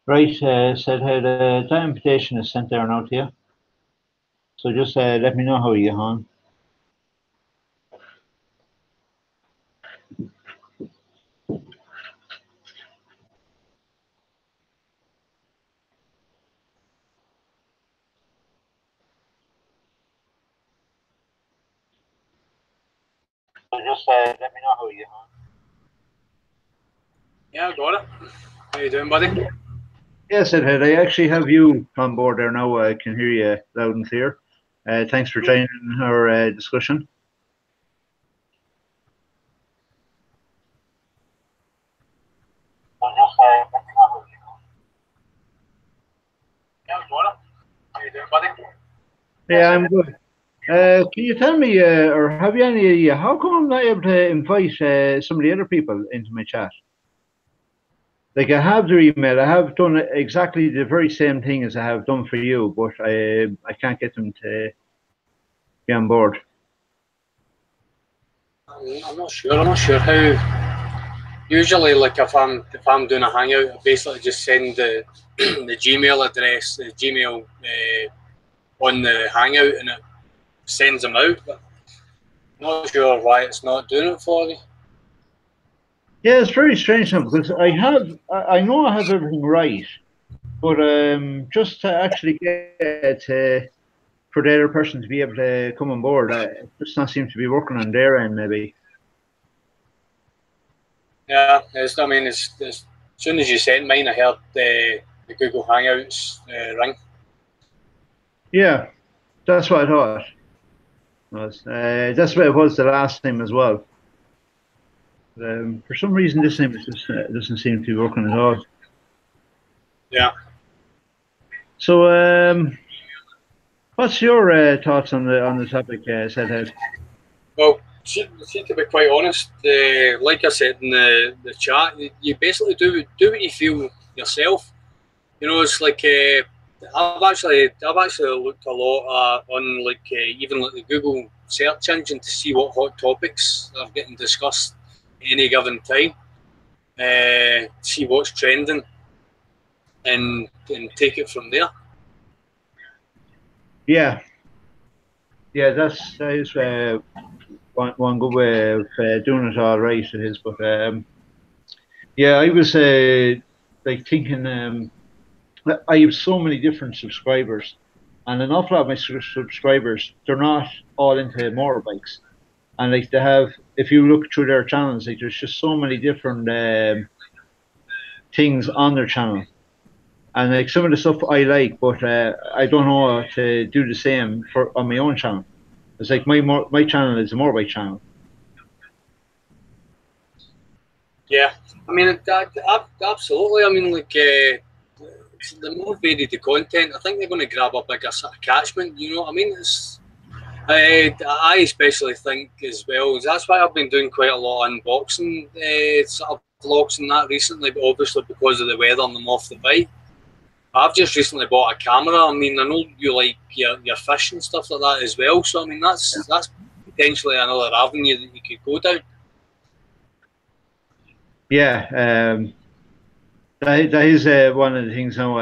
Right, said how that invitation is sent there now to you. So just let me know how you get on. So just let me know how you get on. Yeah, I got it. How you doing, buddy? Yes, Ed, I actually have you on board there now. I can hear you loud and clear. Thanks for joining our discussion. Yeah, I got it. How you doing, buddy? Yeah, I'm good. Can you tell me, or have you any idea, how come I'm not able to invite some of the other people into my chat? Like I have their email, I have done exactly the very same thing as I have done for you, but I can't get them to be on board. I'm not sure. I'm not sure how. Usually, like if I'm doing a hangout, I basically just send the the Gmail address, the Gmail on the hangout, and it sends them out. But I'm not sure why it's not doing it for me. Yeah, it's very strange now because I know I have everything right, but just to actually get for the other person to be able to come on board, it just not seem to be working on their end, maybe. Yeah, I mean, as soon as you sent mine, I heard the Google Hangouts ring. Yeah, that's what I thought. That's what it was the last time as well. For some reason, this time it just doesn't seem to be working at all. Yeah. So, what's your thoughts on the topic, Sedhead? Well, see, to be quite honest, like I said in the chat, you basically do what you feel yourself. You know, it's like I've actually looked a lot on like even like the Google search engine to see what hot topics are getting discussed at any given time. See what's trending and take it from there. Yeah, yeah, that is one good way of doing it. All right, it is, but yeah, I was like thinking. I have so many different subscribers, and an awful lot of my subscribers, they're not all into motorbikes. And like they have, if you look through their channels, like there's just so many different things on their channel. And like some of the stuff I like, but I don't know how to do the same for on my own channel. It's like my channel is a motorbike channel. Yeah, I mean, absolutely. I mean, like the more varied the content, I think they're going to grab a bigger sort of catchment. You know what I mean? I especially think as well. That's why I've been doing quite a lot of unboxing sort of vlogs and that recently, but obviously because of the weather and I'm off the bike. I've just recently bought a camera. I mean, I know you like your fish and stuff like that as well. So I mean, that's potentially another avenue that you could go down. Yeah, that is one of the things now.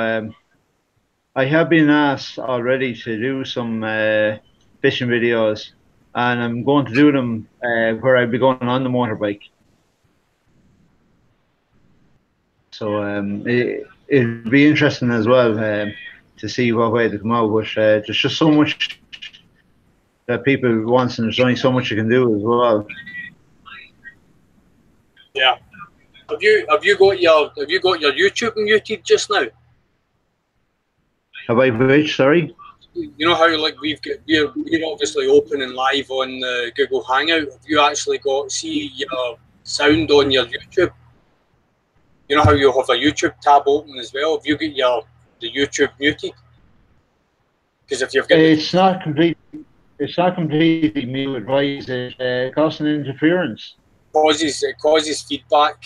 I have been asked already to do some fishing videos, and I'm going to do them where I'll be going on the motorbike. So it'll be interesting as well to see what way they come out. But there's just so much that people want, and there's only so much you can do as well. Yeah. Have you got your YouTube muted just now? Have I which? Sorry. You know how like we're obviously open and live on the Google Hangout. Have you actually got see your sound on your YouTube? You know how you have a YouTube tab open as well. Have you got the YouTube muted? Because if you've got It's not complete. It's not completely muted. Why is it causing interference? it causes feedback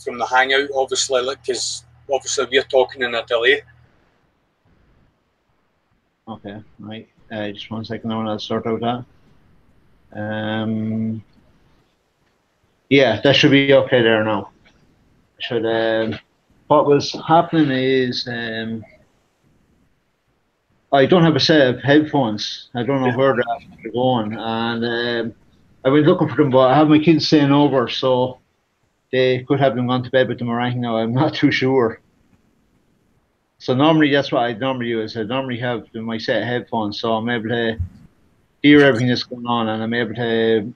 from the Hangout, obviously, like because obviously we're talking in a delay. Okay, right. Just 1 second. I want to sort out that. Yeah, that should be okay there now. Should what was happening is I don't have a set of headphones. I don't know where they're going, and I went looking for them, but I have my kids staying over, so they could have them gone to bed with them right now. I'm not too sure. So normally that's what I normally use. I normally have my set of headphones, so I'm able to hear everything that's going on, and I'm able to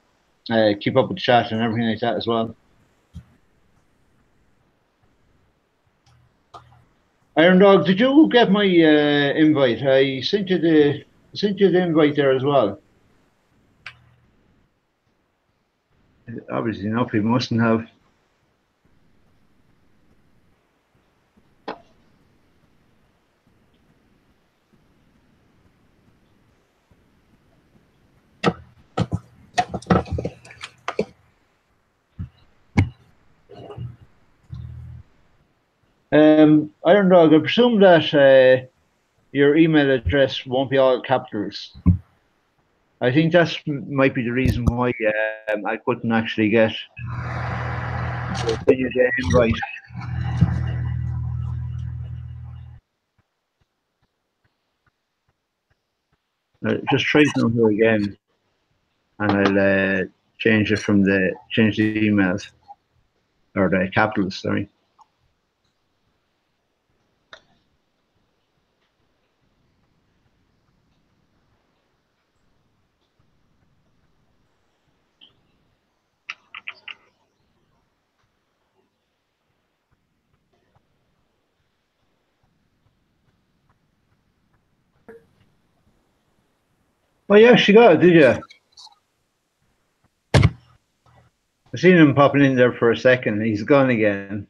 keep up with the chat and everything like that as well. Iron Dog, did you get my invite? I sent you the invite there as well. Obviously, no, people mustn't have. Iron Dog, I presume that your email address won't be all capitals. I think that might be the reason why I couldn't actually get the invite. Just try it over again, and I'll change the emails or the capitals. Sorry. Oh yeah, she got it, did you? I seen him popping in there for a second. He's gone again.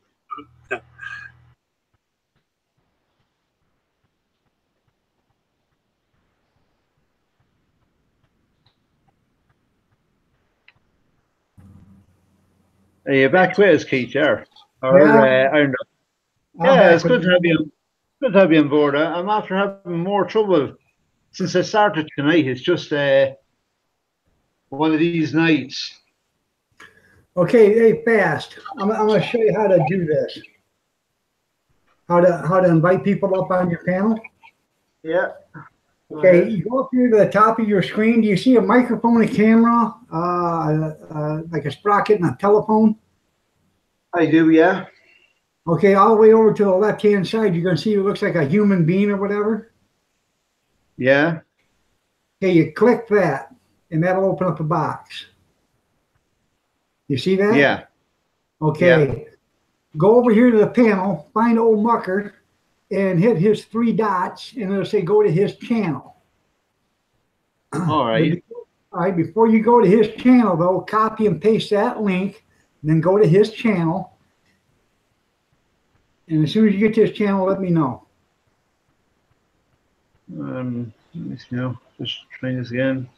Are you back with us, Keith? Or Iron Dog? Yeah, it's good to have you. Good to have you on board. I'm after having more trouble since I started tonight. It's just one of these nights. Okay, hey, fast. I'm going to show you how to do this. How to invite people up on your panel. Yeah. Okay, you go up here to the top of your screen. Do you see a microphone, a camera, like a sprocket and a telephone? I do, yeah. Okay, all the way over to the left-hand side, you're going to see it looks like a human being or whatever. Yeah. Okay, you click that, and that'll open up a box. You see that? Yeah. Okay. Yeah. Go over here to the panel, find old Mucker, and hit his 3 dots, and it'll say go to his channel. All right. All right, before you go to his channel, though, copy and paste that link, then go to his channel. And as soon as you get to his channel, let me know. Let me see now. Just try this again.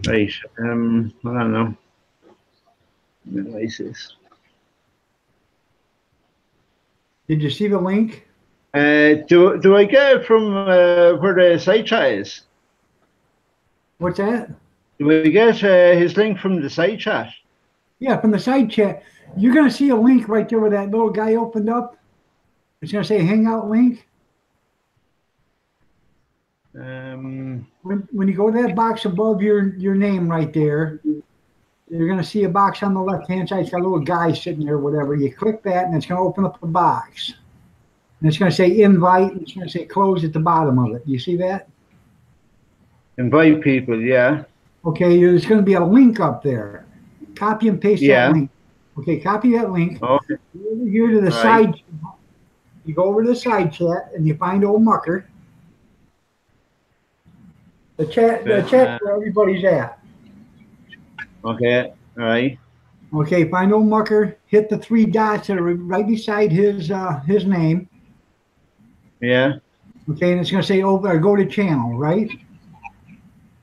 Right. I don't know. Devices. Did you see the link? Do I get it from where the side chat is? What's that? Do I get his link from the side chat? Yeah, from the side chat. You're going to see a link right there where that little guy opened up. It's going to say Hangout link. When you go to that box above your name right there, you're going to see a box on the left-hand side. It's got a little guy sitting there, whatever. You click that, and it's going to open up a box. And it's going to say invite, and it's going to say close at the bottom of it. You see that? Invite people, yeah. Okay, there's going to be a link up there. Copy and paste that link. Okay, copy that link. Okay. Go over here to the side. You go over to the side chat, and you find old Mucker. The chat where everybody's at. Okay, all right. Okay, find old Mucker, hit the 3 dots that are right beside his name. Yeah. Okay, and it's going to say go to channel, right?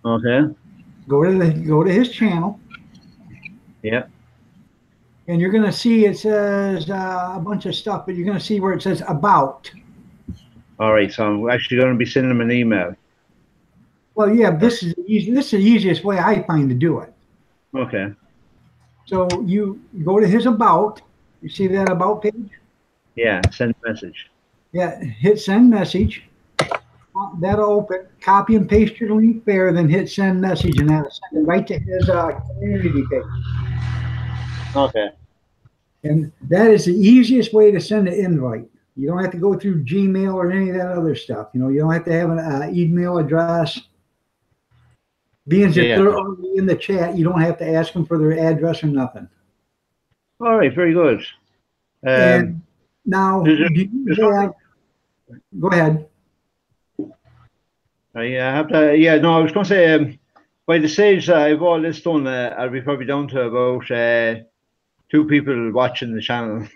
Okay. Go to his channel. Yeah. And you're going to see it says a bunch of stuff, but you're going to see where it says about. All right, so I'm actually going to be sending them an email. Well, yeah, this is the easiest way I find to do it. Okay. So you go to his about. You see that about page? Yeah, send a message. Yeah, hit send message. That'll open. Copy and paste your link there, then hit send message, and that'll send it right to his community page. Okay. And that is the easiest way to send an invite. You don't have to go through Gmail or any of that other stuff. You know, you don't have to have an email address. Being that they're already in the chat, you don't have to ask them for their address or nothing. All right, very good. And now, do you have? Go ahead. I have to. Yeah, no, I was going to say. By the stage that I've all this done, I'll be probably down to about 2 people watching the channel.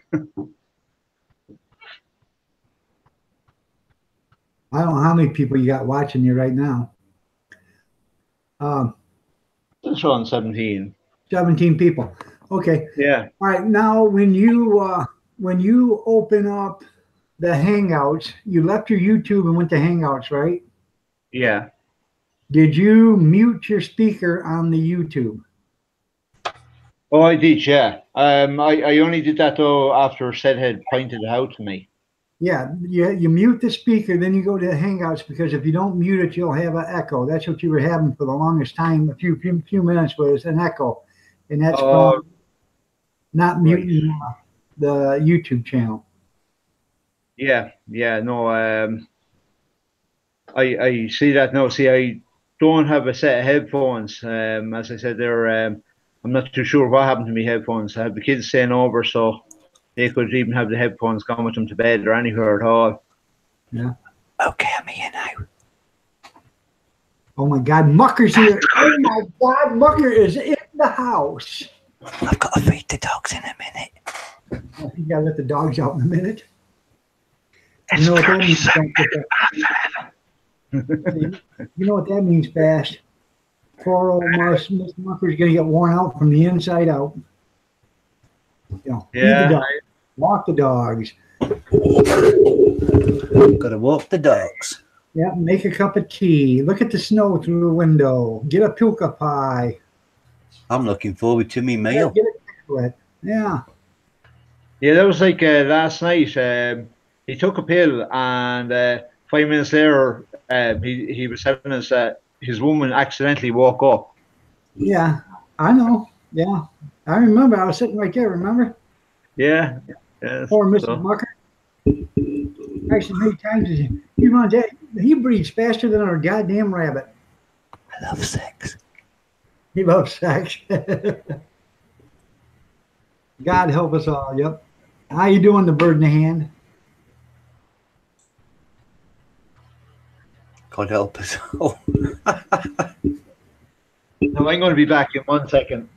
I don't know how many people you got watching you right now. It's around 17. 17 people. Okay. Yeah. All right. Now, when you open up the Hangouts, you left your YouTube and went to Hangouts, right? Yeah. Did you mute your speaker on the YouTube? Oh, I did. Yeah. I only did that though after Seth had pointed it out to me. Yeah. You mute the speaker, then you go to Hangouts, because if you don't mute it, you'll have an echo. That's what you were having for the longest time. A few minutes was an echo, and that's from not muting the YouTube channel. Yeah. Yeah. No. I see that now. See, I don't have a set of headphones. As I said, I'm not too sure what happened to me headphones. I have the kids staying over, so they could even have the headphones gone with them to bed or anywhere at all. Yeah. Okay, I'm here now. Oh my God, Mucker's here. Oh my God, Mucker is in the house. I've got to feed the dogs in a minute. Oh, you gotta let the dogs out in a minute. You know what that means? You know what that means, Fast? Poor old Mr. Mucker's gonna get worn out from the inside out. You know, feed the dogs, walk the dogs. Got to walk the dogs. Yeah, make a cup of tea. Look at the snow through the window. Get a puka pie. I'm looking forward to me meal. Get a chocolate. Yeah. Yeah, that was like last night. He took a pill, and 5 minutes later, he was telling us that his woman accidentally woke up. Yeah, I know. Yeah, I remember. I was sitting right there. Remember? Yeah. Yeah. Poor Mr. Mucker. Actually, many times he runs that. He breathes faster than our goddamn rabbit. I love sex. He loves sex. God help us all. Yep. How you doing, the bird in the hand? God help us all. Now, I'm going to be back in 1 second.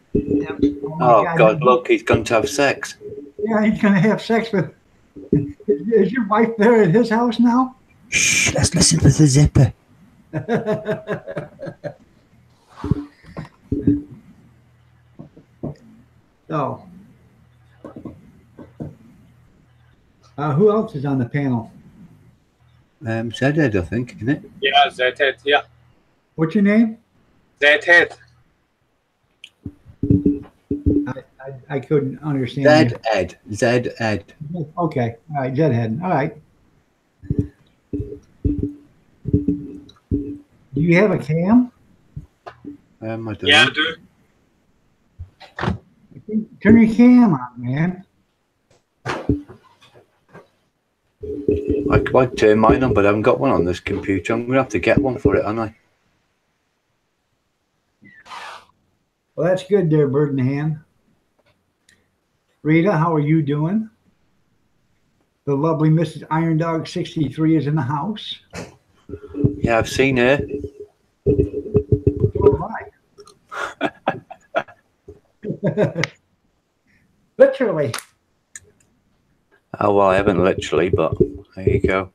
Oh God, look, he's going to have sex. Yeah, he's going to have sex with. Is your wife there at his house now? Shh, let's listen to the zipper. So, who else is on the panel? Zedhead, I think, isn't it? Yeah, Zedhead, yeah. What's your name? Zedhead. I couldn't understand. Zed. Okay, all right, Zedhead. All right. Do you have a cam? I don't Yeah, know. I do. Turn your cam on, man. I could turn mine on, but I haven't got one on this computer. I'm going to have to get one for it, aren't I? Well, that's good there, bird in the hand. Rita, how are you doing? The lovely Mrs. Iron Dog 63 is in the house. Yeah, I've seen her. So have I. Literally. Oh, well, I haven't literally, but there you go.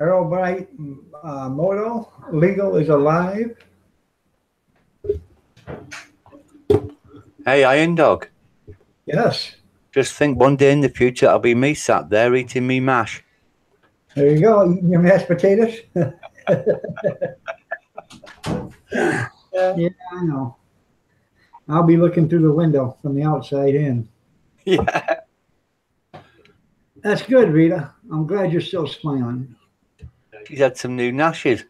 Arrow Bright Moto, Legal is alive. Hey, Iron Dog. Yes. Just think one day in the future I'll be me sat there eating me mash. There you go. Eating your mashed potatoes. Yeah, I know. I'll be looking through the window from the outside in. Yeah. That's good, Rita. I'm glad you're still smiling. She's had some new nashes.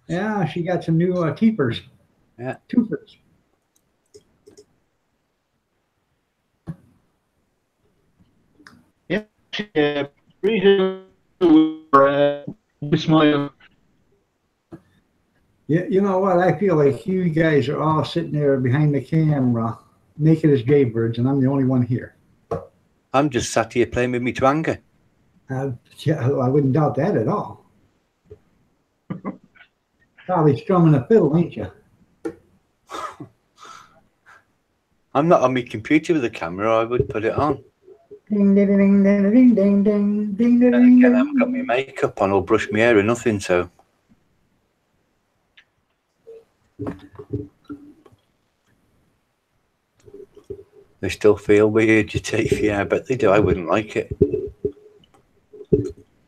Yeah, she got some new keepers. Yeah. Toothers. Yeah, Rita, smile. Yeah, you know what? I feel like you guys are all sitting there behind the camera, naked as jaybirds, and I'm the only one here. I'm just sat here playing with me twanga. Yeah, I wouldn't doubt that at all. Probably strumming a fiddle, ain't you? I'm not on my computer with the camera. I would put it on. Ding ding ding ding ding ding ding ding ding. And again, I haven't got my makeup on or brushed my hair or nothing, so. They still feel weird, your teeth. Yeah, I bet they do. I wouldn't like it.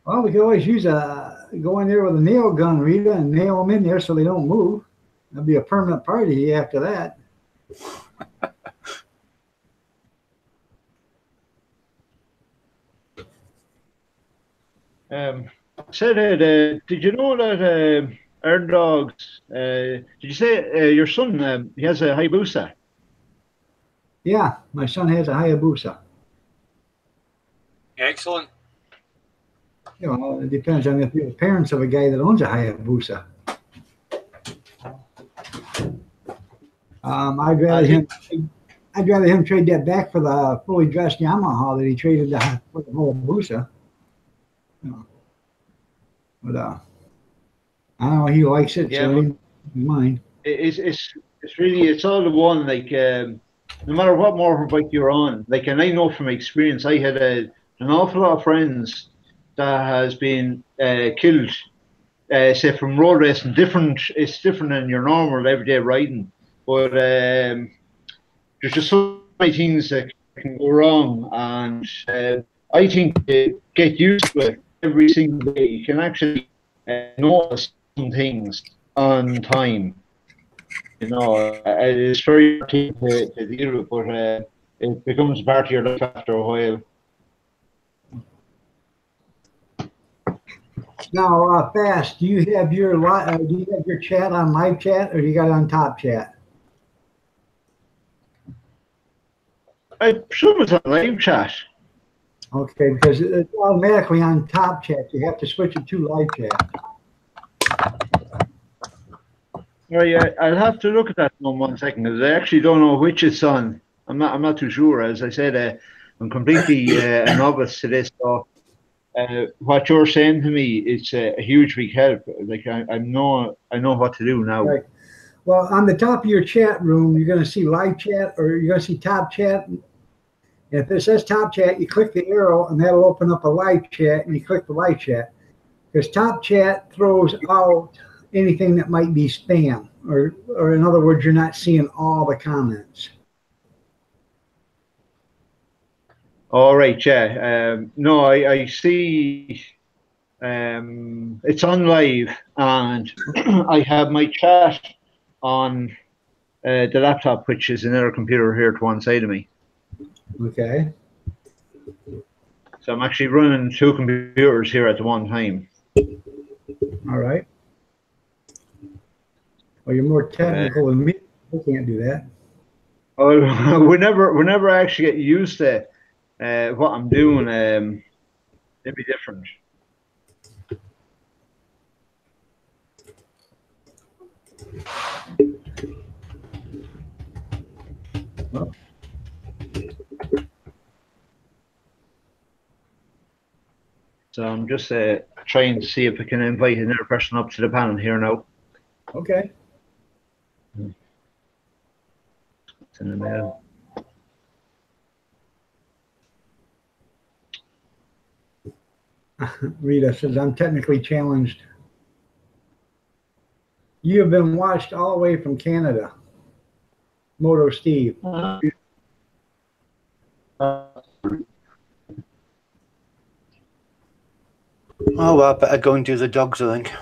Well, we could always go in there with a nail gun, Rita, and nail them in there so they don't move. That'd be a permanent party after that. Did you know that Iron Dogs? Did you say your son? He has a Hayabusa. Yeah, my son has a Hayabusa. Excellent. You know, it depends on if you're the parents of a guy that owns a Hayabusa. I'd rather him trade that back for the fully dressed Yamaha that he traded for the Hayabusa. You know. But I don't know. He likes it, Yeah, so he didn't mind. It's really it's all the one. Like no matter what motorbike you're on, like, and I know from experience, I had an awful lot of friends that has been killed, say from road racing. It's different than your normal everyday riding, but there's just so many things that can go wrong, and I think to get used to it every single day, you can actually notice some things on time. You know, it's very hard to deal with, but it becomes part of your life after a while. Now, Fast, do you have your chat on live chat, or do you got it on top chat? I presume it's a live chat. Okay, because it's automatically on top chat. You have to switch it to live chat. Right, I'll have to look at that in 1 second, because I actually don't know which it's on. I'm not too sure. As I said, I'm completely a novice to this. So what you're saying to me, it's a huge big help. Like I know what to do now. Right. Well, on the top of your chat room, you're going to see live chat, or you're going to see top chat. And if it says top chat, you click the arrow, and that'll open up a live chat, and you click the live chat. Because top chat throws out anything that might be spam, or in other words, you're not seeing all the comments. All right, yeah. No, I see. It's on live, and I have my chat on the laptop, which is another computer here to one side of me. Okay. So I'm actually running 2 computers here at the one time. All right. Well, you're more technical than me. I can't do that. Oh, whenever I actually get used to what I'm doing, it'd be different. Well, So I'm just trying to see if I can invite another person up to the panel here now. okay. It's in the mail. Rita says, I'm technically challenged. You have been watched all the way from Canada. Moto Steve. Oh, well, I better go and do the dogs, I think.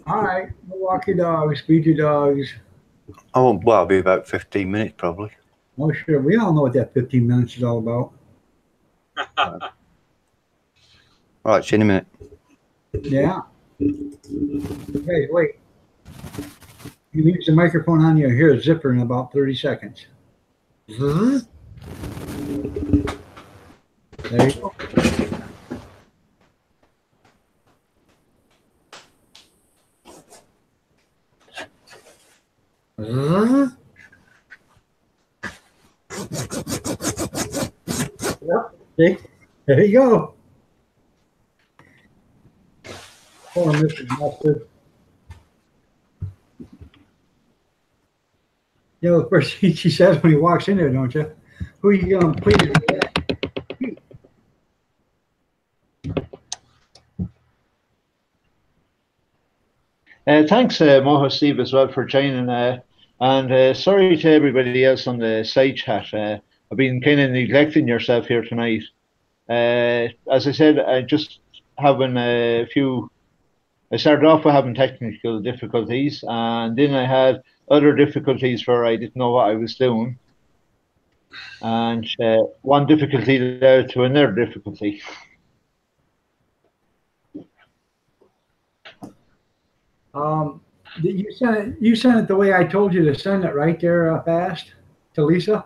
All right, go walk your dogs, feed your dogs. Oh, well, I'll be about 15 minutes probably. Oh, sure. We all know what that 15 minutes is all about. All right, see you in a minute. Yeah. Hey, wait. You leave the microphone on, you'll hear a zipper in about 30 seconds. Zzz. There you go. Zzz. Yep. See? There you go. Poor Mrs. Mustard. You know, the first thing she says when he walks in there, don't you? Who are you going to please with that? thanks, Moho Steve, as well for joining. And sorry to everybody else on the side chat. I've been kind of neglecting yourself here tonight. As I said, I just having a few. I started off with having technical difficulties, and then I had other difficulties where I didn't know what I was doing. And one difficulty led to another difficulty. You sent it the way I told you to send it, right there, fast to Lisa?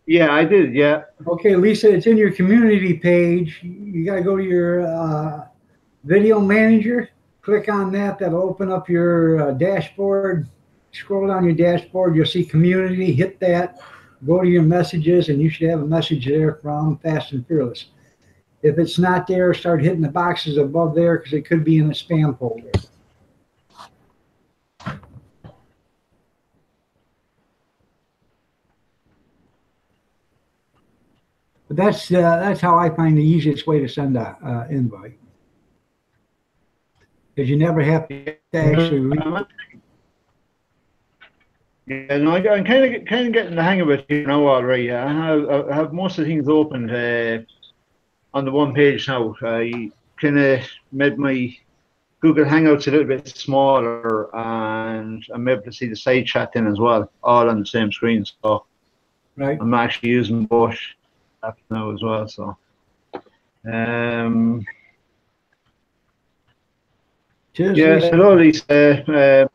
Yeah, I did. Yeah. Okay, Lisa, it's in your community page. You got to go to your video manager. Click on that. That'll open up your dashboard. Scroll down your dashboard. You'll see community. Hit that. Go to your messages, and you should have a message there from Fast and Fearless. If it's not there, start hitting the boxes above there because it could be in a spam folder. But that's how I find the easiest way to send a invite, because you never have to actually read. Yeah, no, I'm kind of getting the hang of it here now already. I have most of the things opened on the one page now. I kind of made my Google Hangouts a little bit smaller, and I'm able to see the side chat in as well, all on the same screen. So Right. I'm actually using both apps now as well. So Cheers, yeah, Lisa. hello Lisa.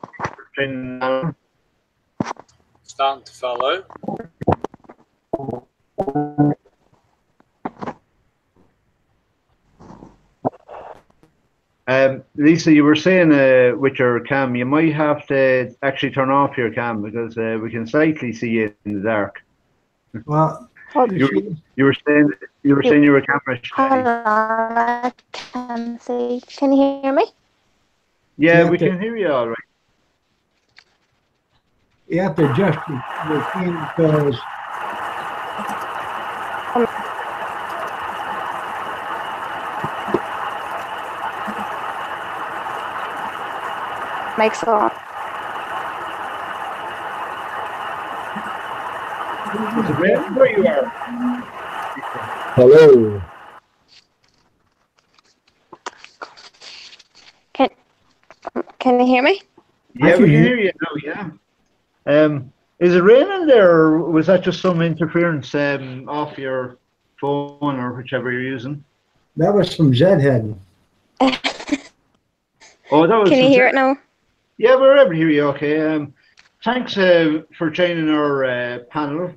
Starting to fill out. Lisa, you were saying with your cam, you might have to actually turn off your cam because we can slightly see you in the dark. Well, you were saying you were camera shy. Hold on, I can see. Can you hear me? Yeah, we can hear you all right. You have to adjust your cam because Mic's on. Where you are. Hello. Can you hear me? Yeah, we can hear you now. Yeah. Is it raining there, or was that just some interference off your phone or whichever you're using? That was from Zedhead. Oh, that was. Can you hear it now? Yeah, we're able to hear you. Okay. Thanks for joining our panel,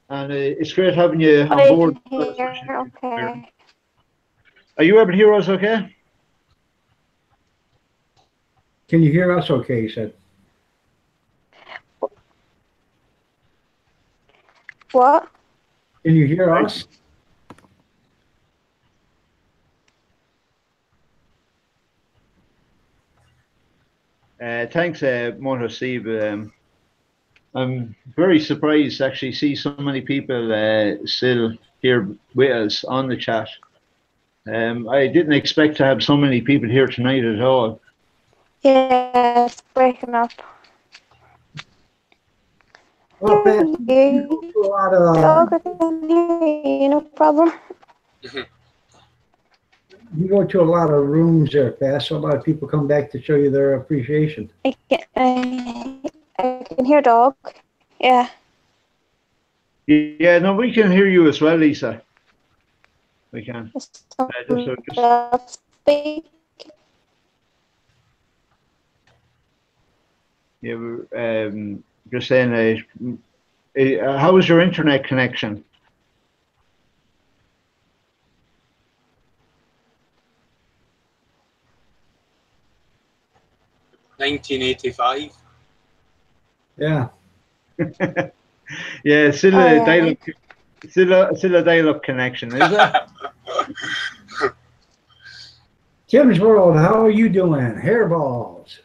and it's great having you on board. Okay. Are you able to hear us? Okay. Can you hear us? Okay, he said. What? Can you hear us? Thanks, Moto Steve. I'm very surprised to actually see so many people still here with us on the chat. I didn't expect to have so many people here tonight at all. Yeah, it's breaking up. Well, Pat, Can hear you go you, to a lot of dog. I can hear you, no problem. you go to a lot of rooms there, Pat. So a lot of people come back to show you their appreciation. I can hear dog. Yeah. Yeah, no, we can hear you as well, Lisa. We can. Just Else speak. yeah, just saying, how is your internet connection? $19.85. Yeah. Yeah, still Oh a yeah. dial-up, still a dial-up connection, is it? Tim's World, how are you doing? Hairballs.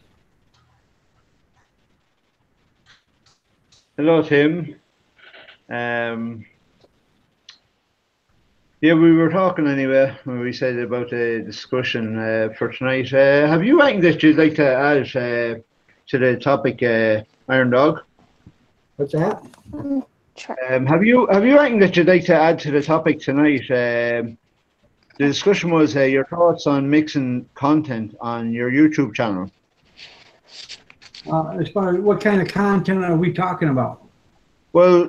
Hello, Tim. Yeah, we were talking anyway when we said about the discussion for tonight. Have you anything that you'd like to add to the topic, Iron Dog? What's that? Have you anything that you'd like to add to the topic tonight? The discussion was your thoughts on mixing content on your YouTube channel. As far as what kind of content are we talking about? Well,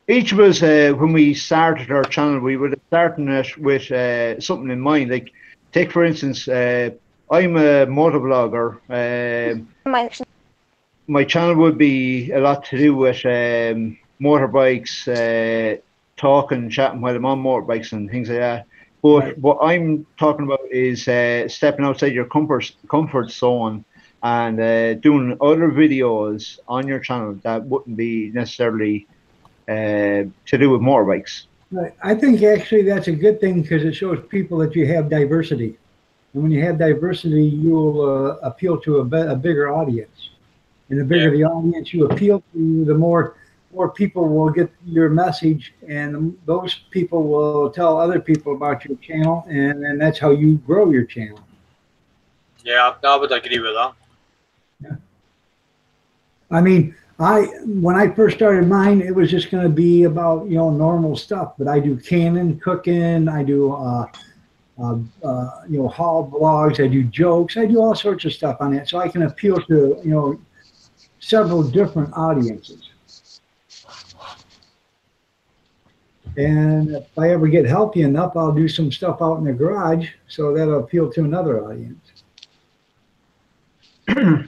each of us, when we started our channel, we would have started it with something in mind. Like, take for instance, I'm a motovlogger. My channel would be a lot to do with motorbikes, talking, chatting while I'm on motorbikes and things like that. But Right. what I'm talking about is stepping outside your comfort zone and doing other videos on your channel that wouldn't be necessarily to do with motorbikes. Right. I think actually that's a good thing because it shows people that you have diversity. And when you have diversity, you'll appeal to a bigger audience. And the bigger the audience you appeal to, the more people will get your message, and those people will tell other people about your channel, and that's how you grow your channel. Yeah, I would agree with that. Yeah. I mean, when I first started mine, it was just going to be about normal stuff. But I do canning, cooking, I do haul blogs, I do jokes, I do all sorts of stuff on it, so I can appeal to several different audiences. And if I ever get healthy enough, I'll do some stuff out in the garage, so that'll appeal to another audience.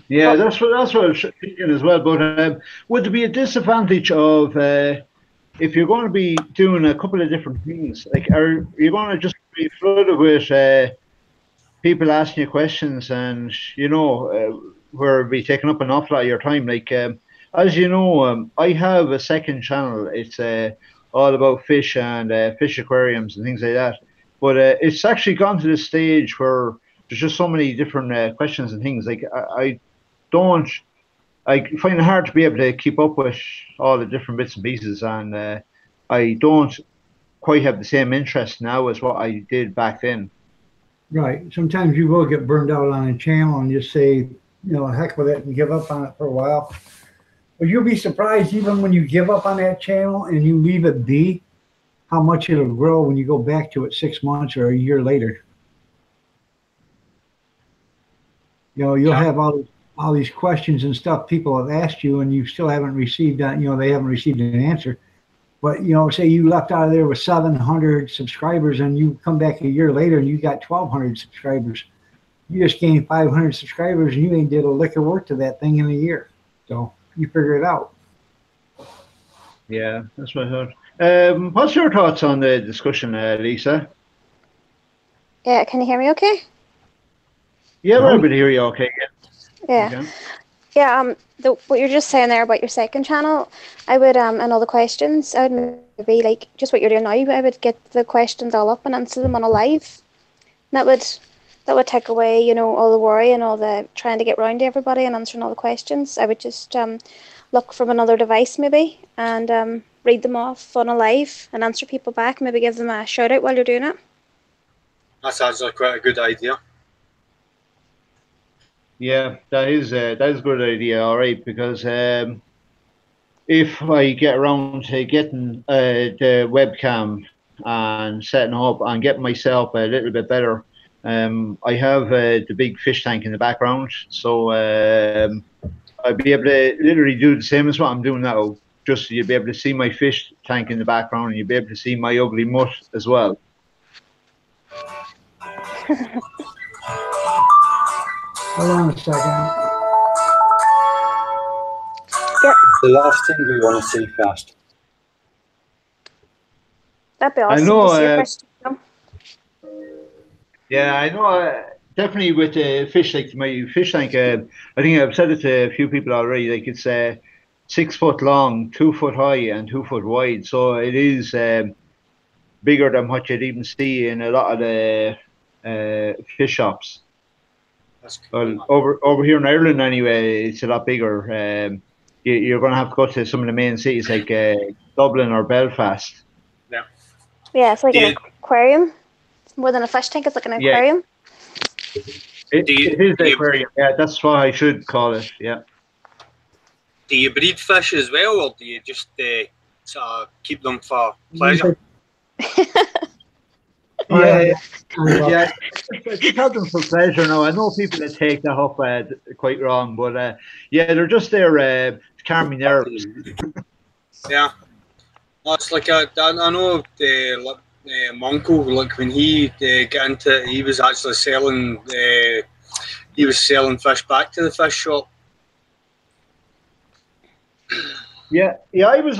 Yeah, that's what I was thinking as well. But would there be a disadvantage of if you're going to be doing a couple of different things? Like, are you going to just be flooded with people asking you questions, and where it'll be taking up an awful lot of your time? Like, as you know, I have a second channel. It's all about fish and fish aquariums and things like that. But it's actually gone to the stage where there's just so many different questions and things. Like, I find it hard to be able to keep up with all the different bits and pieces, and I don't quite have the same interest now as what I did back then. Right. Sometimes you will get burned out on a channel and just say, heck with it and give up on it for a while. But you'll be surprised, even when you give up on that channel and you leave it be, how much it'll grow when you go back to it 6 months or a year later. You'll have all these questions and stuff people have asked you, and you still haven't received that. They haven't received an answer. But say you left out of there with 700 subscribers, and you come back a year later and you got 1,200 subscribers. You just gained 500 subscribers, and you ain't did a lick of work to that thing in a year. So you figure it out. Yeah, that's what I thought. What's your thoughts on the discussion, Lisa? Yeah, can you hear me okay? Yeah, we're able to hear you okay. Yeah. Yeah, what you're just saying there about your second channel, I would, and all the questions, I would maybe, like, just what you're doing now, I would get the questions all up and answer them on a live. And that would take away, all the worry and all the trying to get round to everybody and answering all the questions. I would just look from another device maybe and read them off on a live and answer people back, maybe give them a shout out while you're doing it. That's actually quite a good idea. Yeah, that is a good idea. All right, because if I get around to getting the webcam and setting up and getting myself a little bit better, I have the big fish tank in the background, so I'd be able to literally do the same as what I'm doing now. Just you'll be able to see my fish tank in the background, and you'll be able to see my ugly mutt as well. Hold on a second. The last thing we want to see fast. That'd be I awesome know, to see a fish. Yeah, I know. Definitely with the fish, like my fish tank, I think I've said it to a few people already. Like it's 6 foot long, 2 foot high, and 2 foot wide. So it is bigger than what you'd even see in a lot of the fish shops. That's cool. Well, over here in Ireland, anyway, it's a lot bigger. You're going to have to go to some of the main cities like Dublin or Belfast. Yeah. Yeah, it's like an aquarium. It's more than a fish tank. It's like an aquarium. It is an aquarium. Yeah, that's what I should call it. Yeah. Do you breed fish as well, or do you just sort of keep them for pleasure? Yeah, just have them for pleasure. Now I know people that take that up quite wrong, but yeah, they're just there to calm me nerves. Yeah, well, it's like I know my uncle, like when he got into it, he was actually selling fish back to the fish shop. Yeah, I was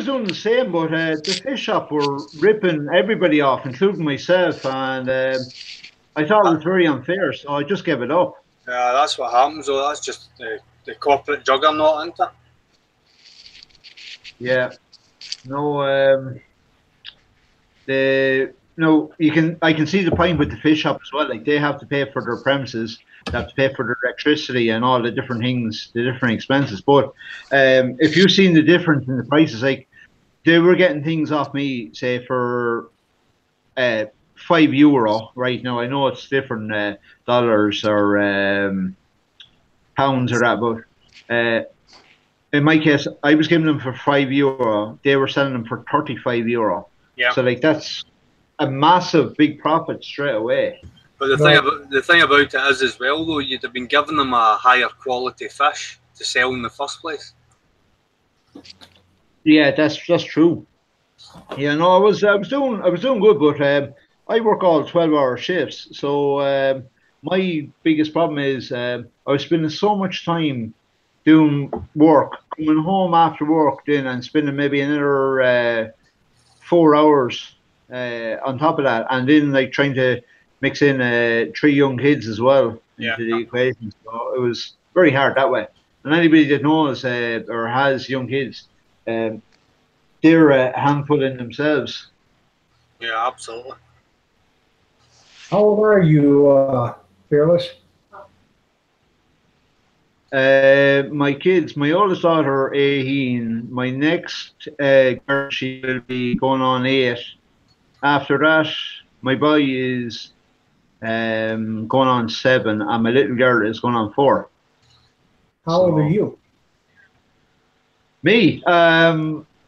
doing the same, but the fish shop were ripping everybody off, including myself, and I thought it was very unfair, so I just gave it up. Yeah, that's what happens. Though that's just the corporate juggernaut, isn't it? Yeah, no, I can see the point with the fish shop as well. Like they have to pay for their premises, they have to pay for their electricity and all the different things, the different expenses. But if you've seen the difference in the prices, like they were getting things off me, say for €5, right? Now I know it's different dollars or pounds or that, but in my case, I was giving them for €5. They were selling them for €35. Yeah. So like that's a massive big profit straight away. But the thing about it is as well, though, you'd have been giving them a higher quality fish to sell in the first place. Yeah, that's true. Yeah, no, I was doing good, but I work all 12-hour shifts. So my biggest problem is I was spending so much time doing work, coming home after work then and spending maybe another 4 hours on top of that, and then like trying to mix in 3 young kids as well into the equation. So it was very hard that way. And anybody that knows or has young kids, they're a handful in themselves. Yeah, absolutely. How old are you, Fearless? My kids, my oldest daughter 18, my next girl, she will be going on 8. After that, my boy is going on 7, and my little girl is going on 4. How old are you? Me, I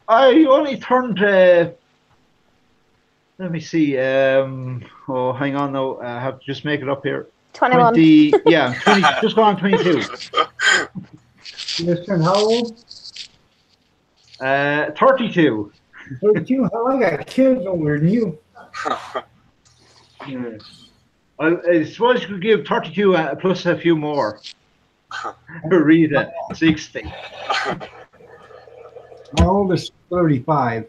only turned. Let me see. Oh, hang on though. I have to just make it up here. 21. 20, yeah, 20. Just gone 22. You just turned how old? 32. 32. How I got kids older than you. Yeah. I suppose you could give 32 plus a few more. Rita, 60. My oldest 35.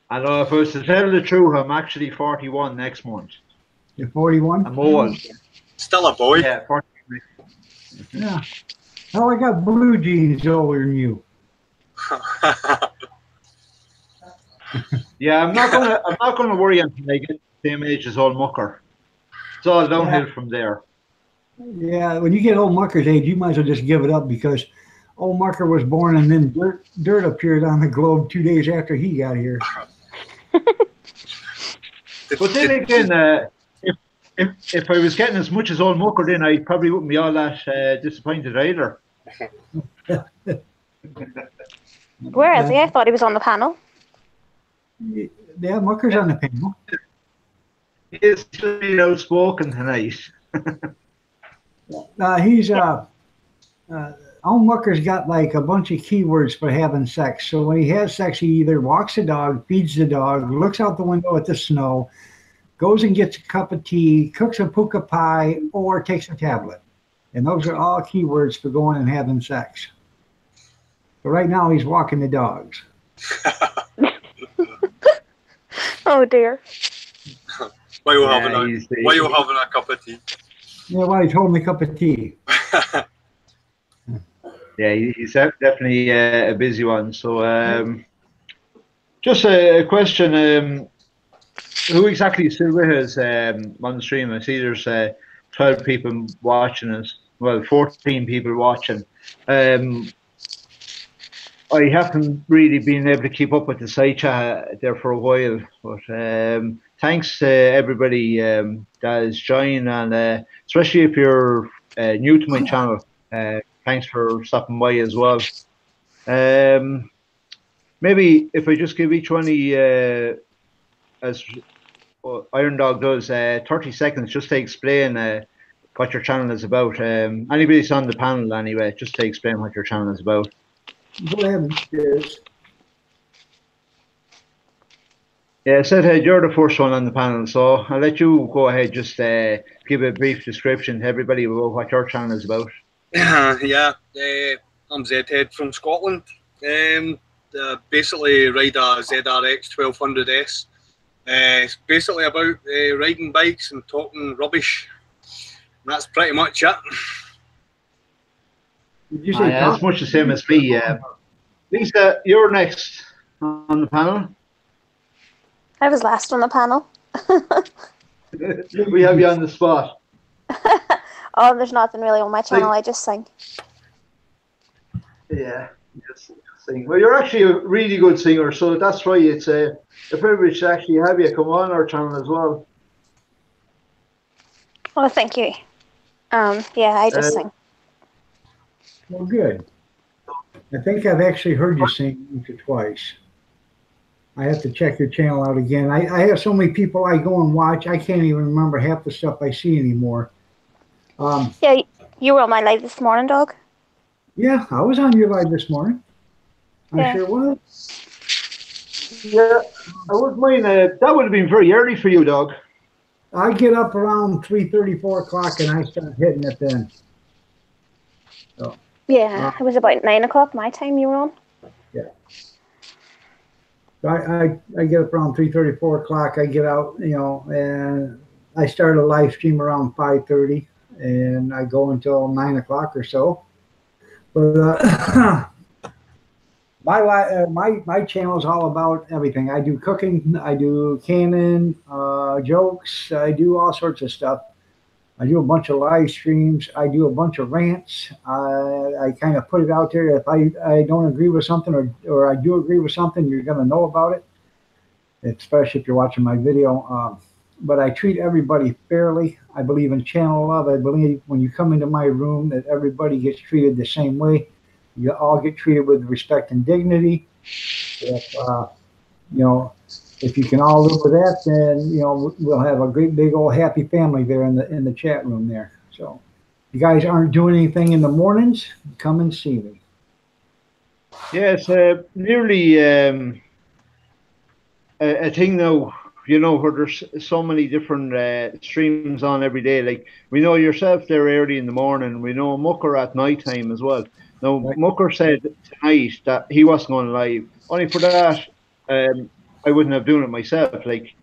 And if I was to tell the truth, I'm actually 41 next month. You're 41? I'm old. Still a boy. Yeah, 41. Yeah. Oh, I got blue jeans older than you. Yeah, I'm not gonna worry until I get the same age as old Mucker. It's all downhill from there. Yeah, when you get old Mucker's age, you might as well just give it up because old Mucker was born and then dirt appeared on the globe 2 days after he got here. But then again, if I was getting as much as old Mucker, then I probably wouldn't be all that disappointed either. Where is he? I thought he was on the panel. Yeah, Mucker's on the panel. He's really outspoken tonight. All Mucker's got like a bunch of keywords for having sex. So when he has sex, he either walks the dog, feeds the dog, looks out the window at the snow, goes and gets a cup of tea, cooks a puka pie, or takes a tablet. And those are all keywords for going and having sex. But right now he's walking the dogs. Oh dear. Why you having a cup of tea? Yeah, well, he's holding a cup of tea. Yeah, he's definitely a busy one. So, just a question: who exactly is still with us on the stream? I see there's 12 people watching us. Well, 14 people watching. I haven't really been able to keep up with the side chat there for a while, but thanks to everybody that is joining, and especially if you're new to my channel, thanks for stopping by as well. Maybe if I just give each one as Iron Dog does, 30 seconds just to explain what your channel is about. Anybody's on the panel anyway, just to explain what your channel is about. Go ahead, Piers. Yeah, said you're the first one on the panel, so I'll let you go ahead. Just give a brief description to everybody about what your channel is about. Yeah, I'm Zhead from Scotland. Basically ride a ZRX 1200S. It's basically about riding bikes and talking rubbish. And that's pretty much it. Did you say that's much the same as me. Lisa, you're next on the panel. I was last on the panel. We have you on the spot. Oh, there's nothing really on my channel. I just sing. Yeah, just sing. Well, you're actually a really good singer, so that's why it's a privilege to actually have you come on our channel as well. Oh, thank you. Yeah, I just sing. Well, good. I think I've actually heard you sing once or twice. I have to check your channel out again. I have so many people I go and watch, I can't even remember half the stuff I see anymore. Yeah, you were on my live this morning, Dog. Yeah, I was on your live this morning. I sure was. Yeah, I wouldn't mind. That would have been very early for you, Dog. I get up around 3:30, 4 o'clock, and I start hitting it then. So, yeah, it was about 9 o'clock my time you were on. Yeah. So I get up around 3:30, 4 o'clock. I get out, and I start a live stream around 5:30, and I go until 9 o'clock or so. But my channel is all about everything. I do cooking, I do canning, jokes, I do all sorts of stuff. I do a bunch of live streams. I do a bunch of rants. I kind of put it out there. If I don't agree with something or I do agree with something, you're going to know about it, especially if you're watching my video. But I treat everybody fairly. I believe in channel love. I believe when you come into my room that everybody gets treated the same way. You all get treated with respect and dignity. If you can all live with that, then we'll have a great big old happy family there in the chat room there. So, if you guys aren't doing anything in the mornings, come and see me. Yeah, it's nearly a thing now. Where there's so many different streams on every day. Like we know yourself there early in the morning. We know Mucker at night time as well. Now right. Mucker said tonight that he wasn't going live. Only for that, I wouldn't have done it myself. Like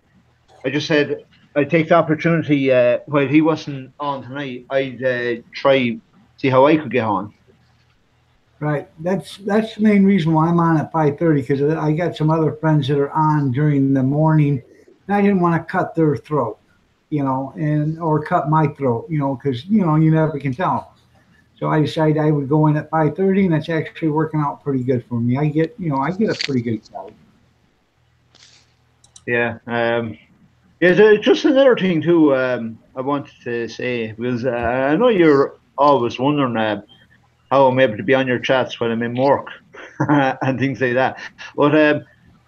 I just said, I'd take the opportunity while he wasn't on tonight. I'd try see how I could get on. Right. That's the main reason why I'm on at 5:30 because I got some other friends that are on during the morning. And I didn't want to cut their throat, or cut my throat, because you never can tell. So I decided I would go in at 5:30, and that's actually working out pretty good for me. I get a pretty good crowd. Yeah. Just another thing too. I wanted to say because I know you're always wondering. how I'm able to be on your chats when I'm in work and things like that. But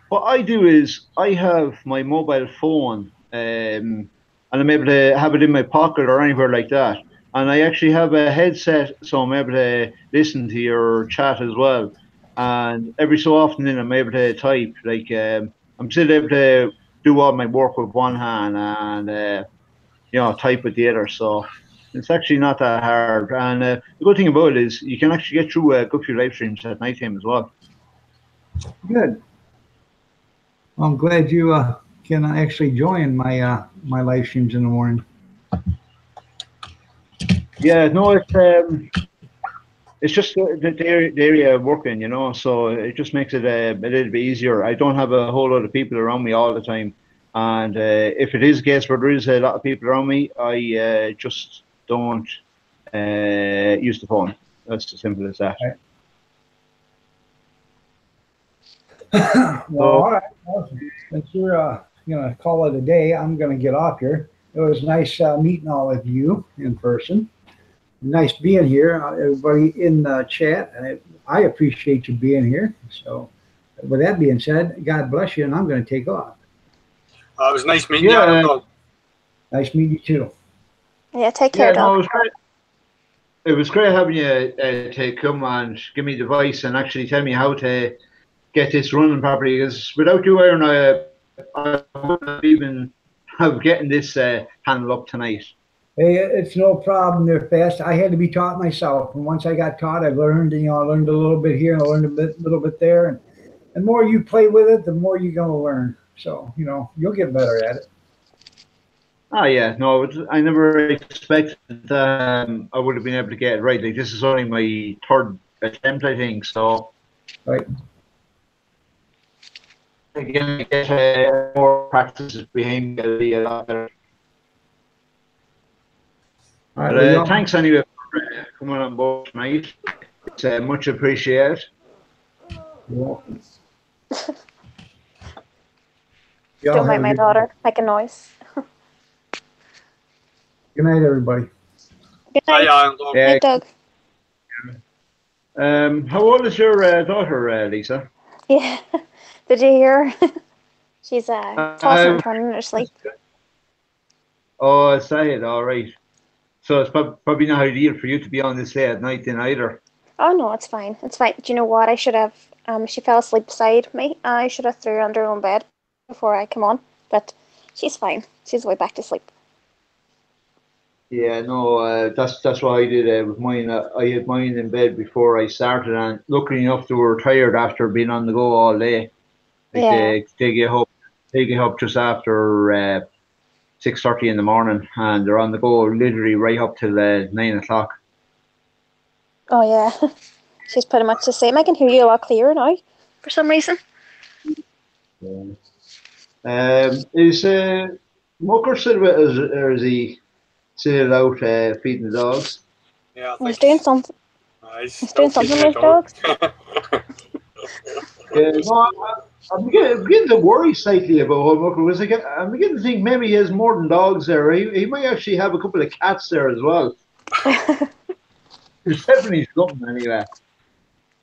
what I do is I have my mobile phone, and I'm able to have it in my pocket or anywhere like that. And I actually have a headset, so I'm able to listen to your chat as well. And every so often, then I'm able to type. Like I'm still able to do all my work with one hand and type with the other. So it's actually not that hard. And the good thing about it is you can actually get through a good few live streams at night time as well. Good. Well, I'm glad you can actually join my my live streams in the morning. Yeah, no, it's just the area I'm working, so it just makes it a little bit easier. I don't have a whole lot of people around me all the time, and if it is a case where there is a lot of people around me, I just don't use the phone. That's as simple as that. Right. Well, all right. Awesome. Since you're gonna call it a day, I'm gonna get off here. It was nice meeting all of you in person. Nice being here, everybody in the chat. I appreciate you being here. So, with that being said, God bless you, and I'm going to take off. It was nice meeting you. Nice meeting you too. Yeah, take care, no, dog. it was great having you to come and give me the advice and actually tell me how to get this running properly. Because without you, Aaron, I wouldn't even have getting this handle up tonight. Hey, it's no problem. They're fast. I had to be taught myself, and once I got taught, I learned. I learned a little bit here, and I learned a little bit there, and the more you play with it, the more you're going to learn. So you'll get better at it. Oh yeah, no, I never expected that I would have been able to get it right. Like this is only my third attempt, I think. So right. Again, I get more practices behind me, it'll be a lot better. All right, thanks anyway for coming on board tonight. It's much appreciated. You're welcome. Don't mind my daughter make a noise. Good night, everybody. Good night. Night, Doug. How old is your daughter, Lisa? Yeah. Did you hear? She's tossing and turning in her sleep. Oh, I say it. All right. So it's probably not ideal for you to be on this late at night then either. Oh no, it's fine. It's fine. Do you know what? I should have. She fell asleep beside me. I should have threw her under her own bed before I come on. But she's fine. She's way back to sleep. Yeah, no, that's what I did with mine. I had mine in bed before I started, and luckily enough, they were tired after being on the go all day. Like yeah. they get up just after 6:30 in the morning, and they're on the go literally right up till 9 o'clock. Oh yeah, she's pretty much the same. I can hear you a lot clearer now, for some reason. Yeah. Is Mucker still with us, or is he still out feeding the dogs? Yeah, He's doing something. He's doing something with dogs. Yeah, no, I'm beginning to worry slightly about Mucker. I'm beginning to think maybe he has more than dogs there. He might actually have a couple of cats there as well. There's definitely something anyway.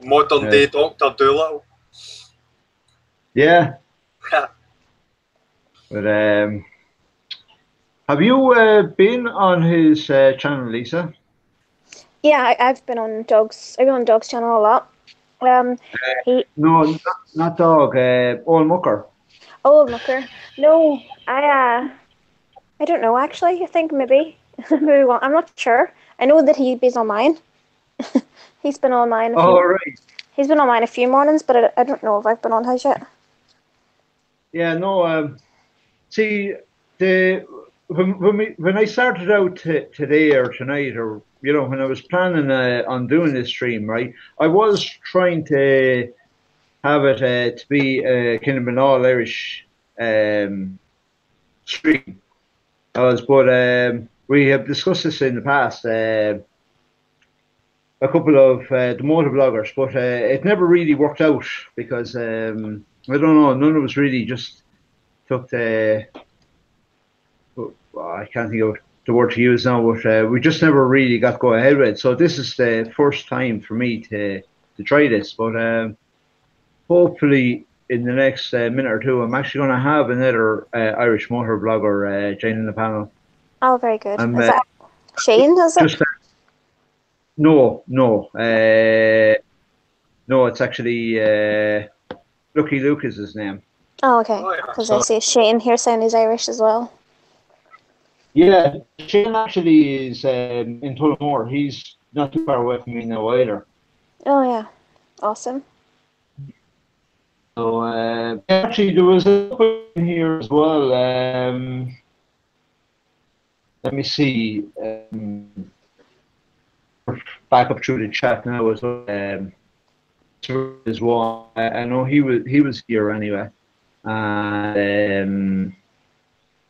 Modern day Dr. Doolittle. Yeah. But have you been on his channel, Lisa? Yeah, I've been on Doug's. I've been on Doug's channel a lot. No, not dog. Old Mucker. Old Mucker. No, I don't know actually. I think maybe one. I'm not sure. I know that he's on mine. He's been on mine. Right. He's been on mine a few mornings, but I don't know if I've been on his yet. Yeah, no. See, when I started out today or tonight, or when I was planning on doing this stream, right, I was trying to have it to be kind of an all Irish stream. But we have discussed this in the past. A couple of the motor bloggers, but it never really worked out because I don't know, none of us really just took the I can't think of it, the word to use now, but we just never really got to go ahead with it. So this is the first time for me to try this, but hopefully in the next minute or two, I'm actually going to have another Irish motor blogger joining the panel. Oh, very good. Is that Shane, is it? Just, no, it's actually Lucky Luke is his name. Oh, okay. Because I see Shane here saying he's Irish as well. Yeah, Shane actually is in Tullamore. He's not too far away from me now either. Oh, yeah. Awesome. So actually, there was a question here as well. Let me see. Back up through the chat now as well. As well. I know he was here anyway. I'm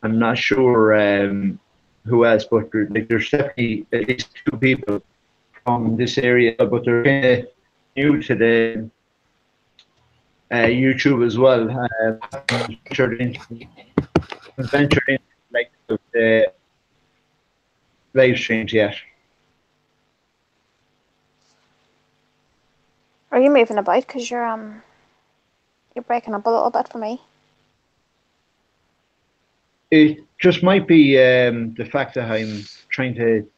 not sure who else, but there's definitely at least 2 people from this area, but they're kind of new to the YouTube as well. Ventured in like the live streams yet. Are you moving about? Because you're breaking up a little bit for me. It just might be the fact that I'm trying to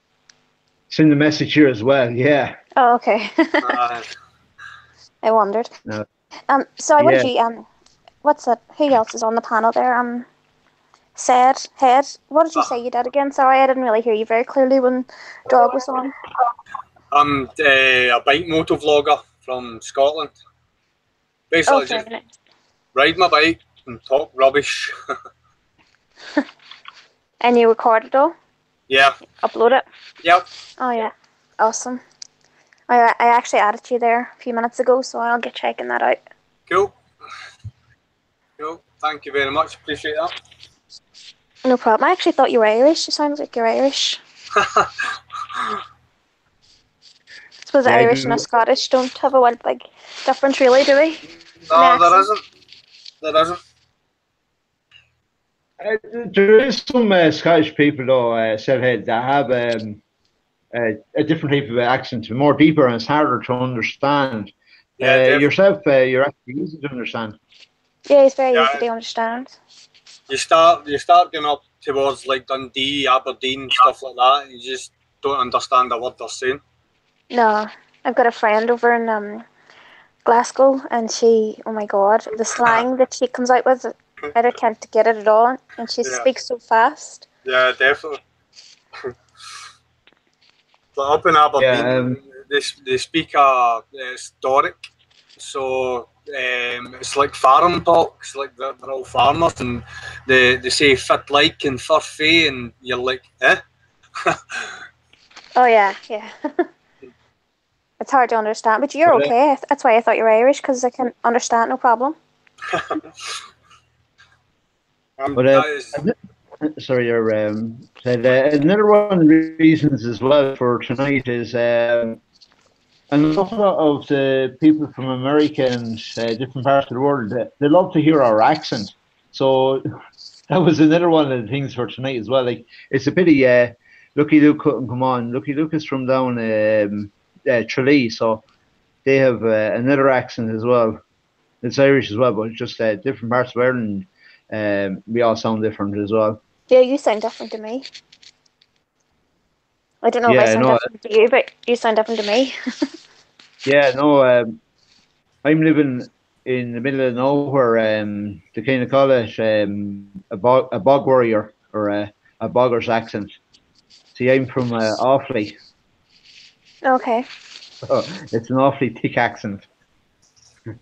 send a message here as well. Yeah. Oh, okay. I wondered. No. So what did you what's that? Who else is on the panel there? Head. What did you say you did again? Sorry, I didn't really hear you very clearly when Dog was on. I'm a bike moto vlogger from Scotland. Basically, just ride my bike and talk rubbish. And you record it all? Yeah. Upload it? Yep. Oh, yeah. Awesome. I actually added you there a few minutes ago, so I'll get checking that out. Cool. Thank you very much. Appreciate that. No problem. I actually thought you were Irish. You sound like you're Irish. I suppose Irish and Scottish don't have a big difference, really, do we? No, there isn't. There isn't. There is some Scottish people, though, that have a different type of accent, more deeper, and it's harder to understand. Yeah, yourself, you're actually easy to understand. Yeah, it's very easy to understand. You start going up towards like Dundee, Aberdeen, stuff like that. You just don't understand a word they're saying. No, I've got a friend over in Glasgow, and she, oh my god, the slang that she comes out with, I can't get it at all, and she speaks so fast. Yeah, definitely. But up in Aberdeen, they speak it's Doric, so it's like farm talk. It's like they're all farmers, and they say fit like and fur fey, and you're like, eh? Oh yeah. It's hard to understand, but you're okay. That's why I thought you were Irish, because I can understand, no problem. Sorry, another one of the reasons as well for tonight is an awful lot of the people from America and different parts of the world, they love to hear our accent. So that was another one of the things for tonight as well. Like, it's a pity Lucky Luke couldn't come on. Lucky Luke is from down Tralee, so they have another accent as well. It's Irish as well, but it's just different parts of Ireland. We all sound different as well. Yeah, you sound different to me. I don't know if I sound different to you, but you sound different to me. Yeah, no, I'm living in the middle of nowhere. They kind of call it a bog warrior, or a bogger's accent. See, I'm from Offaly. Okay. Oh, it's an awfully thick accent. Mine's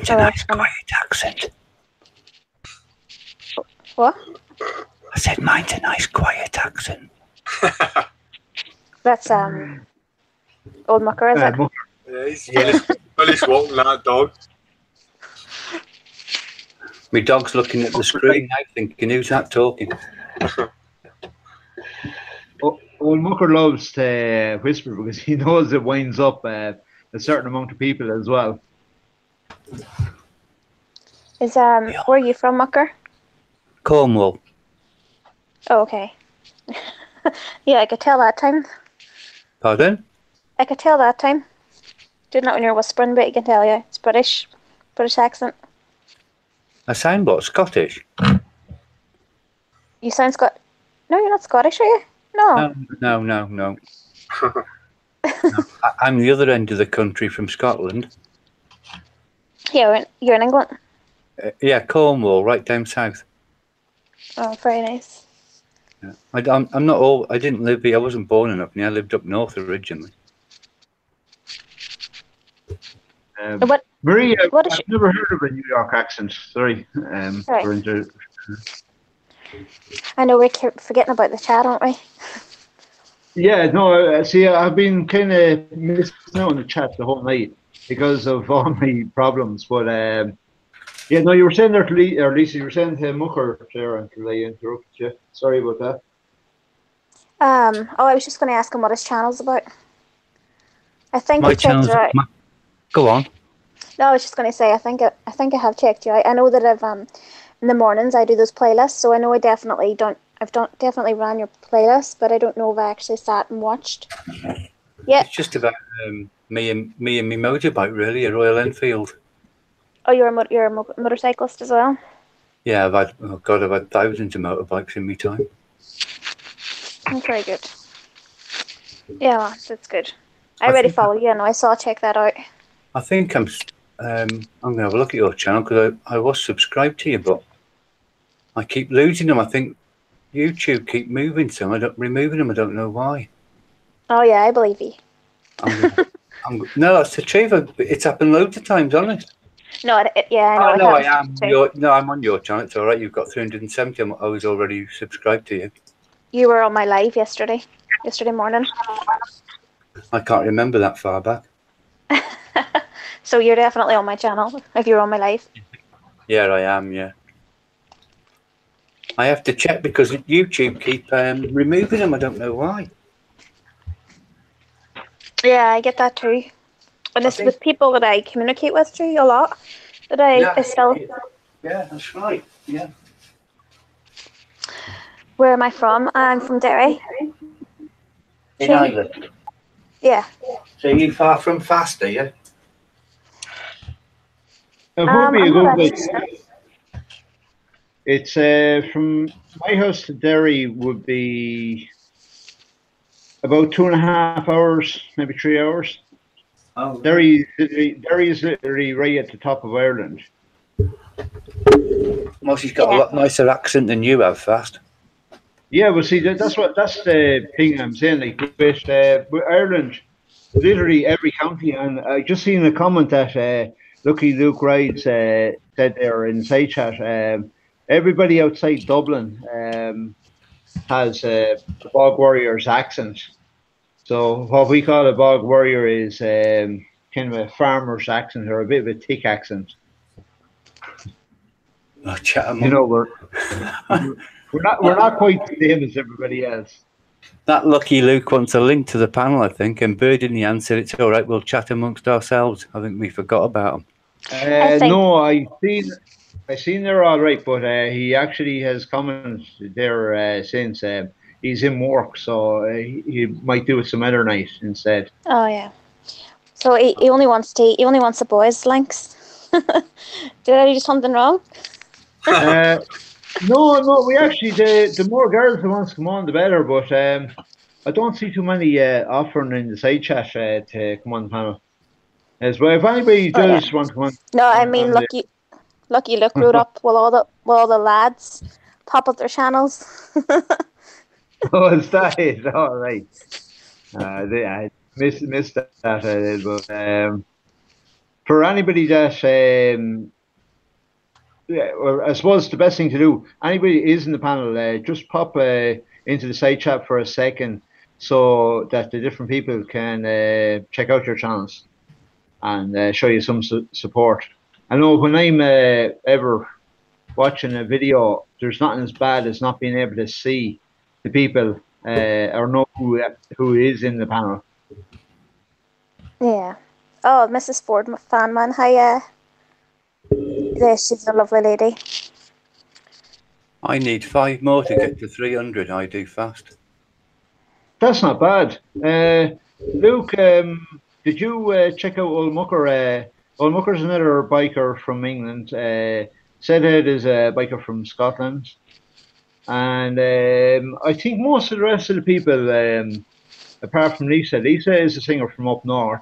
a nice quiet accent. What? I said mine's a nice quiet accent. That's old Mucker, is it? Yeah, he's walking that dog. My dog's looking at the screen now, thinking, who's that talking? Old Mucker loves to whisper because he knows it winds up a certain amount of people as well. Is where are you from, Mucker? Cornwall. Oh, okay. Yeah, I could tell that time. Pardon? I could tell that time. Didn't know when you're whispering, but you can tell, yeah. It's British. British accent. I sound what? Scottish? You sound No, you're not Scottish, are you? No. No. No, I'm the other end of the country from Scotland. Yeah, you're in England. Yeah, Cornwall, right down south. Oh, very nice. Yeah. I'm not all. I didn't live here. I wasn't born in up here. I lived up north originally. Marie, what is I've never heard of a New York accent. Sorry. Right. I know we're forgetting about the chat, aren't we? Yeah, no, see, I've been kind of missing out on the chat the whole night because of all my problems. But yeah, no, you were saying there to Lisa, you were saying to Mucker there until I interrupted you. Sorry about that. Oh, I was just going to ask him what his channel's about. I think My I checked channel's. it out. Go on. No, I was just going to say, I think I have checked you out. I know that in the mornings I do those playlists, so I know I've definitely ran your playlist, but I don't know if I actually sat and watched. Yeah. It's just about me and my motorbike, really, a Royal Enfield. Oh, you're a motorcyclist as well? Yeah, I've had thousands of motorbikes in my time. That's very good. Yeah, that's good. I already follow you, and I saw check that out. I think I'm going to have a look at your channel because I was subscribed to you, but I keep losing them. I think YouTube keep moving some. Removing them. I don't know why. Oh yeah, I believe you. No, that's the truth. It's happened loads of times, honest. No, yeah, I know. Oh, no, I am. I'm on your channel. It's all right. You've got 370. I was already subscribed to you. You were on my live yesterday morning. I can't remember that far back. So you're definitely on my channel if you're on my live. Yeah, I am. Yeah. I have to check because YouTube keep removing them. I don't know why. Yeah, I get that too. And it's with people that I communicate with too a lot. That I still. Yeah, that's right. Yeah. Where am I from? I'm from Derry. In Ireland. Yeah. So you far from Fast, are you? It would be a good place. It's from my house to Derry would be about 2.5 hours, maybe 3 hours. Oh, Derry is literally right at the top of Ireland. Well, she's got a lot nicer accent than you have, Fast. Yeah, well, see, that's the thing I'm saying. Like with Ireland, literally every county, and I just seen a comment that Lucky Luke Rides said there in the side chat. Everybody outside Dublin has a Bog Warrior's accent. So what we call a Bog Warrior is kind of a farmer's accent or a bit of a thick accent. Oh, Chatham. You know, we're not quite the same as everybody else. That Lucky Luke wants a link to the panel, I think, and Bird in the answer, it's all right, we'll chat amongst ourselves. I think we forgot about him. No, I seen they're all right, but he actually has commented there since he's in work, so he might do it some other night instead. Oh yeah. So he only wants the boys' links. Did I do something wrong? No, we actually the more girls that wants to come on, the better. But I don't see too many offering in the side chat to come on the panel as well. If anybody does want to come on, no, I mean Lucky Luke wrote up with all the lads pop up their channels. Oh, is that it? All right. I missed that. But for anybody that yeah, well, I suppose the best thing to do, anybody is in the panel, just pop into the side chat for a second so that the different people can check out your channels and show you some support. I know when I'm ever watching a video, there's nothing as bad as not being able to see the people or know who is in the panel. Yeah. Oh, Mrs. Ford Fanman, hi. Yeah, she's a lovely lady. I need 5 more to get to 300. I do fast. That's not bad. Luke, did you check out Old Mucker? Old Mucker's another biker from England. Sedhead is a biker from Scotland. And I think most of the rest of the people, apart from Lisa, Lisa is a singer from up north.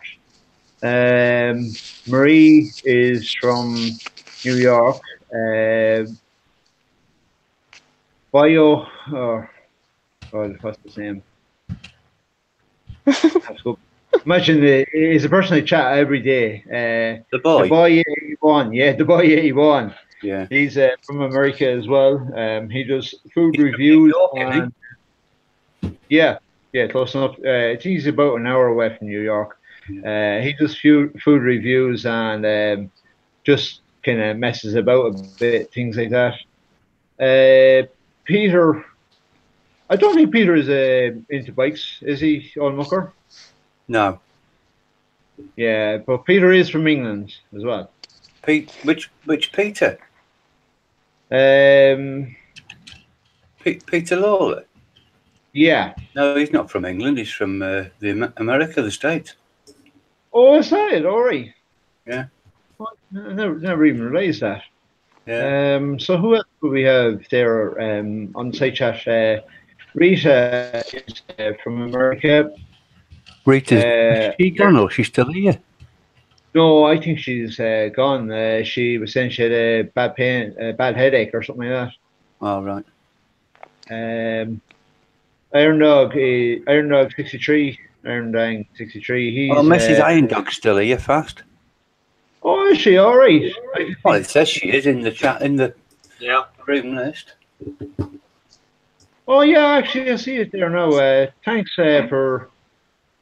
Marie is from New York. Bio, or what's his name? Imagine he's a person I chat every day. The boy. The boy 81. Yeah, the boy 81. Yeah. He's from America as well. He does food reviews. York, yeah, close enough. I think he's about an hour away from New York. He does food reviews and just kind of messes about a bit, things like that. Peter, I don't think Peter is into bikes, is he, Old Mucker? No. Yeah, but Peter is from England as well. Which Peter? Peter Lawler? Yeah. No, he's not from England. He's from America, the States. Oh, is that it? All right. Yeah. Well, I never even realised that. Yeah. So who else do we have there on the side chat? Rita is from America. Rita, is she gone or she's still here? No, I think she's gone. She was saying she had a bad pain, a bad headache or something like that. Oh, right. Iron Dog 63. Iron Dog 63. He's, Mrs. Iron Dog's still here, fast. Oh, is she? All right. Well, it says she is in the chat, in the room list. Oh, yeah, actually, I see it there now. Thanks for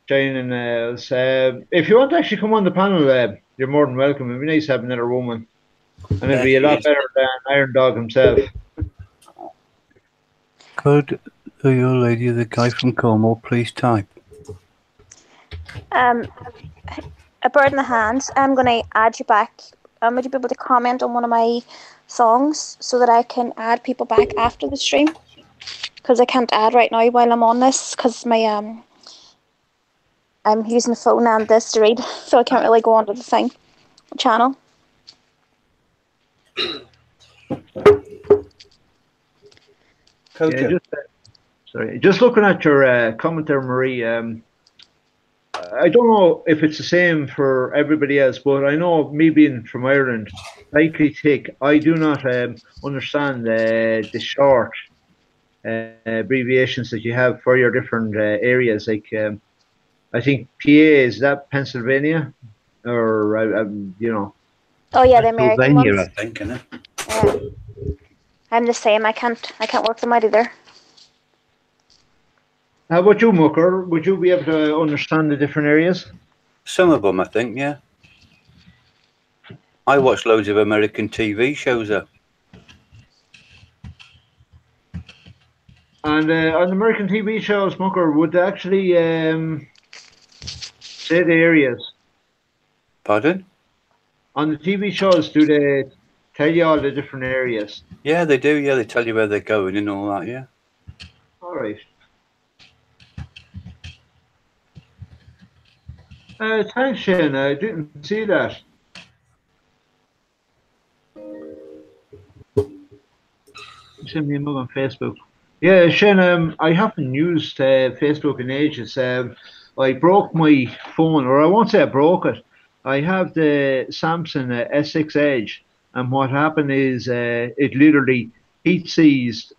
joining us. If you want to actually come on the panel, you're more than welcome. It'd be nice to have another woman. And it'd be a lot better than Iron Dog himself. Could your lady, the guy from Cornwall, please type? A bird in the hand. I'm going to add you back. Would you be able to comment on one of my songs so that I can add people back after the stream? Because I can't add right now while I'm on this because my I'm using the phone and this to read, so I can't really go onto the channel. Yeah, just looking at your comment there, Marie. I don't know if it's the same for everybody else, but I know me being from Ireland, likely thick, I do not understand the short abbreviations that you have for your different areas. Like, I think PA, is that Pennsylvania? Or, you know. Oh, yeah, the American ones. I think, isn't it? Yeah. I'm the same. I can't work them out either. How about you, Mucker? Would you be able to understand the different areas? Some of them, I think, yeah. I watch loads of American TV shows. And on American TV shows, Mucker, would they actually say the areas? Pardon? On the TV shows, do they tell you all the different areas? Yeah, they do. Yeah, they tell you where they're going and all that, yeah. All right. Thanks, Shane. I didn't see that. Send me a mug on Facebook. Yeah, Shane, I haven't used Facebook in ages. I broke my phone, or I won't say I broke it. I have the Samsung S6 Edge, and what happened is it literally heat seized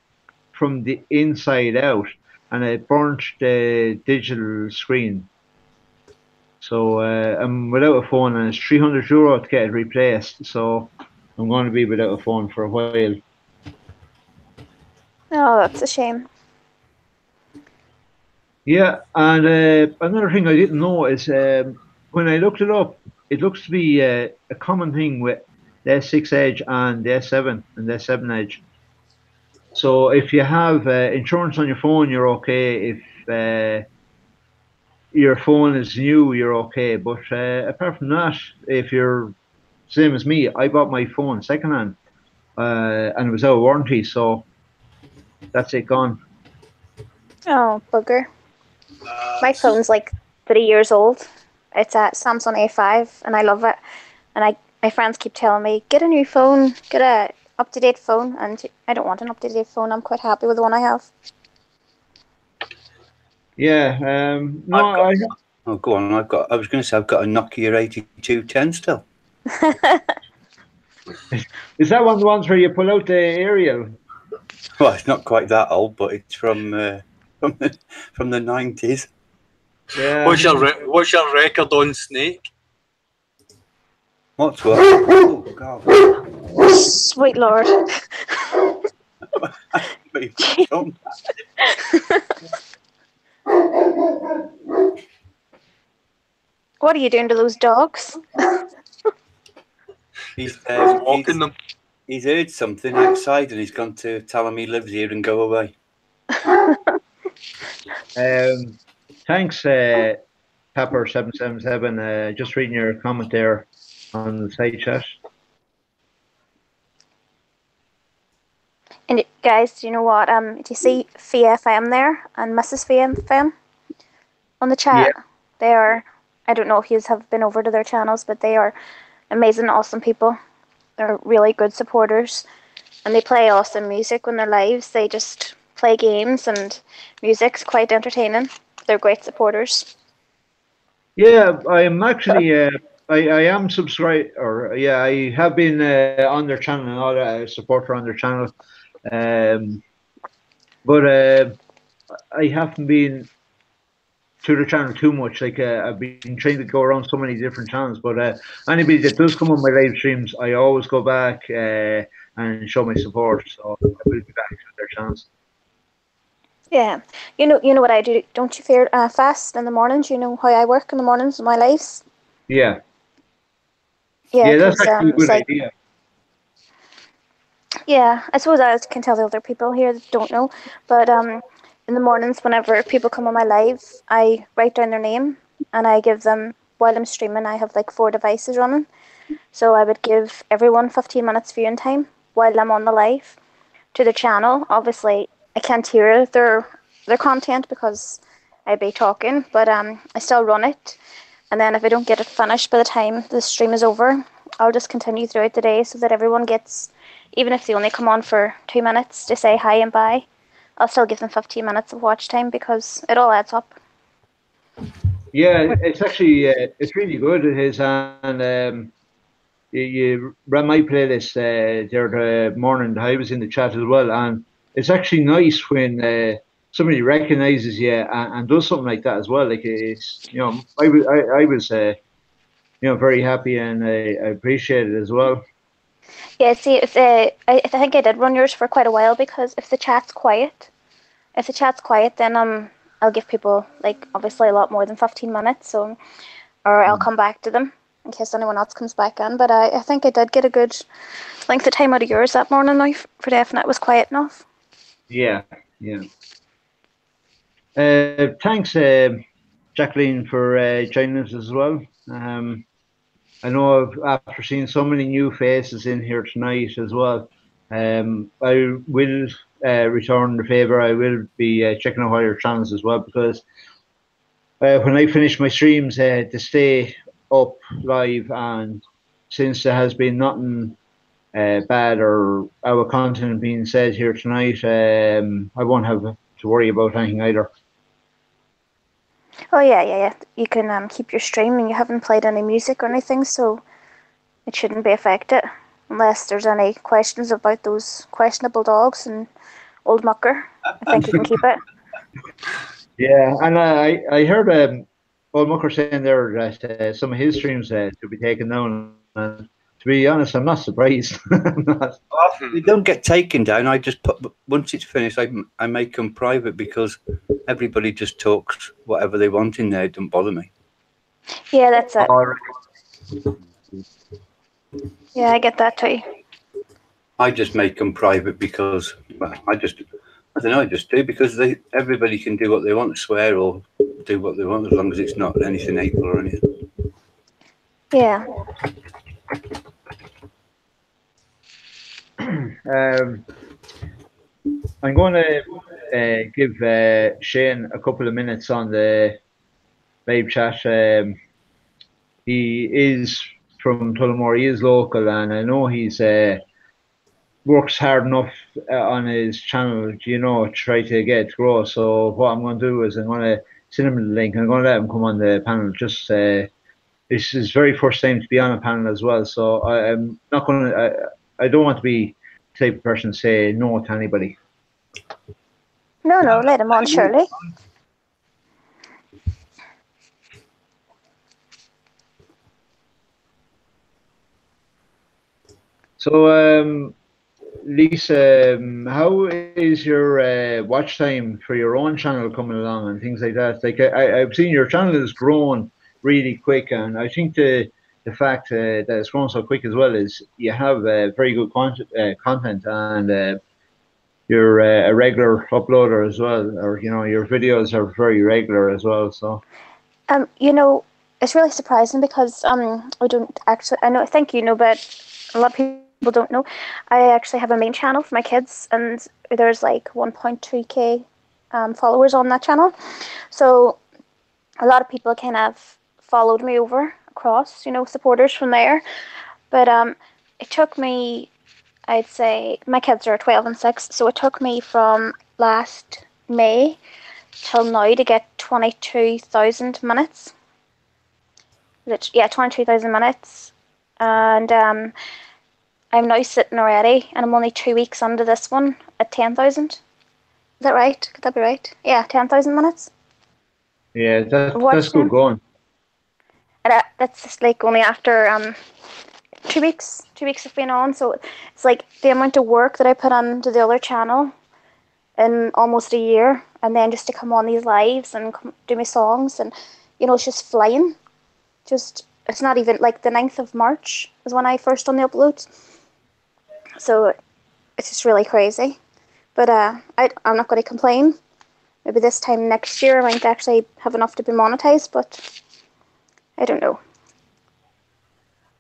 from the inside out, and it burnt the digital screen. So I'm without a phone, and it's €300 to get it replaced. So I'm going to be without a phone for a while. Oh, that's a shame. Yeah, and another thing I didn't know is when I looked it up, it looks to be a common thing with the S6 Edge and the S7 and the S7 Edge. So if you have insurance on your phone, you're okay. If your phone is new, you're okay. But apart from that, if you're same as me, I bought my phone secondhand, and it was out of warranty. So that's it, gone. Oh, bugger. My phone's like 3 years old. It's a Samsung A5, and I love it. And my friends keep telling me, get a new phone, get a up-to-date phone. And I don't want an up-to-date phone. I'm quite happy with the one I have. Yeah. No, oh, go on. I was going to say I've got a Nokia 8210 still. Is that one of the ones where you pull out the aerial? Well, it's not quite that old, but it's from the 90s. Yeah. What's your record on Snake? What's what? Oh God! Sweet Lord. What are you doing to those dogs? He's walking them. He's heard something outside and he's gone to tell him he lives here and go away. Thanks, Pepper777. Just reading your comment there on the side chat. And guys, do you know what? Do you see Fia FM there and Mrs. Fia FM on the chat? Yeah. They are. I don't know if you have been over to their channels, but they are amazing, awesome people. They're really good supporters, and they play awesome music when they're lives. They just play games, and music's quite entertaining. They're great supporters. Yeah, I am actually. I am subscribed, or yeah, I have been on their channel and all that, supporter on their channel. But I haven't been to the channel too much. Like I've been trying to go around so many different channels. But anybody that does come on my live streams, I always go back and show my support. So I will be back to their channels. Yeah, you know what I do. Don't you fear fast in the mornings? You know how I work in the mornings in my lives. Yeah. Yeah, that's actually a good idea. Yeah, I suppose I can tell the other people here that don't know, but in the mornings, whenever people come on my live, I write down their name and I give them, while I'm streaming, I have like 4 devices running. So I would give everyone 15 minutes viewing time while I'm on the live to the channel. Obviously, I can't hear their content because I'd be talking, but I still run it. And then if I don't get it finished by the time the stream is over, I'll just continue throughout the day so that everyone gets, even if they only come on for 2 minutes to say hi and bye, I'll still give them 15 minutes of watch time because it all adds up. Yeah, it's actually it's really good. It is, and you ran my playlist there the morning. I was in the chat as well, and it's actually nice when somebody recognizes you and does something like that as well. Like it's, I was very happy and I appreciate it as well. Yeah, see, I think I did run yours for quite a while because if the chat's quiet, then I'll give people like obviously a lot more than 15 minutes, so or I'll come back to them in case anyone else comes back in. But I think I did get a good length of time out of yours that morning now for definite. It was quiet enough. Yeah. Thanks, Jacqueline, for joining us as well. I know after seeing so many new faces in here tonight as well, I will return the favour. I will be checking out your channels as well because when I finish my streams to stay up live, and since there has been nothing bad or our content being said here tonight, I won't have to worry about anything either. Oh yeah. You can keep your stream and you haven't played any music or anything, so it shouldn't be affected unless there's any questions about those questionable dogs and old mucker. I think you can keep it. Yeah, and I heard old mucker saying there that some of his streams to be taken down. And to be honest, I'm not surprised. They don't get taken down. I just once it's finished, I make them private because everybody just talks whatever they want in there. It doesn't bother me. Yeah, that's it. Yeah, I get that too. I just make them private because I don't know. I just do because everybody can do what they want, swear or do what they want as long as it's not anything hateful or anything. Yeah. I'm going to give Shane a couple of minutes on the live chat. He is from Tullamore. He is local, and I know he's works hard enough on his channel, you know, try to get it to grow. So what I'm going to do is I'm going to send him the link. I'm going to let him come on the panel. Just this is his very first time to be on a panel as well. So I'm not going to. I don't want to be the type of person to say no to anybody. No, let him on, surely. So, Lisa, how is your watch time for your own channel coming along and things like that? Like I've seen your channel has grown really quick, and I think the fact that it's grown so quick as well is you have very good content, and you're a regular uploader as well, or you know your videos are very regular as well. So, you know, it's really surprising because I don't actually. I think you know, but a lot of people don't know. I actually have a main channel for my kids, and there's like 1.2k followers on that channel. So a lot of people kind of followed me over across, you know, supporters from there. But it took me, I'd say, my kids are 12 and 6, so it took me from last May till now to get 22,000 minutes. Yeah, 22,000 minutes. And I'm now sitting already, and I'm only 2 weeks under this one at 10,000. Is that right? Could that be right? Yeah, 10,000 minutes. Yeah, that's good going. And that's just like only after 2 weeks. 2 weeks of being on, so it's like the amount of work that I put onto the other channel in almost a year, and then just to come on these lives and do my songs, and you know, it's just flying. Just it's not even like the 9th of March is when I first done the uploads, so it's just really crazy. But I'm not going to complain. Maybe this time next year I might actually have enough to be monetized, but I don't know.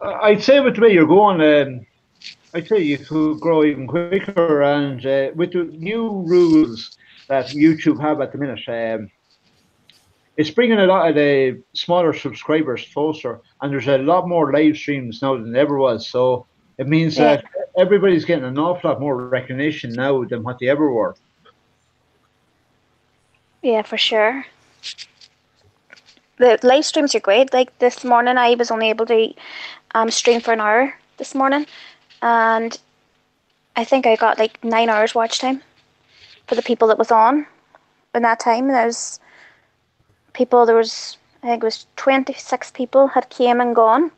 I'd say with the way you're going, I'd say you could grow even quicker. And with the new rules that YouTube have at the minute, it's bringing a lot of the smaller subscribers closer. And there's a lot more live streams now than there ever was. So it means that everybody's getting an awful lot more recognition now than what they ever were. Yeah, for sure. The live streams are great. Like this morning, I was only able to stream for an hour this morning, and I think I got like 9 hours watch time for the people that was on in that time. And there's people. There was, I think it was 26 people had came and gone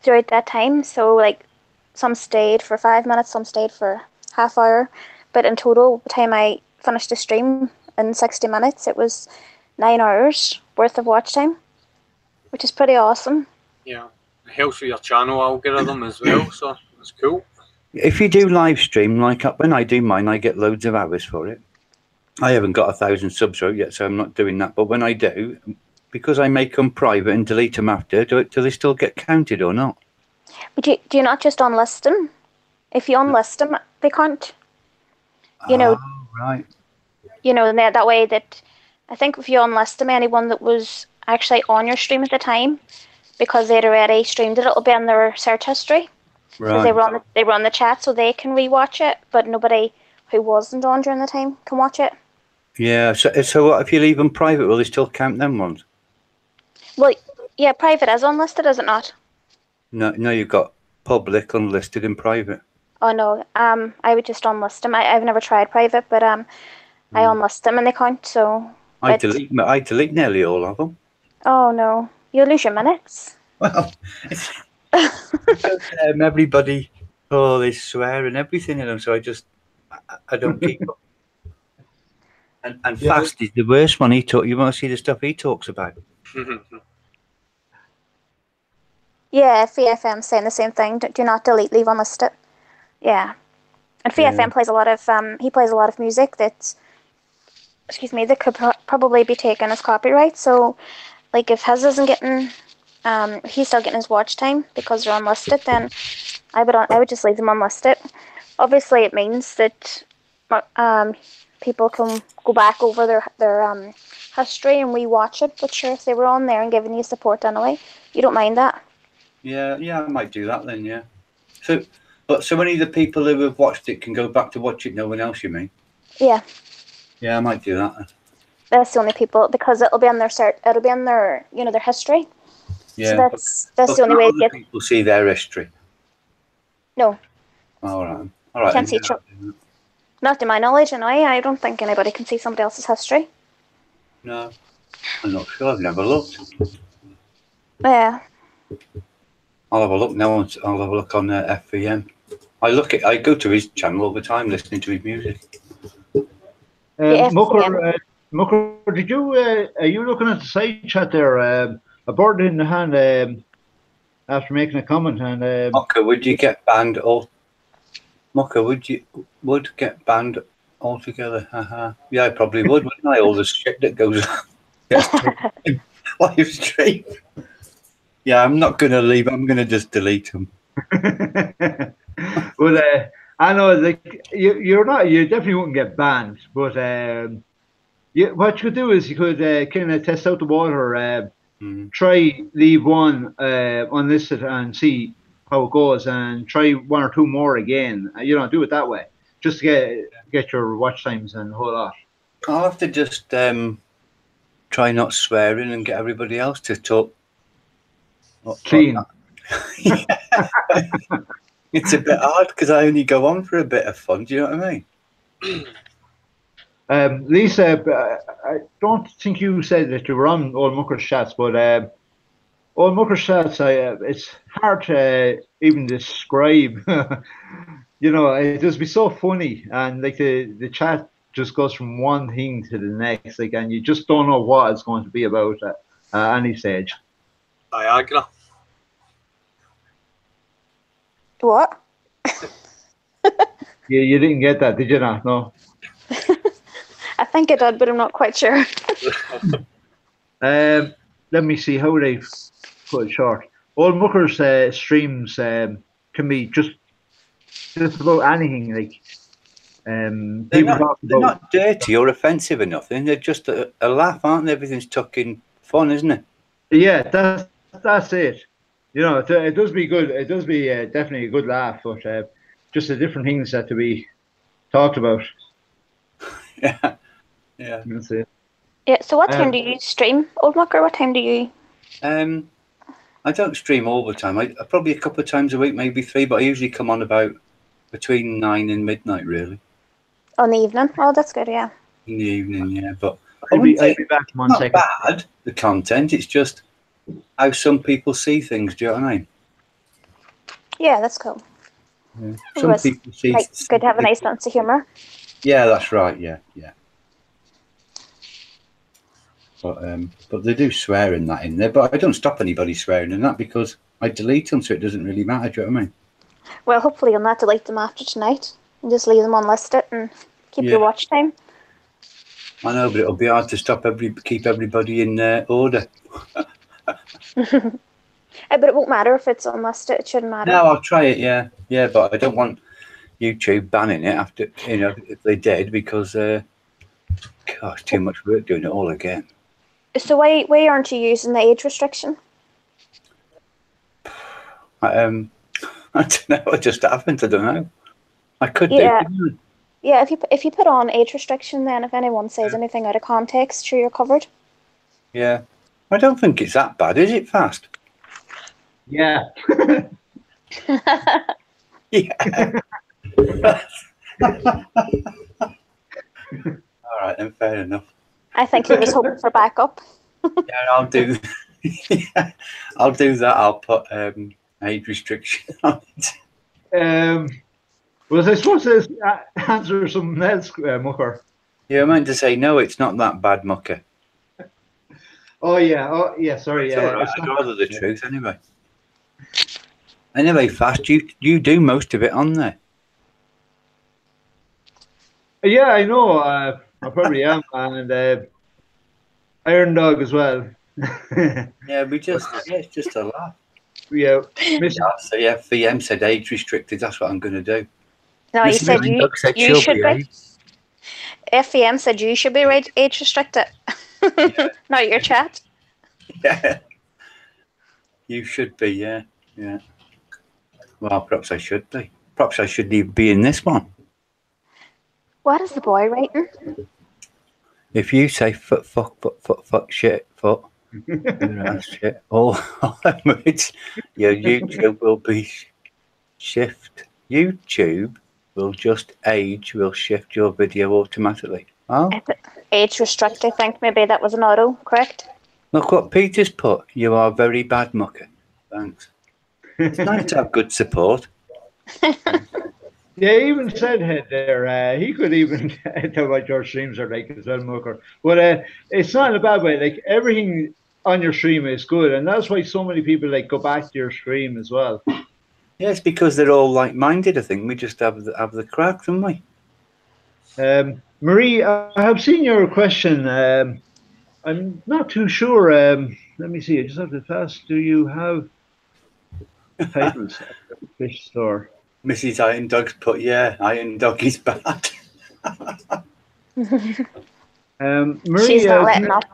throughout that time. So like some stayed for 5 minutes, some stayed for half hour, but in total, by the time I finished the stream in 60 minutes, it was 9 hours worth of watch time, which is pretty awesome. Yeah, it helps with your channel algorithm as well, so that's cool. If you do live stream, like when I do mine, I get loads of hours for it. I haven't got 1,000 subs yet, so I'm not doing that. But when I do, because I make them private and delete them after, do they still get counted or not? But do you not just unlist them? If you unlist them, they can't. You know. Right. You know, and that way that I think if you unlist them, anyone that was actually on your stream at the time, because they'd already streamed it, it'll be in their search history. Because Right. they run the chat, so they can rewatch it, but nobody who wasn't on during the time can watch it. Yeah. So what if you leave them private? Will they still count them ones? Well, yeah, private is unlisted, is it not? No, you've got public, unlisted, and private. Oh no, I would just unlist them. I've never tried private, but I unlist them and they count. So I delete nearly all of them. Oh no, you'll lose your minutes. Well, everybody, they swear and everything in them, so I don't keep up. And Fast is the worst one. You want to see the stuff he talks about. Yeah, FFM saying the same thing. Do not delete, leave unlisted. Yeah, and FFM plays a lot of he plays a lot of music that, excuse me, that could probably be taken as copyright. So, like if his isn't getting, he's still getting his watch time because they're unlisted, then I would just leave them unlisted. Obviously, it means that people can go back over their history and rewatch it. But sure, if they were on there and giving you support anyway, you don't mind that. Yeah, I might do that then. Yeah. So many of the people who have watched it can go back to watch it. No one else, you mean? Yeah. Yeah, I might do that. That's the only people, because it'll be on their it'll be on their their history. Yeah. So that's the only way to get people see their history. No. All right. All right. Can't see not to my knowledge, and I don't think anybody can see somebody else's history. No, I'm not sure. I've never looked. Yeah. I'll have a look now. I'll have a look on FVM. I go to his channel all the time, listening to his music. Mucker, did you are you looking at the side chat there? A bird in the hand after making a comment, and Mucker, would you get banned all? Mucker, would get banned altogether? Yeah, I probably would, wouldn't I? All the shit that goes on live stream. Yeah, I'm not going to leave. I'm going to just delete them. Well, I know, like you definitely wouldn't get banned, but what you could do is you could kind of test out the water, try leave one unlisted and see how it goes, and try one or two more again. Do it that way, just to get your watch times and a whole lot. I'll have to just try not swearing and get everybody else to talk clean. It's a bit hard because I only go on for a bit of fun. Do you know what I mean? Lisa, I don't think you said that you were on Old Mucker's chats, but Old Mucker's chats, it's hard to even describe. It just be so funny, and like the chat just goes from one thing to the next, like, and you just don't know what it's going to be about at any stage. Viagra. What? You didn't get that, did you not? No. I think I did, but I'm not quite sure. Let me see how they put it short. Old Mucker's streams can be just about anything. Like they're not dirty or offensive or nothing. They're just a laugh, aren't they? Everything's tucking fun, isn't it? Yeah, that's it. It does be good. It does be definitely a good laugh, but just the different things that to be talked about. Yeah. That's it. Yeah. So, what time do you stream, Old Mucker? What time do you? I don't stream all the time. I probably a couple of times a week, maybe 3, but I usually come on about between 9 and midnight, really. On the evening. Oh, that's good. Yeah. In the evening, yeah. But I'll be back in 1 second. Not bad, the content. It's just how some people see things. Do you know what I mean? Yeah, that's cool. Yeah. Some people see. It's good to have a nice sense of humour. Yeah, that's right. Yeah. But they do swear in there. But I don't stop anybody swearing in that because I delete them, so it doesn't really matter. Do you know what I mean? Well, hopefully you'll not delete them after tonight and just leave them unlisted and keep your watch time. I know, but it'll be hard to keep everybody in order. But it won't matter if it's unlisted. It shouldn't matter. No, I'll try it. Yeah, but I don't want YouTube banning it after if they did because gosh, too much work doing it all again. So why aren't you using the age restriction? I don't know. It just happened. I don't know. I could do. Yeah, if you put on age restriction, then if anyone says anything out of context, sure you're covered. Yeah, I don't think it's that bad, is it? Fast. Yeah. Yeah. All right, then. Fair enough. I think he was hoping for backup. Yeah, I'll do. Yeah, I'll do that. I'll put age restriction on it. Was I supposed to answer something else, Mucker? Yeah, I meant to say no. It's not that bad, Mucker. Oh yeah. Sorry. It's all right. I'd rather the truth anyway. Anyway, Fast, you do most of it on there. Yeah, I know. I probably am, and Iron Dog as well. Yeah, it's just a laugh. Yeah. So yeah, VM said age restricted. That's what I'm going to do. No, you said you should be. FEM said you should be age restricted. Yeah. Not your chat. Yeah. You should be, yeah. Yeah. Well, perhaps I should be. Perhaps I shouldn't even be in this one. What is the boy writing? If you say fuck, shit, fuck, shit, all words, your YouTube will be shift. YouTube will just will shift your video automatically. Oh, Age restricted, I think. Maybe that was an auto, correct? look what Peter's put. You are very bad, mucker. Thanks. It's nice to have good support. Yeah, even said head there. He could even tell what your streams are like as well, Mucker. But it's not in a bad way. Like everything on your stream is good, and that's why so many people like go back to your stream as well. Yeah, it's because they're all like-minded. I think we just have the crack, don't we? Marie, I have seen your question. I'm not too sure. Let me see. I just have to ask. Do you have titles at the fish store? Mrs. Iron Dog's put, yeah, Iron Dog is bad. Marie, she's not letting up.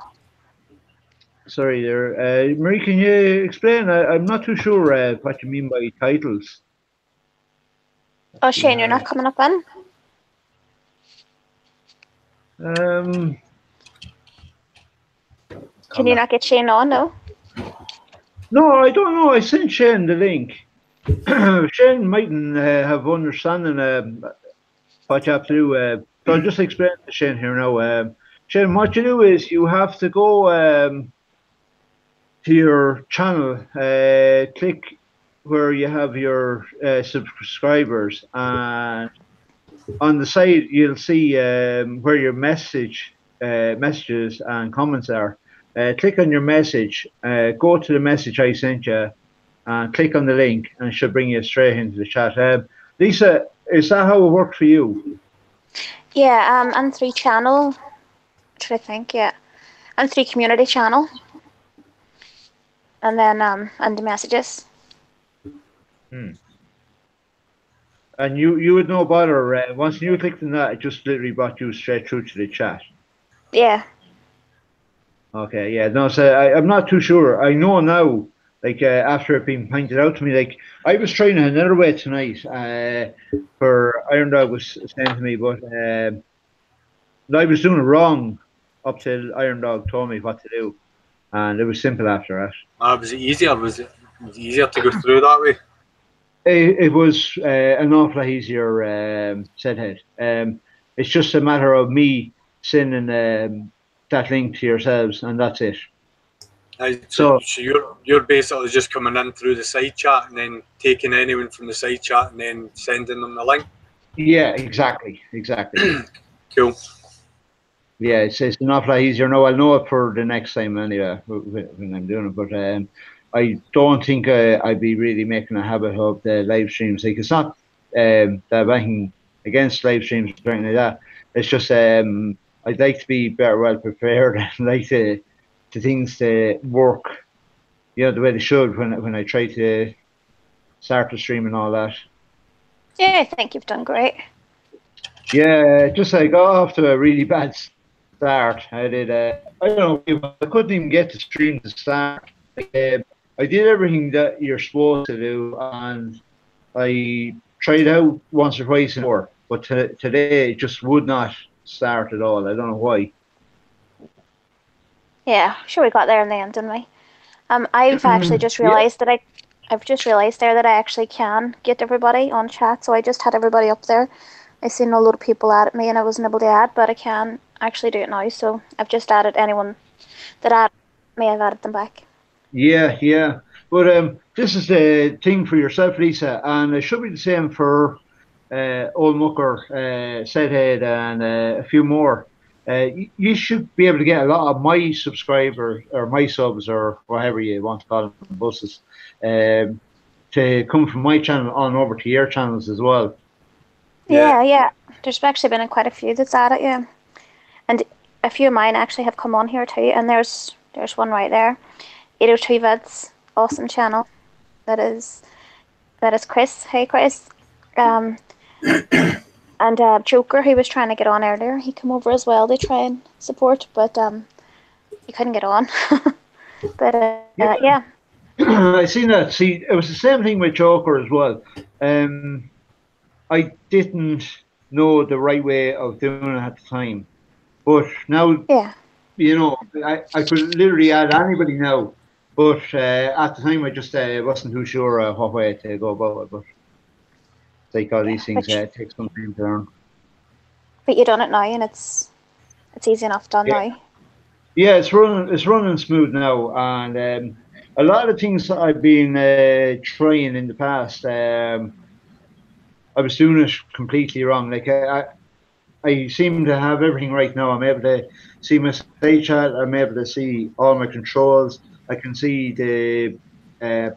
Sorry there. Marie, can you explain? I'm not too sure what you mean by titles. Oh, Shane, you're not coming up in? Can you not get Shane on, no? No, I don't know. I sent Shane the link. Shane mightn't have understanding what you have to do. So I'll just explain to Shane here now. Shane, what you do is you have to go to your channel, click where you have your subscribers, and on the side you'll see where your messages and comments are. Click on your message, go to the message I sent you, and click on the link, and it should bring you straight into the chat. Lisa, is that how it worked for you? Yeah, and 3 channel, I think, yeah. And 3 community channel. And then and the messages. And you would no bother, once you clicked on that, it just literally brought you straight through to the chat. Yeah. Okay, yeah, no, so I'm not too sure. I know now, like after it being pointed out to me, like I was trying another way tonight for Iron Dog was saying to me, but I was doing it wrong up till Iron Dog told me what to do, and it was simple after that. Was it easier? Was it easier to go through that way? It was an awful lot easier, said head. It's just a matter of me sending that link to yourselves, and that's it. So you're basically just coming in through the side chat and then taking anyone from the side chat and then sending them the link? Yeah, exactly. Cool. Yeah, it's an awful lot easier now. I'll know it for the next time anyway when I'm doing it. But I don't think I'd be really making a habit of the live streams. Like, it's not that I'm anything against live streams or anything like that. It's just I'd like to be better well prepared and like to things to work, the way they should when I try to start the stream and all that. Yeah, I think you've done great. Yeah, just I got off to a really bad start. I did. I don't know. I couldn't even get the stream to start. I did everything that you're supposed to do, and I tried out once or twice more, but today it just would not start at all. I don't know why. Yeah, sure we got there in the end, didn't we? I've actually just realised that I've just realised there that I actually can get everybody on chat, so I just had everybody up there. I seen a lot of people at me and I wasn't able to add, but I can actually do it now, so I've just added anyone that added me, I've added them back. Yeah. But this is the thing for yourself, Lisa, and it should be the same for Old Mucker, Sedhead, and a few more. You should be able to get a lot of my subscribers or my subs or whatever you want to call them, buses, to come from my channel on over to your channels as well. Yeah. There's actually been quite a few that's added, yeah. And a few of mine actually have come on here too, and there's one right there. 802 Vids, awesome channel. That is Chris. Hey Chris. And And Joker, who was trying to get on earlier, he came over as well to try and support, but he couldn't get on. But yeah. I seen that. See, it was the same thing with Joker as well. I didn't know the right way of doing it at the time, but now, you know, I could literally add anybody now. But at the time, I just wasn't too sure what way to go about it. But like all these things, take some time to learn. But you done it now, and it's easy enough done now. Yeah, it's running smooth now, and a lot of things that I've been trying in the past, I was doing it completely wrong. Like I seem to have everything right now. I'm able to see my stage chat. I'm able to see all my controls. I can see the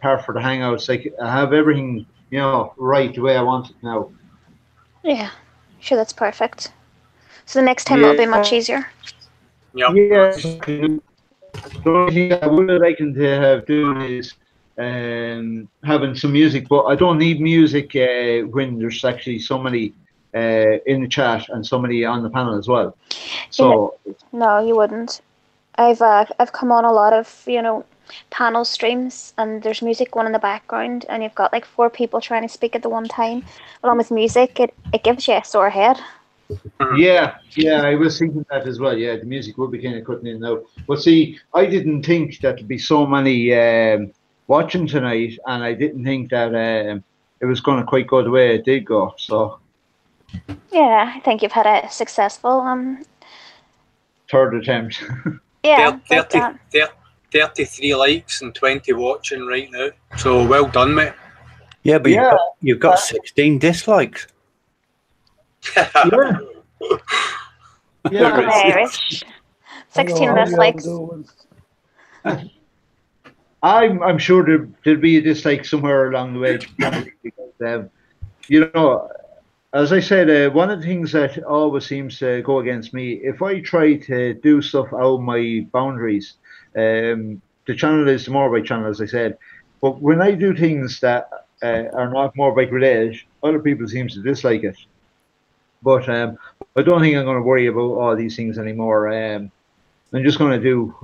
part for the hangouts. Like I have everything, you know, right the way I want it now. Yeah, sure, that's perfect. So the next time it'll be much easier. Yep. Yeah. The only thing I would have likened to have doing is having some music, but I don't need music when there's actually somebody in the chat and somebody on the panel as well. So no, you wouldn't. I've come on a lot of, you know, panel streams, and there's music going in the background, and you've got like 4 people trying to speak at the one time. Along with music, it gives you a sore head. Yeah, I was thinking that as well. Yeah, the music would be kind of cutting in and out. But see, I didn't think that there'd be so many watching tonight, and I didn't think that it was going to quite go the way it did go. So yeah, I think you've had a successful third attempt. Yeah, 33 likes and 20 watching right now. So well done, mate. Yeah, but you've got 16 dislikes. Yeah. Irish. 16 dislikes. I'm sure there'll be a dislike somewhere along the way because you know, as I said, one of the things that always seems to go against me, if I try to do stuff out of my boundaries, the channel is the Motorbike channel, as I said. But when I do things that are not motorbike related, other people seem to dislike it. But I don't think I'm going to worry about all these things anymore. I'm just going to do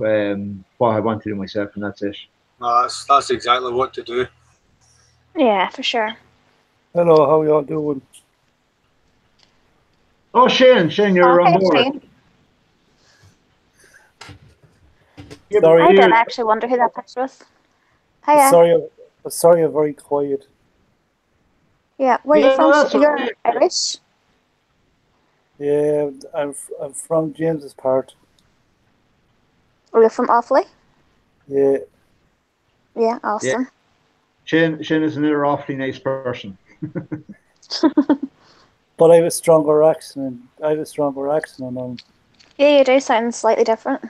what I want to do myself, and that's it. That's exactly what to do. Yeah, for sure. Hello, how y'all doing? Oh, Shane, you're on board. Shane. Sorry, I did actually wonder who that picture was. Hiya. Sorry, I'm very quiet. Yeah, where are you from? You're Irish? Yeah, I'm from James's part. Oh, you're from Offaly? Yeah. Yeah, awesome. Yeah. Shane is another awfully nice person. But I have a stronger accent. On them. Yeah, you do sound slightly different.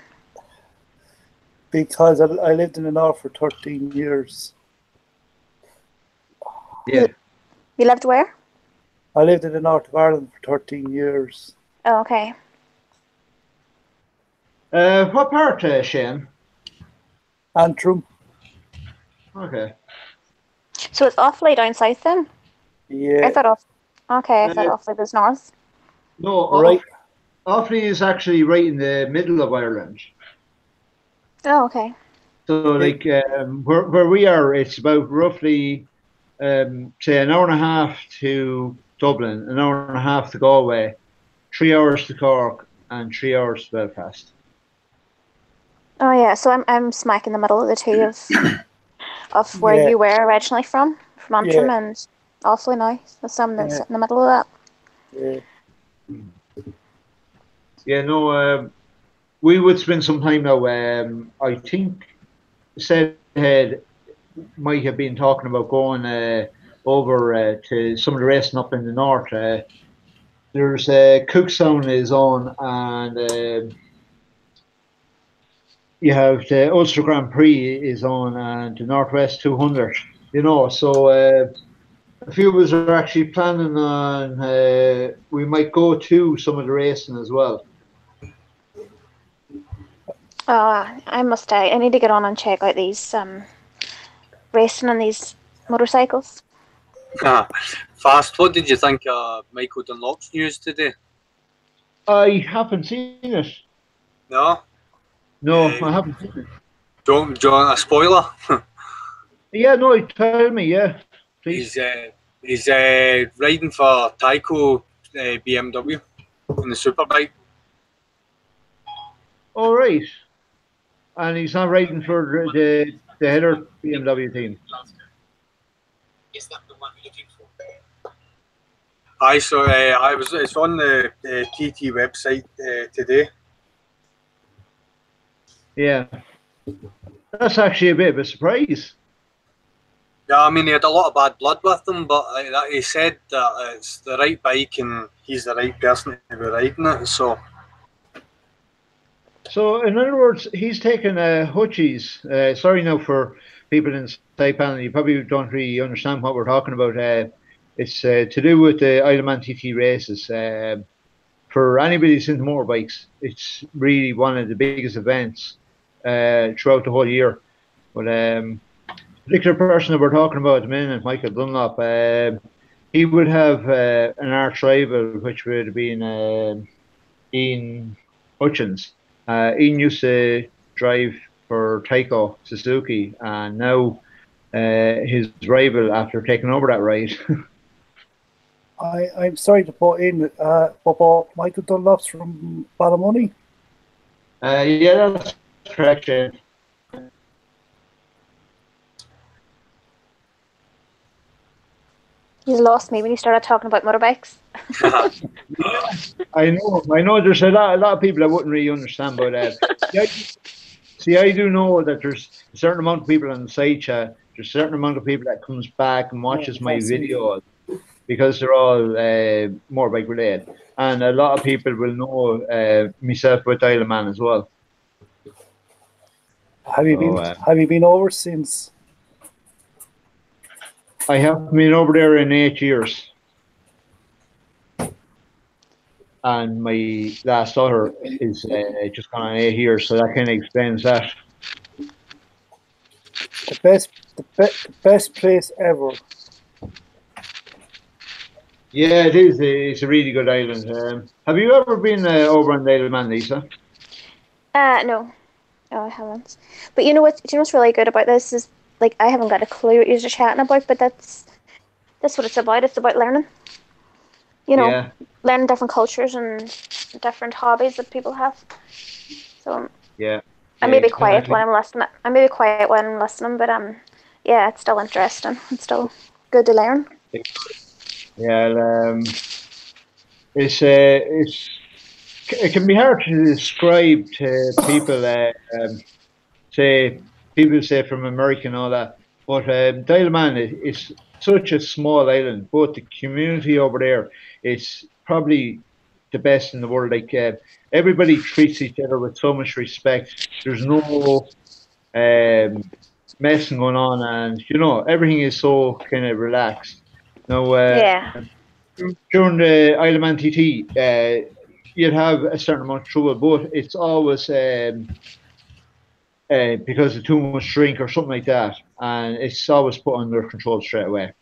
Because I lived in the north for 13 years. Yeah. You lived where? I lived in the north of Ireland for 13 years. Oh, okay. What part, Shane? Antrim. Okay. So it's Offaly down south then? Yeah. I thought Offaly was north. No, right. Offaly is actually right in the middle of Ireland. Oh, okay. So, like, where we are, it's about roughly, say, an hour and a half to Dublin, an hour and a half to Galway, 3 hours to Cork, and 3 hours to Belfast. Oh yeah, so I'm smack in the middle of the two of where you were originally from Antrim and Offaly now. So some that's in the middle of that. Yeah. Yeah, no, we would spend some time now. I think Head might have been talking about going over to some of the racing up in the north. There's Cookstown is on, and you have the Ulster Grand Prix is on, and the Northwest 200. You know, so a few of us are actually planning on we might go to some of the racing as well. I need to get on and check out these racing on these motorcycles. Fast, what did you think of Michael Dunlop's news today? I haven't seen it. No? No, I haven't seen it. Do you want a spoiler? Yeah, no, tell me, yeah, please. He's riding for Tyco BMW in the Superbike. All right. And he's not riding for the header BMW team. Is that the one you're looking for? It's on the TT website today. Yeah. That's actually a bit of a surprise. Yeah, I mean, he had a lot of bad blood with him, but he said that it's the right bike and he's the right person to be riding it, so... So, in other words, he's taken Hutchie's. Sorry now for people in the side panel, you probably don't really understand what we're talking about. It's to do with the Isle of Man TT races. For anybody who's into motorbikes, it's really one of the biggest events throughout the whole year. But the particular person that we're talking about at the minute, Michael Dunlop, he would have an arch rival, which would have been Ian Hutchins. Ian used to drive for Tyco Suzuki, and now his rival after taking over that ride. I'm sorry to put in, but Michael Dunlop's from Ballymoney. Yeah, that's correct, Shane. You lost me when you started talking about motorbikes. I know. There's a lot of people that wouldn't really understand, but see, I do know that there's a certain amount of people on the side chat. There's a certain amount of people that comes back and watches my videos because they're all motorbike related, and a lot of people will know myself with Isle of Man as well. Have you been over since? I have been over there in 8 years. And my last daughter is just gone on 8 years, so that kind of explains that. The best place ever. Yeah, it is. It's a really good island. Have you ever been over on the Isle of Man, Lisa? No, I haven't. But you know what's really good about this is, like, I haven't got a clue what you're chatting about, but that's what it's about. It's about learning. You know, yeah. Learning different cultures and different hobbies that people have. So yeah, I may be quiet when I'm listening. But yeah, it's still interesting. It's still good to learn. Yeah, it can be hard to describe to people. People say from America and all that, but the Isle of Man is such a small island. Both the community over there, it's probably the best in the world. Like everybody treats each other with so much respect. There's no messing going on, and everything is so kind of relaxed. Now, during the Isle of Man TT, you'd have a certain amount of trouble, but it's always because of too much drink or something like that, and it's always put under control straight away.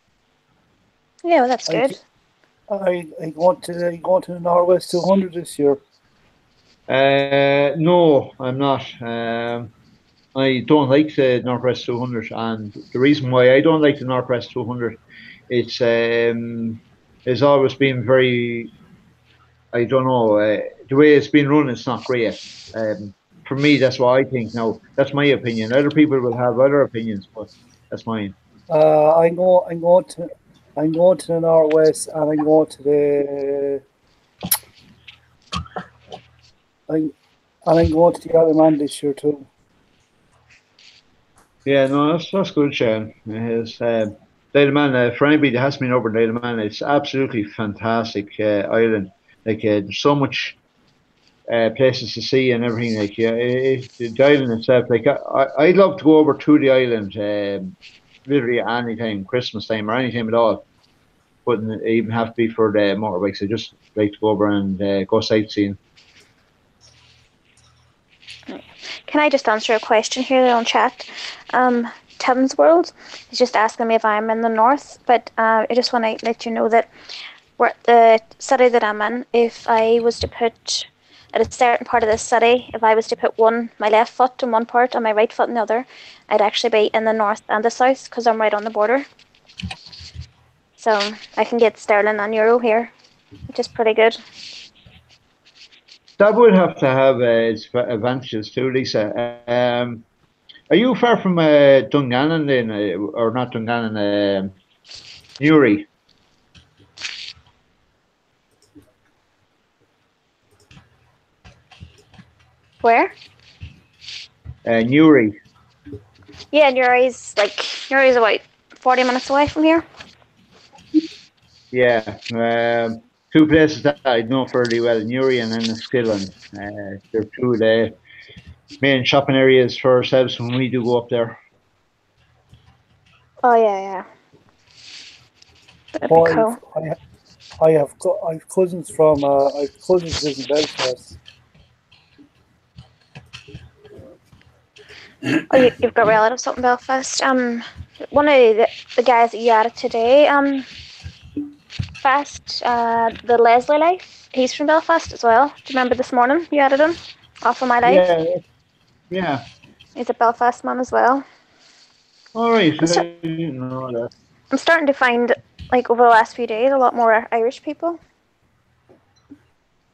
Yeah, well, that's good. I going to the Northwest 200 this year. No, I'm not. I don't like the Northwest 200, and the reason why I don't like the Northwest 200, it's always been very, I don't know, the way it's been run, it's not great. For me, that's what I think. Now, that's my opinion. Other people will have other opinions, but that's mine. I'm going to the Northwest, and I'm going to I'm going to the Isle of Man this year too. Yeah, no, that's good, Shane. It's Isle of Man, for anybody that has been over Isle of Man, it's absolutely fantastic island. Like there's so much places to see and everything. Like the island itself. Like I'd love to go over to the island, literally any time, Christmas time or any time at all. Wouldn't even have to be for the motorbikes. I just like to go over and go sightseeing. Can I just answer a question here on chat? Tim's World. He's just asking me if I'm in the north, but I just want to let you know that we're at the city that I'm in. If I was to put at a certain part of the city, if I was to put my left foot in one part and my right foot in the other, I'd actually be in the north and the south because I'm right on the border. So I can get sterling and euro here, which is pretty good. That would have to have its advantages too, Lisa. Are you far from Dungannon then, or not Dungannon, Newry? Where? Newry. Yeah, Newry's about 40 minutes away from here. Yeah, two places that I know fairly well, Newry and then Skillen. They're two of the main shopping areas for ourselves when we do go up there. Oh yeah. That'd be cool. I have cousins from I have cousins in Belfast. Oh, you've got relatives up in Belfast. One of the guys that you added today, the Leslie Life, he's from Belfast as well. Do you remember this morning you added him off of my life? Yeah. He's a Belfast man as well. All right, I didn't know that. I'm starting to find, like, over the last few days, a lot more Irish people,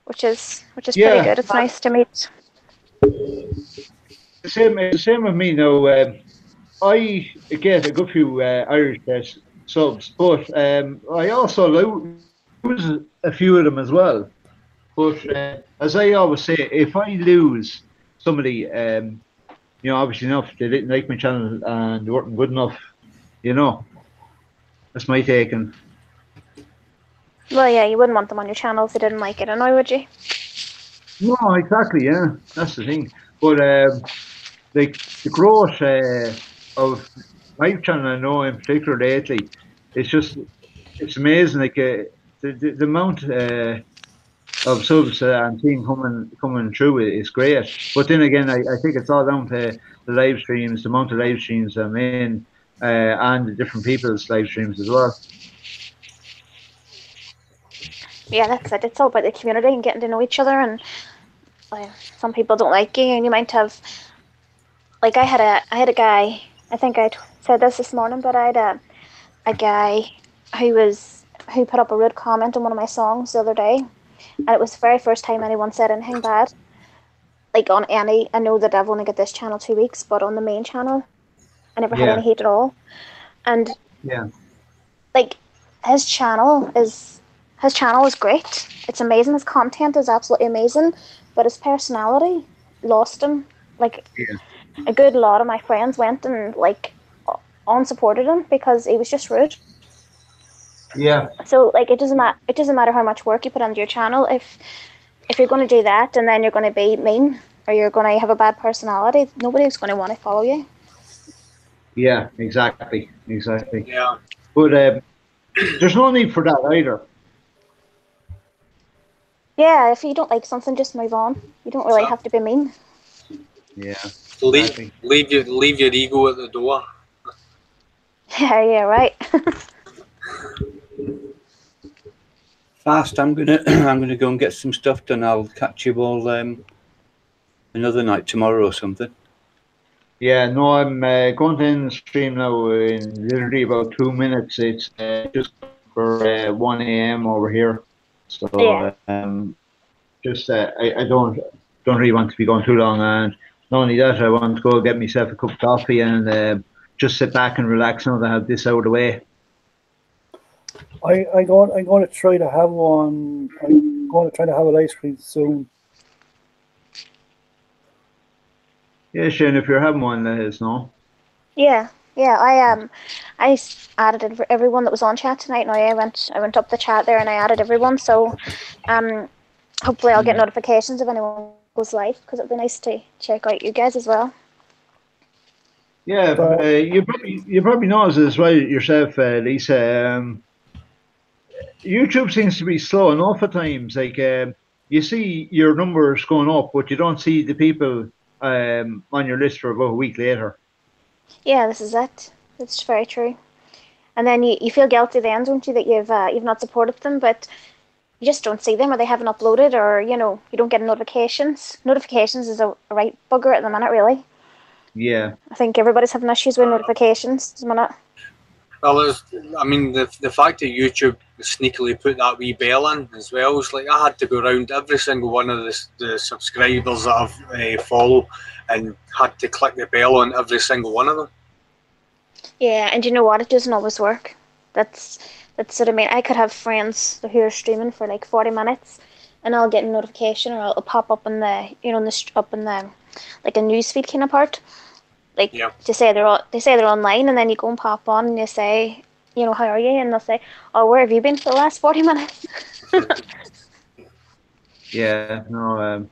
which is pretty good. It's nice to meet. The same with me now. I get a good few Irish subs, but I also lose a few of them as well. But as I always say, if I lose somebody, obviously enough, they didn't like my channel and they weren't good enough, that's my taking. Well, yeah, you wouldn't want them on your channel if they didn't like it, anyway, would you? No, exactly, yeah, that's the thing. But the growth of my channel, I know in particular lately, it's amazing. Like the amount of subs I'm seeing coming through is great. But then again, I think it's all down to the live streams, the amount of live streams I'm in, and the different people's live streams as well. Yeah, that's it. It's all about the community and getting to know each other. And some people don't like you, and you might have. Like I had a guy. I think I said this morning, but I had a guy who put up a rude comment on one of my songs the other day, and it was the very first time anyone said anything bad. Like on any, I know that I've only got this channel 2 weeks, but on the main channel, I never had any hate at all. And like his channel is great. It's amazing. His content is absolutely amazing, but his personality lost him. Like a good lot of my friends went and like unsupported him because he was just rude. Yeah. So like it doesn't matter how much work you put into your channel if you're going to do that and then you're going to be mean or you're going to have a bad personality, nobody's going to want to follow you. Yeah, exactly. Yeah. But there's no need for that either. Yeah, if you don't like something, just move on. You don't really have to be mean. Yeah. Leave your ego at the door. Yeah, right. Fast. I'm gonna go and get some stuff done. I'll catch you all another night tomorrow or something. Yeah, no, I'm going to end the stream now in literally about 2 minutes. It's just for 1 a.m. over here, so just I don't really want to be going too long. And not only that, I want to go get myself a cup of coffee and just sit back and relax now that I have this out of the way. I'm going to try to have one. I'm going to try to have a live stream soon. Yeah, Shane, if you're having one, let us know. Yeah. I added everyone that was on chat tonight. Now I went up the chat there and I added everyone. So, hopefully I'll get notifications if anyone goes live because it'd be nice to check out you guys as well. Yeah, you probably know as well yourself, Lisa. YouTube seems to be slow enough at times. Like you see your numbers going up, but you don't see the people on your list for about a week later. Yeah, this is it. It's very true. And then you feel guilty then, don't you, that you've not supported them, but you just don't see them, or they haven't uploaded, or you don't get notifications. Notifications is a right bugger at the minute, really. Yeah. I think everybody's having issues with notifications at the minute. Well, I mean, the fact that YouTube sneakily put that wee bell in as well is like I had to go around every single one of the subscribers that I've follow and had to click the bell on every single one of them. Yeah, and you know what? It doesn't always work. That's what I mean. I could have friends who are streaming for like 40 minutes, and I'll get a notification, or it'll pop up in the up in the like a newsfeed kind of part. Like Yeah. they say they're online, and then you go and pop on and you say, how are you? And they'll say, oh, where have you been for the last 40 minutes? Yeah, no.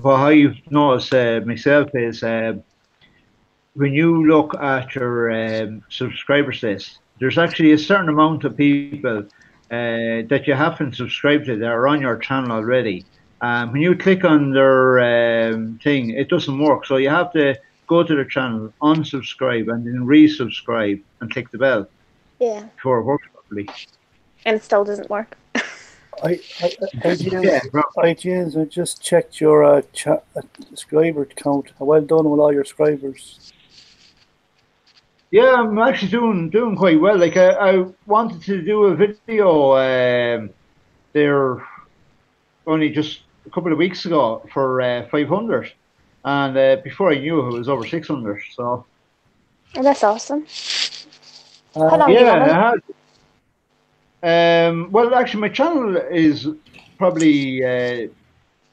What I've noticed myself is when you look at your subscribers list, there's actually a certain amount of people that you haven't subscribed to that are on your channel already. When you click on their thing, it doesn't work. So you have to go to the channel, unsubscribe, and then resubscribe and click the bell Yeah, before it works properly. and it still doesn't work. James, I just checked your subscriber count. Well done with all your subscribers. Yeah, I'm actually doing quite well. Like I wanted to do a video there only just a couple of weeks ago for 500, and before I knew it was over 600. So Oh, that's awesome. How long do you yeah, want it? well, actually, my channel is probably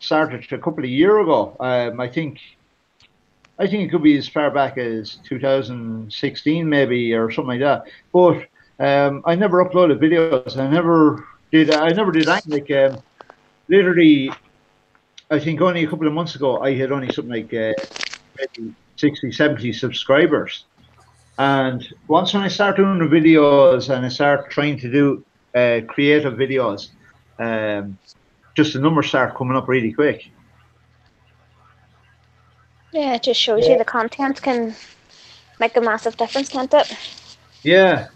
started a couple of years ago. I think it could be as far back as 2016, maybe, or something like that. But I never uploaded videos. I never did anything. Like literally, I think only a couple of months ago, I had only something like maybe 60, 70 subscribers. And once when I start doing the videos and I start trying to do creative videos, just the numbers start coming up really quick. Yeah, it just shows you the content can make a massive difference, can't it? Yeah.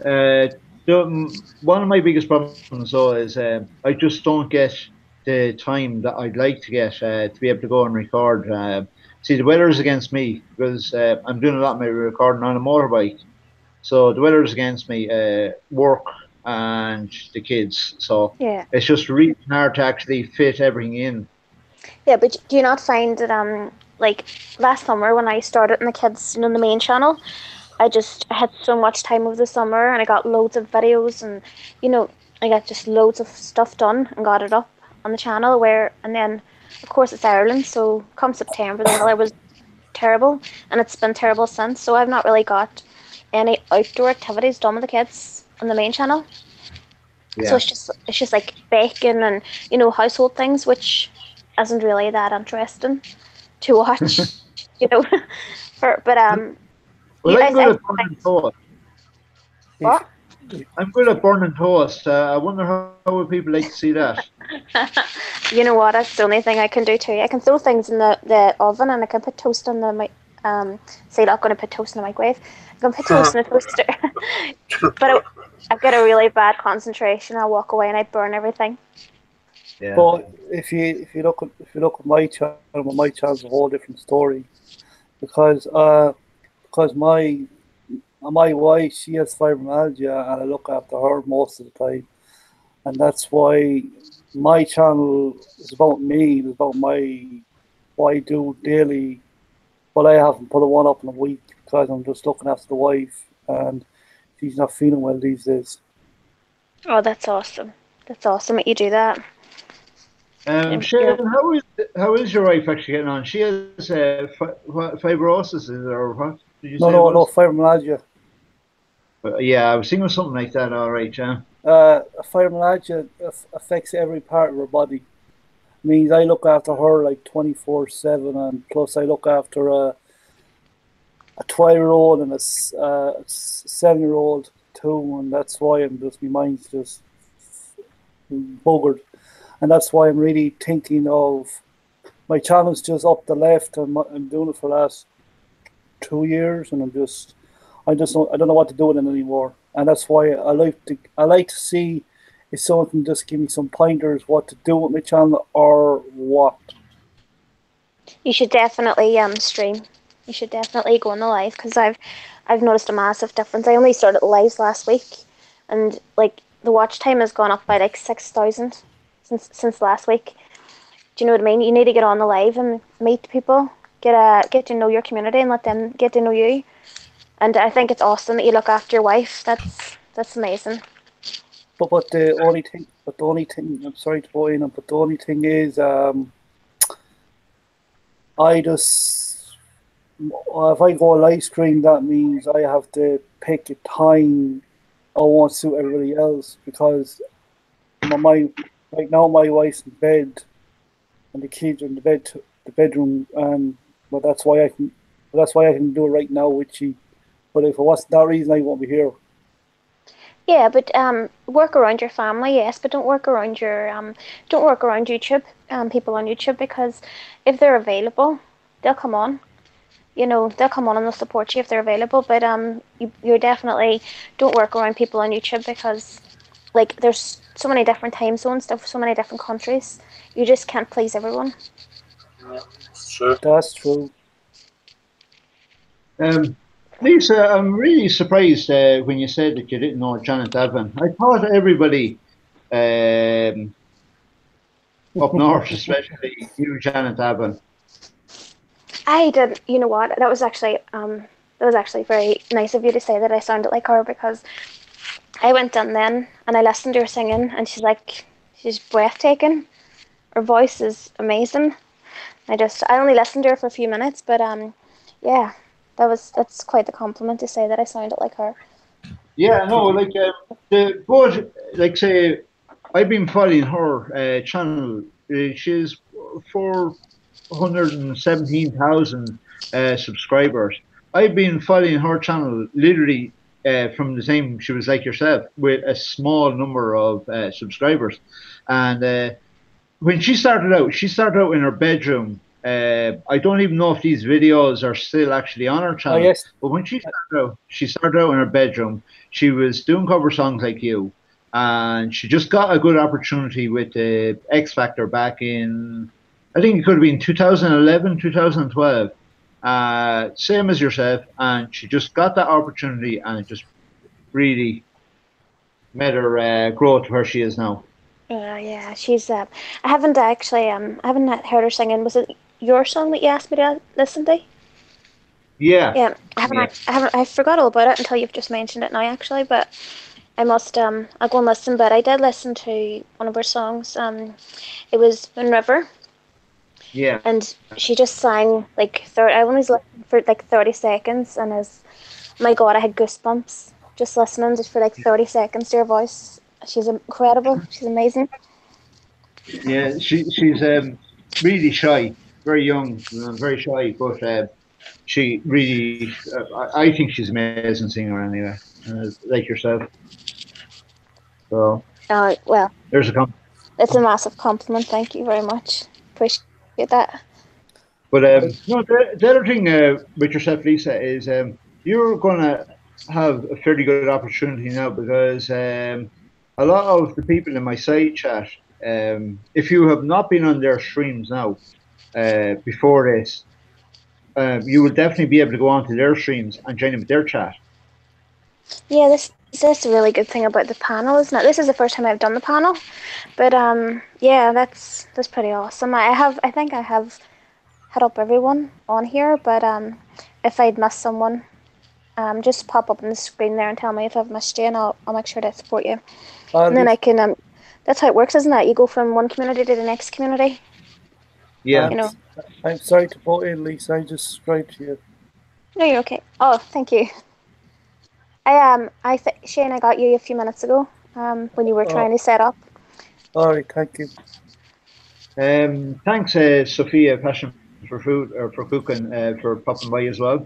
One of my biggest problems, though, is I just don't get the time that I'd like to get to be able to go and record. See, the weather is against me because I'm doing a lot of my recording on a motorbike. So the weather is against me, work and the kids. So Yeah. it's just really hard to actually fit everything in. Yeah, but do you not find that like last summer when I started in the kids, the main channel, I had so much time over the summer and I got loads of videos and I got just loads of stuff done and got it up on the channel and then of course it's Ireland, so come September the weather was terrible and it's been terrible since, so I've not really got any outdoor activities done with the kids on the main channel. Yeah. So it's just like baking and household things, which isn't really that interesting to watch, Well, I'm good at burning toast. What? I'm good at burning toast. I wonder how would people like to see that. You know what? That's the only thing I can do too. I can throw things in the oven and I can put toast on the say I'm not going to put toast in the microwave. I can put toast in the toaster. But I've got a really bad concentration. I'll walk away and I burn everything. Yeah. But if you look at my channel, is a whole different story, because my wife, she has fibromyalgia and I look after her most of the time, and that's why my channel is about me. It's about what I do daily. But I haven't put one up in a week because I'm just looking after the wife and she's not feeling well these days. Oh, that's awesome. That's awesome that you do that. Sharon, how is your wife actually getting on? She has fibrosis, or what did you say? No, fibromyalgia. Yeah, I was thinking of something like that. All right, yeah. Fibromyalgia affects every part of her body. It means I look after her like 24/7, and plus I look after a 12-year-old and a 7-year-old too, and that's why my mind's just buggered. And that's why I'm really thinking of my channel's just up the left, and I'm doing it for the last 2 years, and I don't know what to do with it anymore. And that's why I like to see if someone can just give me some pointers what to do with my channel or what. You should definitely stream. You should definitely go on the live, because I've noticed a massive difference. I only started the lives last week, and like the watch time has gone up by like 6,000 since last week. Do you know what I mean? You need to get on the live and meet people, get to know your community, and let them get to know you. And I think it's awesome that you look after your wife. That's amazing. But the only thing, I'm sorry to go in, but the only thing is, I just, if I go live stream, that means I have to pick a time I won't suit everybody else, because right now my wife's in bed and the kids are in the bedroom, but that's why I can do it right now with you. But if it wasn't that reason, I won't be here. Yeah, but work around your family, yes, but don't work around YouTube, people on YouTube, because if they're available, they'll come on. You know, they'll come on and they'll support you if they're available. But you're definitely don't work around people on YouTube, because like there's so many different time zones, so many different countries. You just can't please everyone. Yeah, that's true. That's true. Lisa, I'm really surprised when you said that you didn't know Janet Advin. I thought everybody up north, especially knew Janet Advin. I did. You know what? That was actually very nice of you to say that I sounded like her, because I went in then and I listened to her singing, and she's breathtaking. Her voice is amazing. I only listened to her for a few minutes, but yeah. That's quite the compliment to say that I sounded like her. Yeah, no, like say, I've been following her channel. She's 417,000 subscribers. I've been following her channel literally from the time she was like yourself, with a small number of subscribers. And when she started out in her bedroom. I don't even know if these videos are still actually on her channel. Oh, yes. But when she started out in her bedroom. She was doing cover songs like you, and she just got a good opportunity with the X Factor back in, I think it could have been 2011, 2012. Same as yourself, and she just got that opportunity, and it just really made her grow to where she is now. Yeah, she's. I haven't actually. I haven't heard her singing. Was it your song that you asked me to listen to? Yeah. Yeah, I forgot all about it until you've just mentioned it now, actually. But I must. I'll go and listen. But I did listen to one of her songs. It was Moon River. Yeah. And she just sang like 30. I only listened for like 30 seconds, and my God, I had goosebumps just listening just for like 30 seconds to her voice. She's incredible. She's amazing. Yeah, she's really shy, very young, very shy, but she really, I think she's an amazing singer anyway, like yourself. So, well, there's a compliment. It's a massive compliment. Thank you very much. Appreciate that. But no, the other thing with yourself, Lisa, is you're going to have a fairly good opportunity now, because a lot of the people in my side chat, if you have not been on their streams now before this, you will definitely be able to go onto their streams and join in with their chat. Yeah, that's a really good thing about the panel, isn't it? This is the first time I've done the panel, but yeah, that's pretty awesome. I think I have hit up everyone on here, but if I'd missed someone, just pop up on the screen there and tell me if I've missed you, and I'll make sure to support you. And then I can. That's how it works, isn't it? You go from one community to the next community. Yeah. You know. I'm sorry to put in, Lisa. I just subscribed to you. No, you're okay. Oh, thank you. Shane, I got you a few minutes ago. When you were trying to set up. All right, thank you. Thanks, Sophia, Passion for Food or for Cooking, for popping by as well.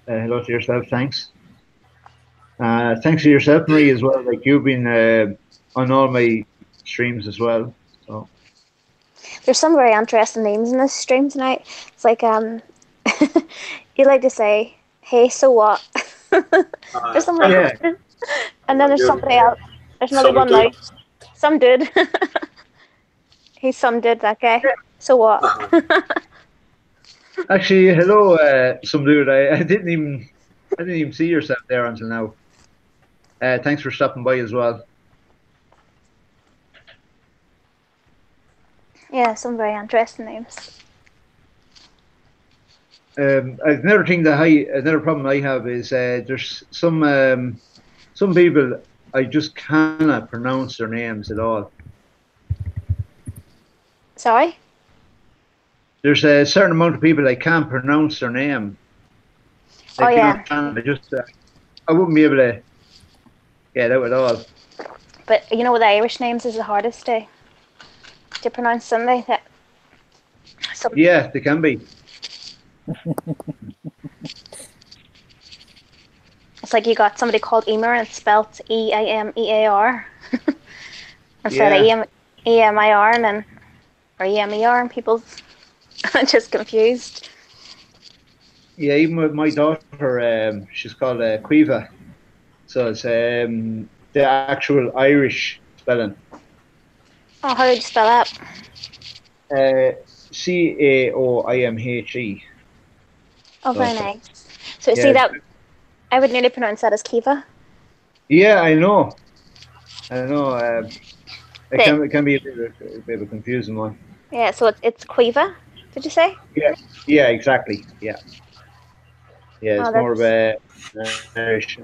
Hello to yourself. Thanks. Thanks to yourself, Marie, as well. Like, you've been on all my streams as well. So there's some very interesting names in this stream tonight. It's like You like to say, "Hey, so what?" There's somebody, Yeah. and then there's somebody else. There's another Some one dude. now. Some dude. He's some dude. That guy. So what? Actually, hello, some dude. I didn't even see yourself there until now. Thanks for stopping by as well. Yeah, some very interesting names. Another problem I have is there's some people I just cannot pronounce their names at all. Sorry. There's a certain amount of people I can't pronounce their name. Oh yeah. I wouldn't be able to get out at all. But you know the Irish names is the hardest to pronounce. Sunday. Yeah, they can be. It's like you got somebody called Emer and it's spelled Eamear instead of Emir and then or Emer and people's just confused. Yeah, even with my daughter, she's called Quiva, so it's the actual Irish spelling. Oh, how do you spell that? Caoimhe. Oh, very So, nice. So yeah, see that I would nearly pronounce that as Kiva. yeah, I know. It can be a bit of a confusing one. Yeah, so it's Quiva. Did you say? Yeah, exactly. Yeah, Oh, it's more of that's a Irish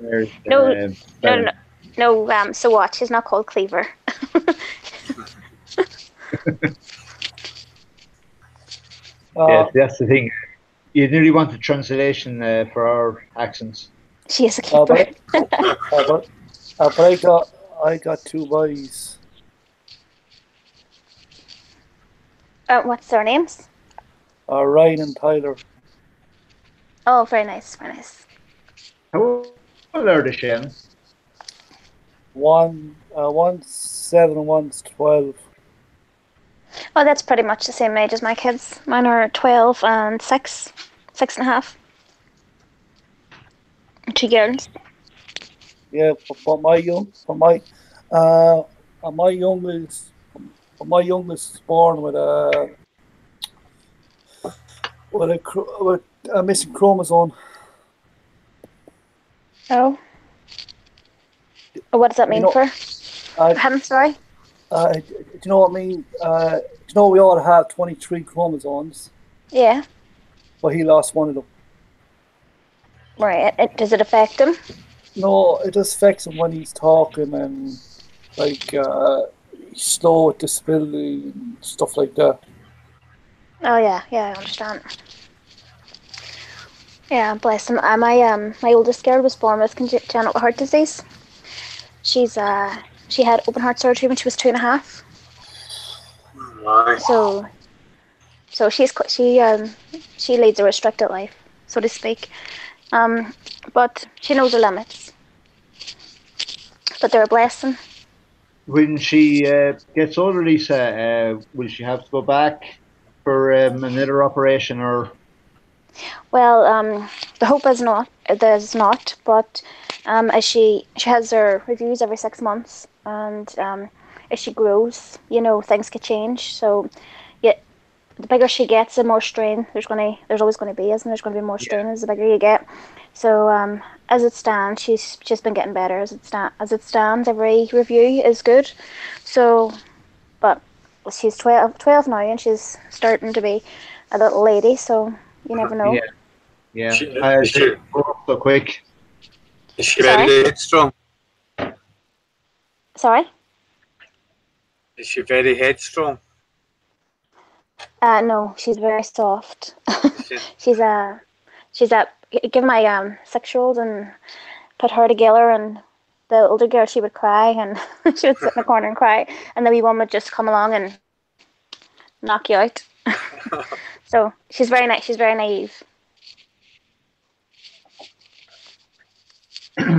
no, no, spelling. no, no. So what? She's not called Cleaver. Yes, that's the thing. You nearly want a translation for our accents. She is a keeper. But I got two boys. What's their names? Ryan and Tyler. Oh, very nice, very nice. How old are they, Shane? One's 7 and one's 12. Oh, that's pretty much the same age as my kids. Mine are 12 and 6.5. 2 girls. Yeah, but my youngest is born with a missing chromosome. Oh. What does that mean for him? Sorry. Do you know what I mean? Do you know we all have 23 chromosomes? Yeah. But he lost one of them. Right. Does it affect him? No, it just affects him when he's talking and like he's slow with disability and stuff like that. Oh yeah, I understand. Yeah, bless him. My oldest girl was born with congenital heart disease. She had open heart surgery when she was 2.5. Nice. So she leads a restricted life, so to speak. But she knows her limits. But they're a blessing. When she gets older, Lisa, will she have to go back for another operation or? Well, the hope is not. There's not, but as she has her reviews every 6 months, and as she grows, things could change. So, yeah, the bigger she gets, the more strain there's always going to be, isn't there? There's going to be more strain as the bigger you get. So, as it stands, she's just been getting better. As it stands, every review is good. So, but she's 12 now, and she's starting to be a little lady. So you never know. Yeah. Is she so quick. very headstrong? Sorry? Is she very headstrong? No, she's very soft. she's give my 6-year-old and put her together, and the older girl, she would cry, and she would sit in the corner and cry, and the wee one would just come along and knock you out. So she's very nice. She's very naive.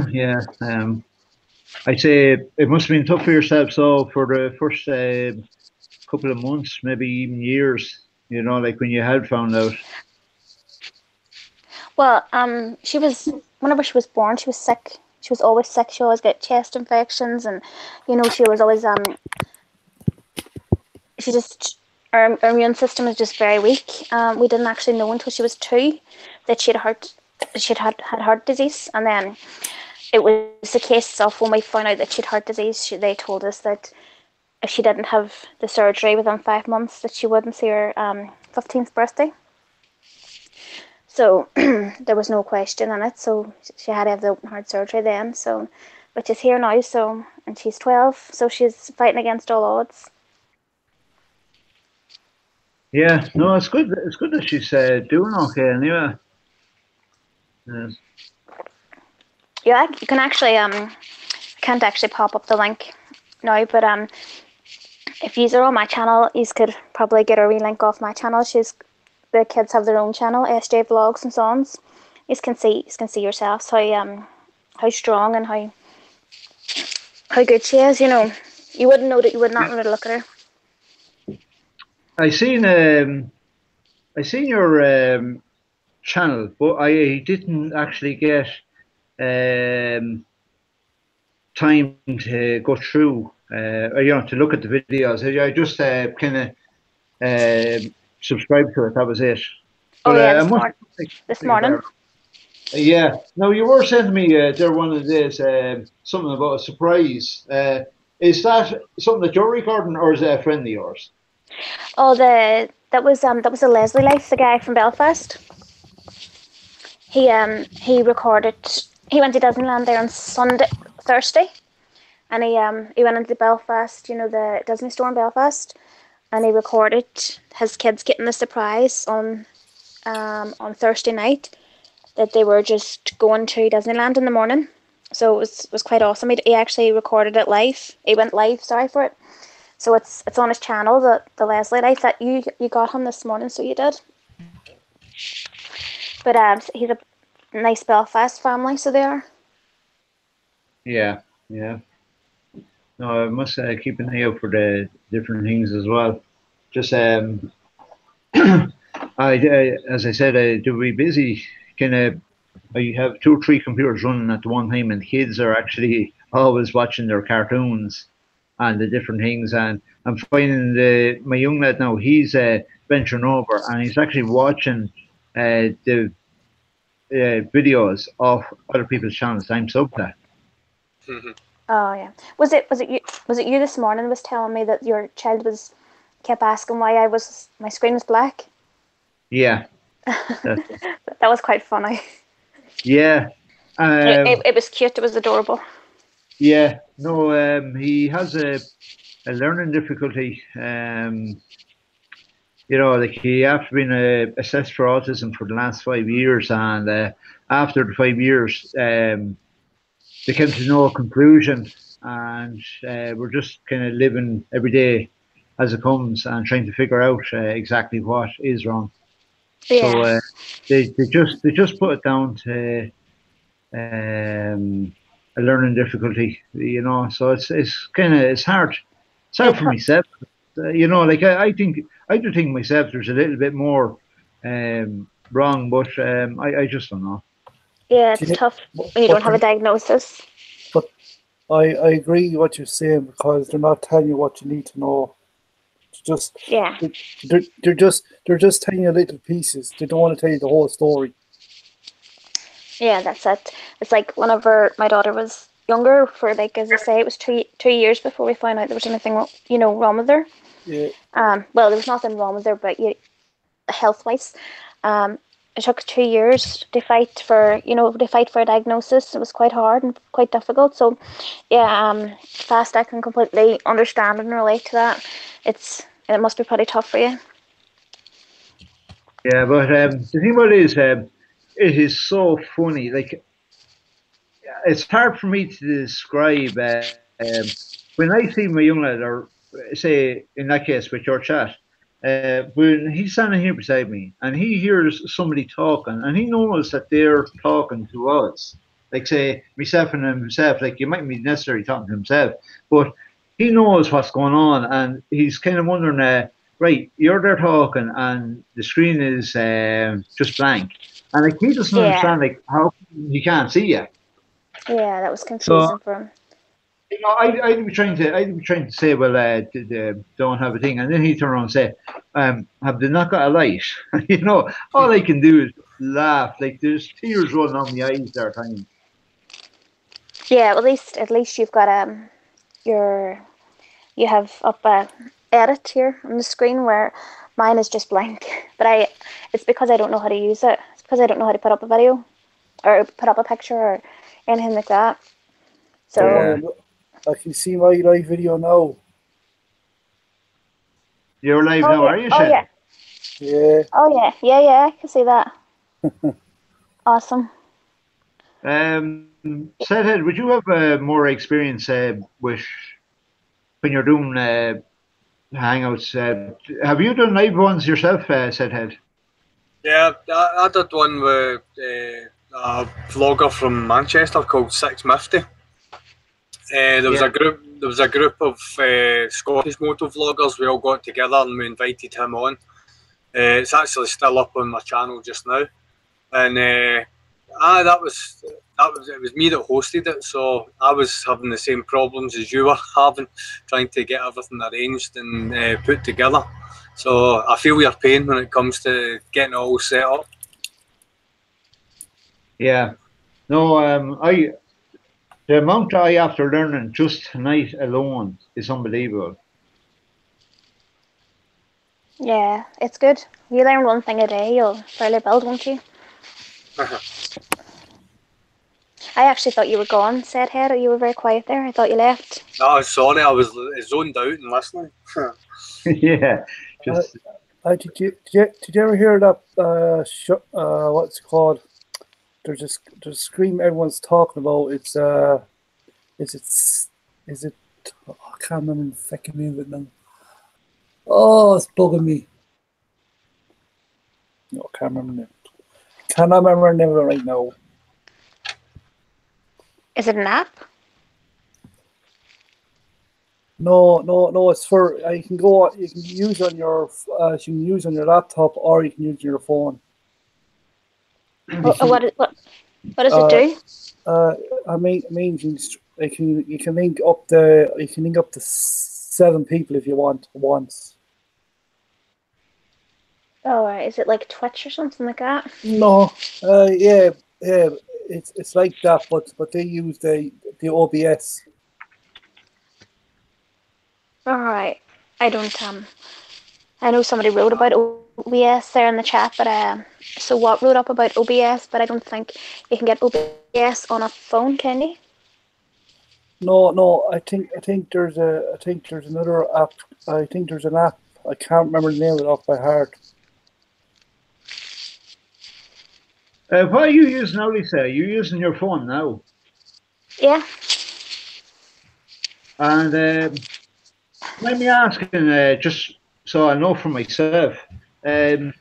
Yeah. I'd say it must have been tough for yourself. So for the first couple of months, maybe even years, like when you had found out. Well, she was whenever she was born, she was sick. She was always sick. She always get chest infections, and she was always she just her immune system is just very weak. We didn't actually know until she was 2 that she'd had heart disease, and then it was the case of when we found out that she'd heart disease. They told us that if she didn't have the surgery within 5 months, that she wouldn't see her 15th birthday. So there was no question in it. So she had to have the open heart surgery then. So, but she's here now. So, and she's 12. So she's fighting against all odds. Yeah, no, it's good. It's good that she's doing okay anyway. Yeah, you can actually can't actually pop up the link now, but if you are on my channel, you could probably get a link off my channel. The kids have their own channel, SJ Vlogs and Songs. You can see yourselves how strong and how good she is. You wouldn't know that you would not really look at her. I seen your channel, but I didn't actually get time to go through, to look at the videos. I just kind of subscribed to it. That was it. But, this morning. Yeah. No, you were sending me there one of these something about a surprise. Is that something that you're recording, or is that a friend of yours? Oh, that was a Leslie Life, the guy from Belfast. He recorded. He went to Disneyland there on Thursday, and he went into Belfast, the Disney store in Belfast, and he recorded his kids getting the surprise on Thursday night that they were just going to Disneyland in the morning. So it was quite awesome. He actually recorded it live. He went live, for it. So it's on his channel, the Leslie Life, that you got him this morning, so you did. But he's a nice Belfast family, so they are. Yeah. No, I must keep an eye out for the different things as well. Just as I said, I do be busy. I have 2 or 3 computers running at the one time, and kids are actually always watching their cartoons and the different things. And I'm finding my young lad now, he's venturing over, and he's actually watching the videos of other people's channels. I'm so glad. Oh yeah. Was it you this morning was telling me that your child kept asking why my screen was black? Yeah. That was quite funny. Yeah. It was cute. It was adorable. Yeah. No, he has a learning difficulty. Like he after been assessed for autism for the last 5 years, and after the 5 years, they came to no conclusion, and we're just kind of living every day as it comes and trying to figure out exactly what is wrong. Yeah. So they just put it down to a learning difficulty, So it's hard. It's hard for myself, Like I do think myself there's a little bit more wrong, but I just don't know. Yeah, it's tough when you don't have a diagnosis. But I agree with what you're saying, because they're not telling you what you need to know. It's just they're just telling you little pieces. They don't want to tell you the whole story. Yeah, that's it. It's like whenever my daughter was younger, for as I say, it was 2 years before we found out there was anything wrong with her. Yeah. Well, there was nothing wrong with her, but health-wise, it took 2 years to fight for a diagnosis. It was quite hard and quite difficult. So, yeah, fast I can completely understand and relate to that. It must be pretty tough for you. Yeah, but the thing about it is so funny. Like, it's hard for me to describe when I see my young lad, or say in that case with your chat, when he's standing here beside me and he hears somebody talking and he knows that they're talking to us, like say myself and himself, like you mightn't be necessarily talking to himself, but he knows what's going on, and he's kind of wondering, right, you're there talking and the screen is just blank, And like, he doesn't understand like how he can't see you. Yeah, that was So confusing for him. you know, I'd be trying to say, well, don't have a thing, and then he turn around and say, have they not got a light? You know, all I can do is laugh. Like there's tears rolling down my eyes there, time. Yeah, at least you've got you have up a edit here on the screen where mine is just blank. But it's because I don't know how to use it. It's because I don't know how to put up a video or put up a picture or anything like that. So I can see my live video now. You're live now, are you, Oh Shed? yeah. Yeah. Oh yeah, I can see that. Awesome. Sedhead, would you have more experience with when you're doing hangouts? Have you done live ones yourself, Sedhead? Yeah, I did one with a vlogger from Manchester called 650. There was a group of Scottish motor vloggers. We all got together and we invited him on. It's actually still up on my channel just now, and it was me that hosted it, so I was having the same problems as you were having, trying to get everything arranged and put together. So I feel your pain when it comes to getting it all set up. Yeah. No, the amount I after learning just tonight alone is unbelievable. Yeah, it's good. You learn one thing a day, you'll fairly build, won't you? I actually thought you were gone, said Head. You were very quiet there. I thought you left. No, sorry, I was zoned out and listening. Yeah. Just Did you ever hear that? What's it called? There's a scream everyone's talking about. It's is it? Oh, I can't remember the fucking name of it now. Oh, it's bugging me. No, I can't remember it. Cannot remember the name of it right now. Is it an app? No. It's for you can go. You can use on your laptop or you can use on your phone. What does it do? I mean, you can link up to 7 people if you want once. Oh, right. Is it like Twitch or something like that? No, yeah, it's like that, but they use the OBS. All right. I don't I know somebody wrote about OBS there in the chat, but so what wrote up about OBS? But I don't think you can get OBS on a phone, can you? No. I think there's another app. I think there's an app. I can't remember the name of it off by heart. what are you using now, Lisa? Are you using your phone now? Yeah. And let me asking, just so I know for myself, when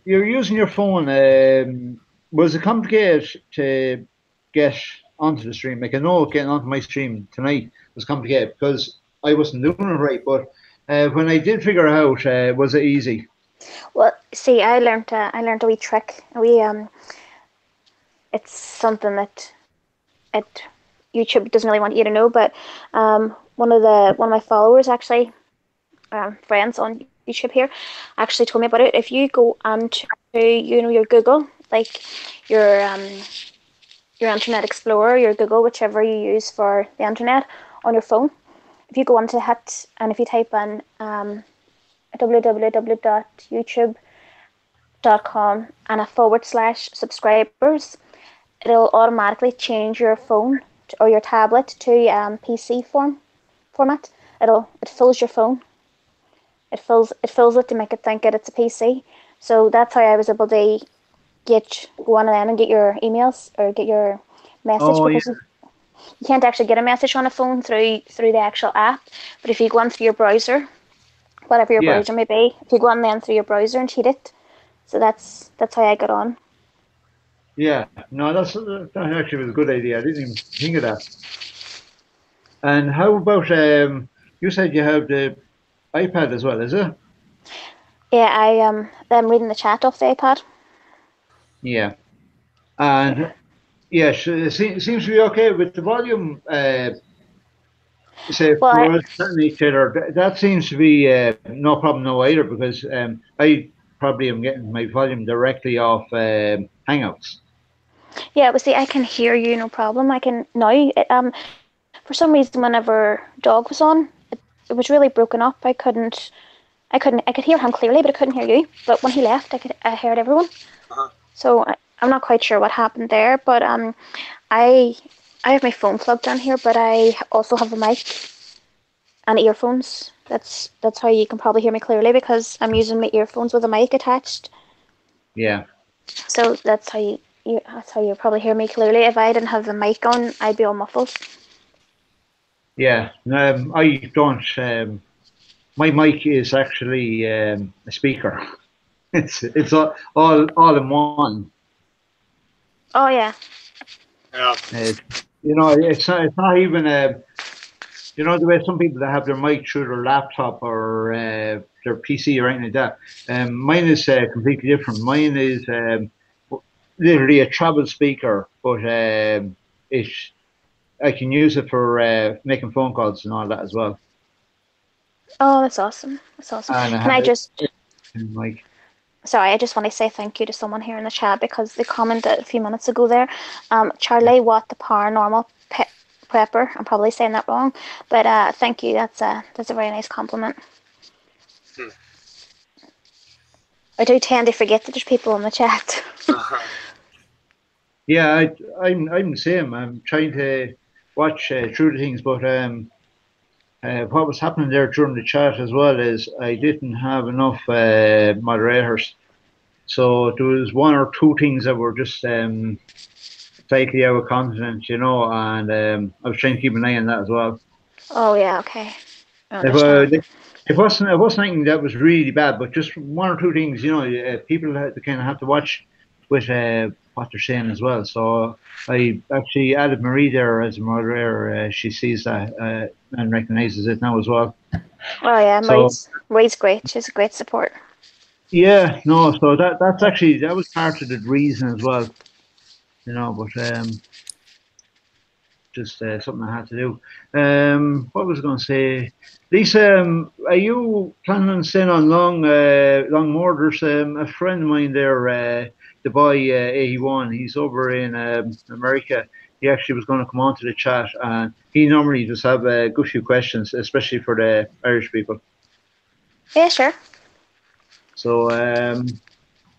you're using your phone, was it complicated to get onto the stream? Like I know getting onto my stream tonight was complicated because I wasn't doing it right, but when I did figure it out, was it easy? Well, see, I learned a wee trick. It's something that YouTube doesn't really want you to know, but one of my followers actually, friends on YouTube here, actually told me about it. If you go onto your Google, like your Internet Explorer, your Google, whichever you use for the internet on your phone, if you go onto it and if you type in www.youtube.com and a /subscribers, it'll automatically change your phone or your tablet to PC format. It fills your phone. It fills it to make it think that it's a PC. So that's how I was able to go on and get your emails or get your message, because you can't actually get a message on a phone through the actual app. But if you go on through your browser, whatever your browser may be, if you go on then through your browser and cheat it, so that's how I got on. Yeah, no, that actually was a good idea. I didn't even think of that. And how about you said you have the iPad as well, is it? Yeah, I'm reading the chat off the iPad. Yeah, and yes, it seems to be okay with the volume. Say Well, for us and each other, that seems to be no problem no either because I probably am getting my volume directly off Hangouts. yeah, but see, I can hear you, no problem. I can now. For some reason, whenever Dog was on, it was really broken up. I could hear him clearly, but I couldn't hear you. But when he left, I heard everyone. Uh-huh. So I'm not quite sure what happened there. But I I have my phone plugged in here, but I also have a mic and earphones. That's how you can probably hear me clearly because I'm using my earphones with a mic attached. Yeah, So that's how you probably hear me clearly. If I didn't have the mic on, I'd be all muffled. yeah. I don't. My mic is actually a speaker. It's all in one. Oh yeah. Yeah. It's not even a. The way some people that have their mic through their laptop or their PC or anything like that. Mine is completely different. Mine is literally a travel speaker, but I can use it for making phone calls and all that as well. Oh, that's awesome. That's awesome. And I Can have I it just like Sorry, I just want to say thank you to someone here in the chat because they commented a few minutes ago there. Charlie Watt, the paranormal prepper. I'm probably saying that wrong, but thank you. That's a very nice compliment. I do tend to forget that there's people in the chat. yeah, I'm the same. I'm trying to watch through the things, but what was happening there during the chat as well is I didn't have enough moderators. So there was one or two things that were just slightly out of continent, and I was trying to keep an eye on that as well. Oh yeah, okay. I If, understand. it wasn't anything that was really bad, but just one or two things, people kind of have to watch with what they're saying as well. So I actually added Marie there as a moderator. She sees that and recognizes it now as well. Oh yeah, So Marie's great. She's a great support. yeah, no, so that was part of the reason as well, but just something I had to do. What was I going to say? Lisa, are you planning on staying on long more? There's a friend of mine there, the boy 81. He's over in America. He actually was going to come on to the chat, and he normally just have a good few questions, especially for the Irish people. Yeah, sure. So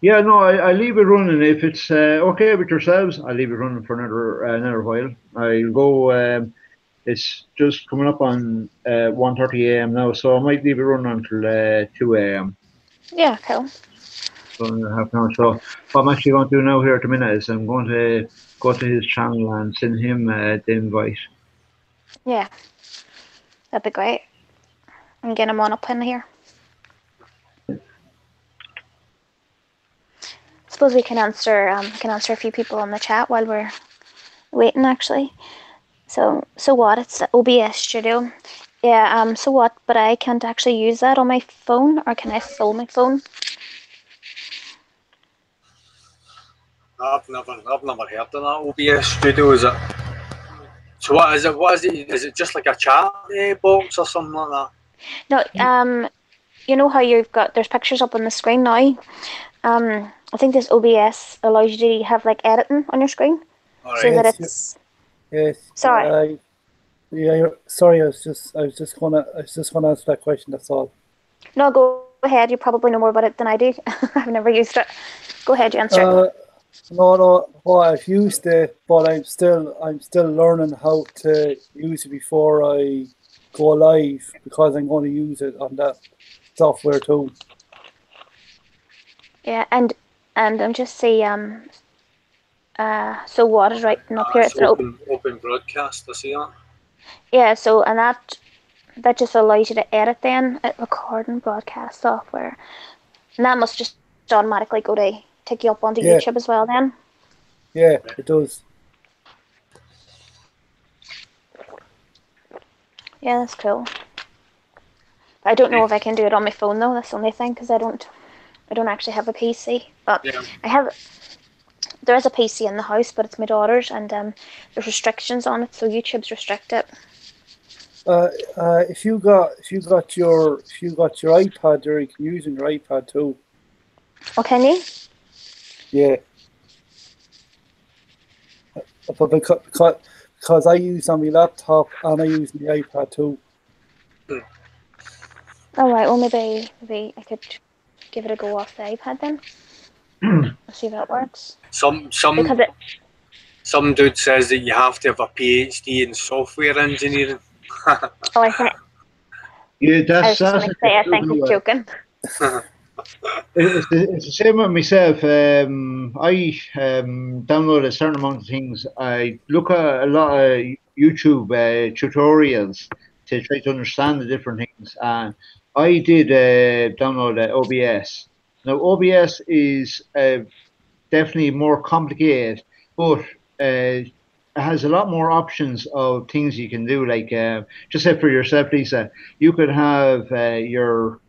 yeah, no, I leave it running. If it's okay with yourselves, I'll leave it running for another while. I'll go. It's just coming up on 1:30 a.m. now, so I might leave it running until 2 a.m. Yeah, cool. So half an hour. So what I'm actually going to do now here at the minute is I'm going to go to his channel and send him the invite. Yeah, that'd be great. And get him on up in here. Suppose we can answer a few people in the chat while we're waiting actually. So what? It's the OBS studio. Yeah, so what? But I can't actually use that on my phone, or can I fill my phone? I've never heard of that OBS studio. Is it? So what is it? What is it? Is it just like a chat box or something like that? No, you know how there's pictures up on the screen now. I think this OBS allows you to have like editing on your screen, so that it's. Yes. Sorry. Sorry. I was just gonna answer that question. That's all. No, go ahead. You probably know more about it than I do. I've never used it. Go ahead, you answer it. No. Well, I've used it, but I'm still learning how to use it before I go live because I'm going to use it on that software too. Yeah, and I'm just see so what is writing up here? It's open broadcast. I see that. Yeah, so and that just allows you to edit then at recording broadcast software, and that must just automatically go to take you up onto YouTube as well then. Yeah, it does. Yeah, that's cool. I don't know if I can do it on my phone though. That's the only thing because I don't actually have a PC, but Yeah. I have there is a PC in the house, but it's my daughter's, and there's restrictions on it, so YouTube's restricted. If you got your iPad there, you can use your iPad too. Oh, can you? Yeah. But because I use on my laptop and I use my iPad too. All right. Well, maybe I could give it a go off the iPad then. See if that works. Some dude says that you have to have a PhD in software engineering. Oh, I think. Yeah, I was just going to say, I think he's joking. It's the same with myself. I download a certain amount of things. I look at a lot of YouTube tutorials to try to understand the different things. And I did download OBS. Now, OBS is definitely more complicated, but it has a lot more options of things you can do. Like, just say for yourself, Lisa, you could have your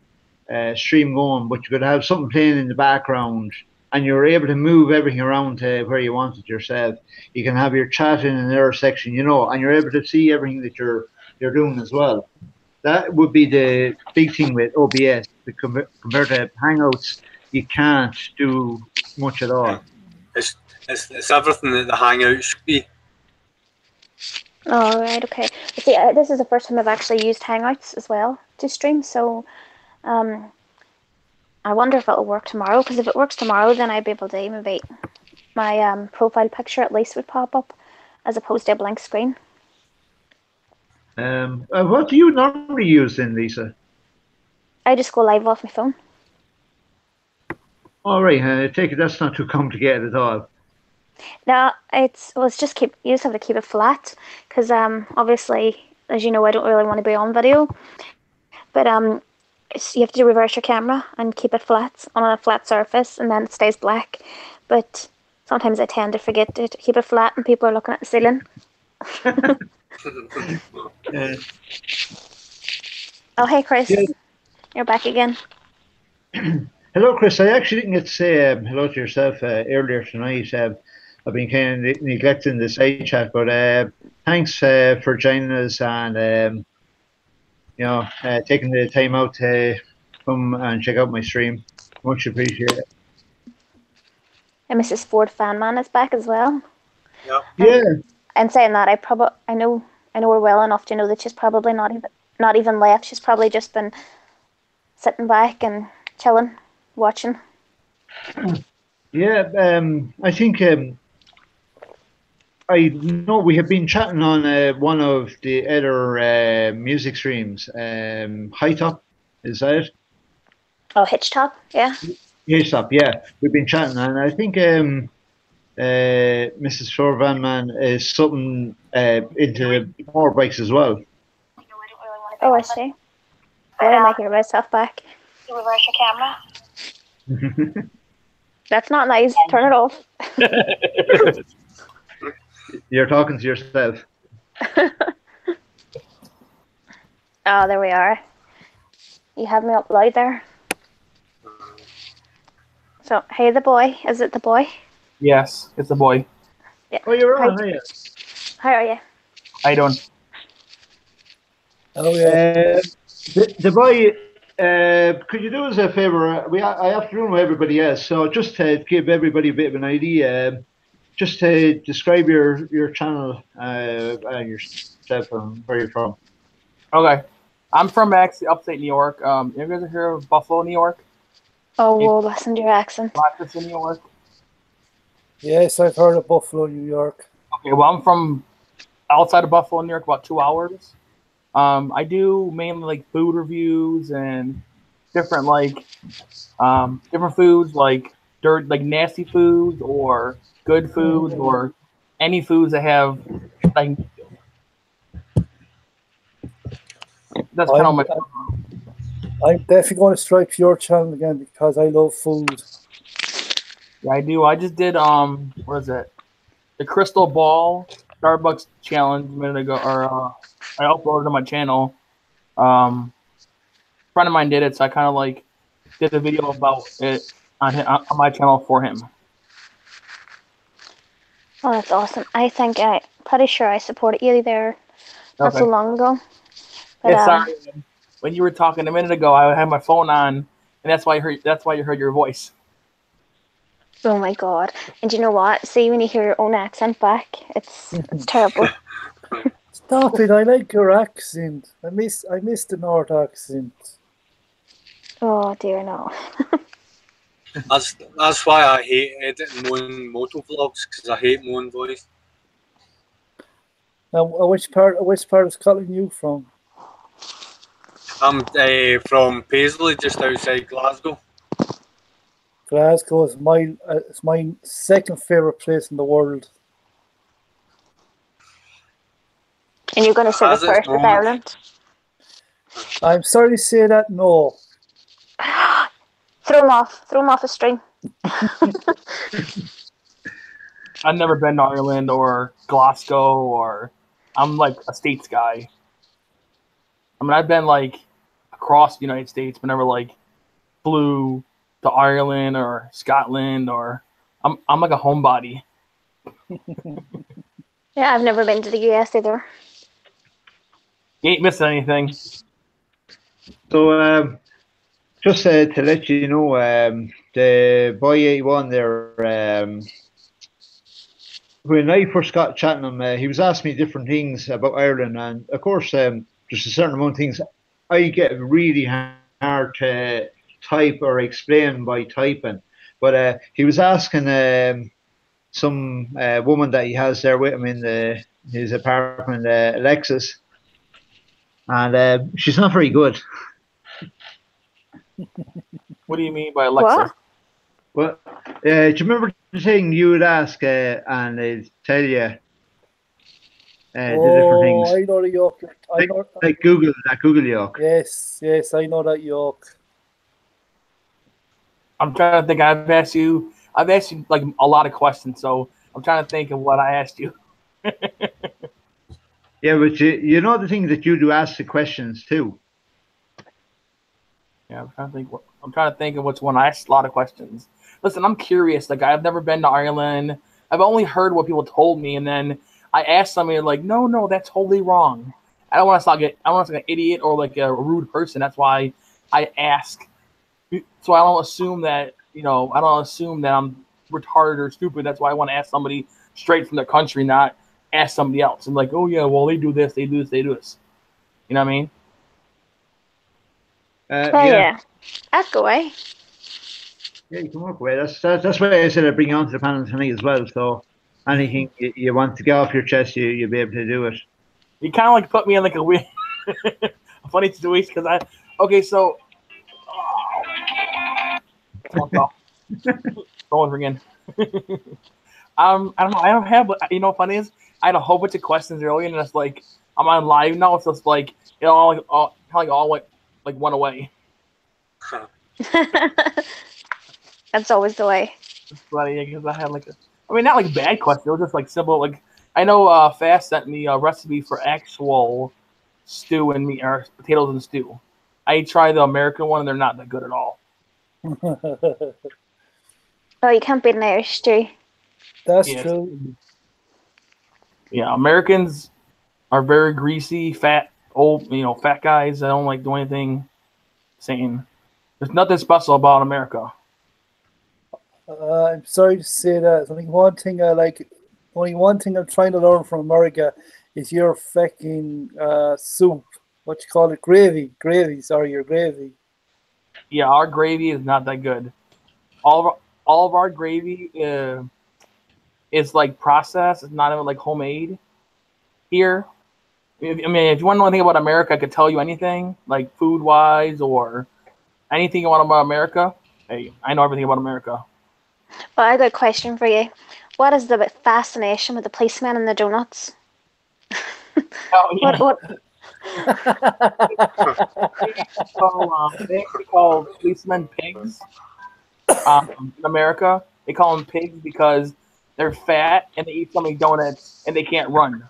stream going, but you could have something playing in the background, and you're able to move everything around to where you want it yourself. You can have your chat in another section, you know, and you're able to see everything that you're doing as well. That would be the big thing with OBS. Compared to Hangouts, you can't do much at all. It's everything that the Hangout should be. Oh, right, okay. See, this is the first time I've actually used Hangouts as well to stream, so I wonder if it'll work tomorrow, because if it works tomorrow, then I'd be able to maybe my profile picture at least would pop up as opposed to a blank screen. What do you normally use then, Lisa? I just go live off my phone. All right, I take it that's not too complicated at all. No, it's just you just have to keep it flat, because obviously, as you know, I don't really want to be on video, but you have to reverse your camera and keep it flat on a flat surface, and then it stays black. But sometimes I tend to forget to keep it flat, and people are looking at the ceiling. Oh, hey, Chris. Yeah. You're back again. Hello, Chris. I actually didn't get to say hello to yourself earlier tonight. I've been kind of neglecting the side chat, but thanks for joining us and taking the time out to come and check out my stream. Much appreciated. And Mrs. Ford Fanman is back as well. Yeah. Yeah. And saying that, I know her well enough to know that she's probably not even left. She's probably just been sitting back and chilling, watching. Yeah, I think I know we have been chatting on one of the other music streams. High Top, is that it? Oh, Hitchtop, yeah. Hitchtop, yeah. We've been chatting, and I think Mrs. Shorvanman is something into motorbikes as well. Oh, I see. Why am I hear myself back? You reverse your camera. That's not nice. Turn it off. You're talking to yourself. Oh, there we are. You have me up loud there. So, hey, the boy. Is it the boy? Yes, it's the boy. Yeah. Oh, you're on, are you? How are you? How you doing? Oh yeah. The boy, could you do us a favor? I have to run with everybody else, so just to give everybody a bit of an idea, just to describe your channel and yourself and where you're from. Okay, I'm from actually upstate New York. You guys are here of Buffalo, New York? Oh, whoa, listen to your accent. Rochester, New York. Yes, I've heard of Buffalo, New York. Okay, well, I'm from outside of Buffalo, New York, about 2 hours. I do mainly like food reviews and different different foods, like nasty foods or good foods or any foods that have like. That's kind of my. I'm definitely going to strike your channel again because I love food. Yeah, I do. I just did what is it? The Crystal Ball Starbucks challenge a minute ago, or I uploaded to my channel. A friend of mine did it, so I kind of did a video about it on my channel for him. Oh, that's awesome. Pretty sure I supported you there not so Okay. long ago. But, Yeah, sorry. When you were talking a minute ago, I had my phone on, and that's why you heard your voice. oh my god! And you know what? See, when you hear your own accent back, it's terrible. Stop it! I like your accent. I miss the North accent. Oh dear, no. That's why I hate editing my own moto vlogs, because I hate my own voice. Now, which part of Scotland you from? I'm from Paisley, just outside Glasgow. Glasgow is it's my second favorite place in the world. And you're going to say the As its first with moment. Ireland? I'm sorry to say that. No. Throw him off a string. I've never been to Ireland or Glasgow, or I'm like a States guy. I mean, I've been like across the United States, but never like flew to Ireland or Scotland, or I'm like a homebody. Yeah, I've never been to the US either. You ain't missing anything. So, just to let you know, the boy 81 there, when I first got chatting to him, he was asking me different things about Ireland, and of course, there's a certain amount of things I get really hard to type or explain by typing. But he was asking some woman that he has there with him in his apartment, Alexis, and she's not very good. What do you mean by Alexa? What? Well, do you remember the thing you would ask and they'd tell you the different things? I know the yoke. Like Google, that Google yoke. Yes, I know that yoke. I'm trying to think. I've asked you like a lot of questions, so I'm trying to think of what I asked you. Yeah, but you know the thing that you do ask the questions too. Yeah, I'm trying to think of which one. I asked a lot of questions. Listen, I'm curious. Like, I've never been to Ireland. I've only heard what people told me, and then I asked somebody like, no, that's totally wrong. I don't want to sound like an idiot or like a rude person. That's why I ask, so I don't assume that I'm retarded or stupid. That's why I want to ask somebody straight from their country, not ask somebody else. And like, oh yeah, well they do this, they do this, they do this. You know what I mean? Yeah. I'd go away. Yeah, you can walk away. That's why I said I'd bring you onto the panel tonight as well. So anything you want to get off your chest, you'll be able to do it. You kind of like put me in like a weird, a funny situation because Someone's ringing. I don't know. I don't have. You know, funny is I had a whole bunch of questions earlier, and it's like I'm on live now. It's just like it all went away. That's always the way. It's funny because I had not like bad questions. It was just like simple. Like I know Fast sent me a recipe for actual stew and meat or potatoes and stew. I tried the American one, and they're not that good at all. Oh, you can't beat an Irish stew. That's true. Yeah, Americans are very greasy, fat, old, fat guys. I don't like do anything saying. There's nothing special about America. I'm sorry to say that. Only one thing I'm trying to learn from America is your fucking soup. What you call it? Gravy. Sorry, your gravy. Yeah, our gravy is not that good. All of our gravy is like processed. It's not even like homemade here. If you want to know anything about America, I could tell you anything, like food-wise or anything you want about America. Hey, I know everything about America. Well, I got a question for you. What is the fascination with the policeman and the donuts? Oh, yeah. What? They actually call policemen pigs in America. They call them pigs because they're fat and they eat so many donuts and they can't run.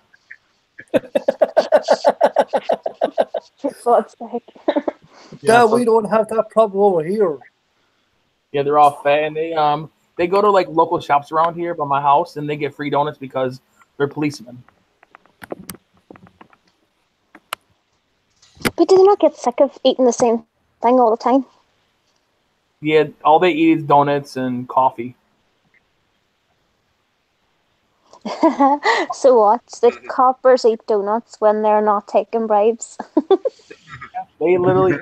For God's sake. Yeah, we don't have that problem over here. Yeah, they're all fat and they they go to like local shops around here by my house, and they get free donuts because they're policemen. But do they not get sick of eating the same thing all the time? Yeah, all they eat is donuts and coffee. So what? The coppers eat donuts when they're not taking bribes. They literally,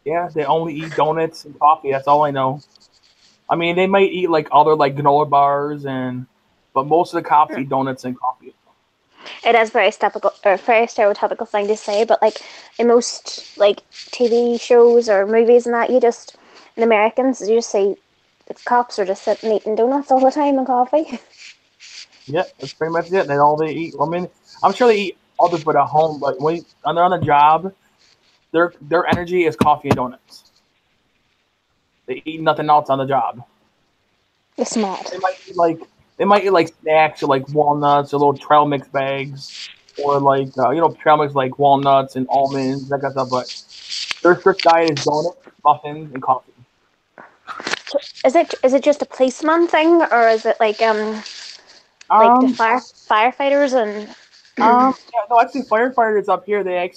yeah, they only eat donuts and coffee. That's all I know. I mean, they might eat like other like granola bars but most of the cops eat donuts and coffee. It is very typical or very stereotypical thing to say, but like in most like TV shows or movies and that, in Americans you just see the cops are just sitting eating donuts all the time and coffee. Yeah, that's pretty much it. That's all they eat. I mean, I'm sure they eat other food at home, but when they're on the job, their energy is coffee and donuts. They eat nothing else on the job. It's mad. They might eat like snacks or like walnuts or little trail mix bags or like trail mix like walnuts and almonds, that kind of stuff. But their strict diet is donuts, muffins, and coffee. So is it just a policeman thing, or is it like the firefighters and? Yeah, no, actually, firefighters up here they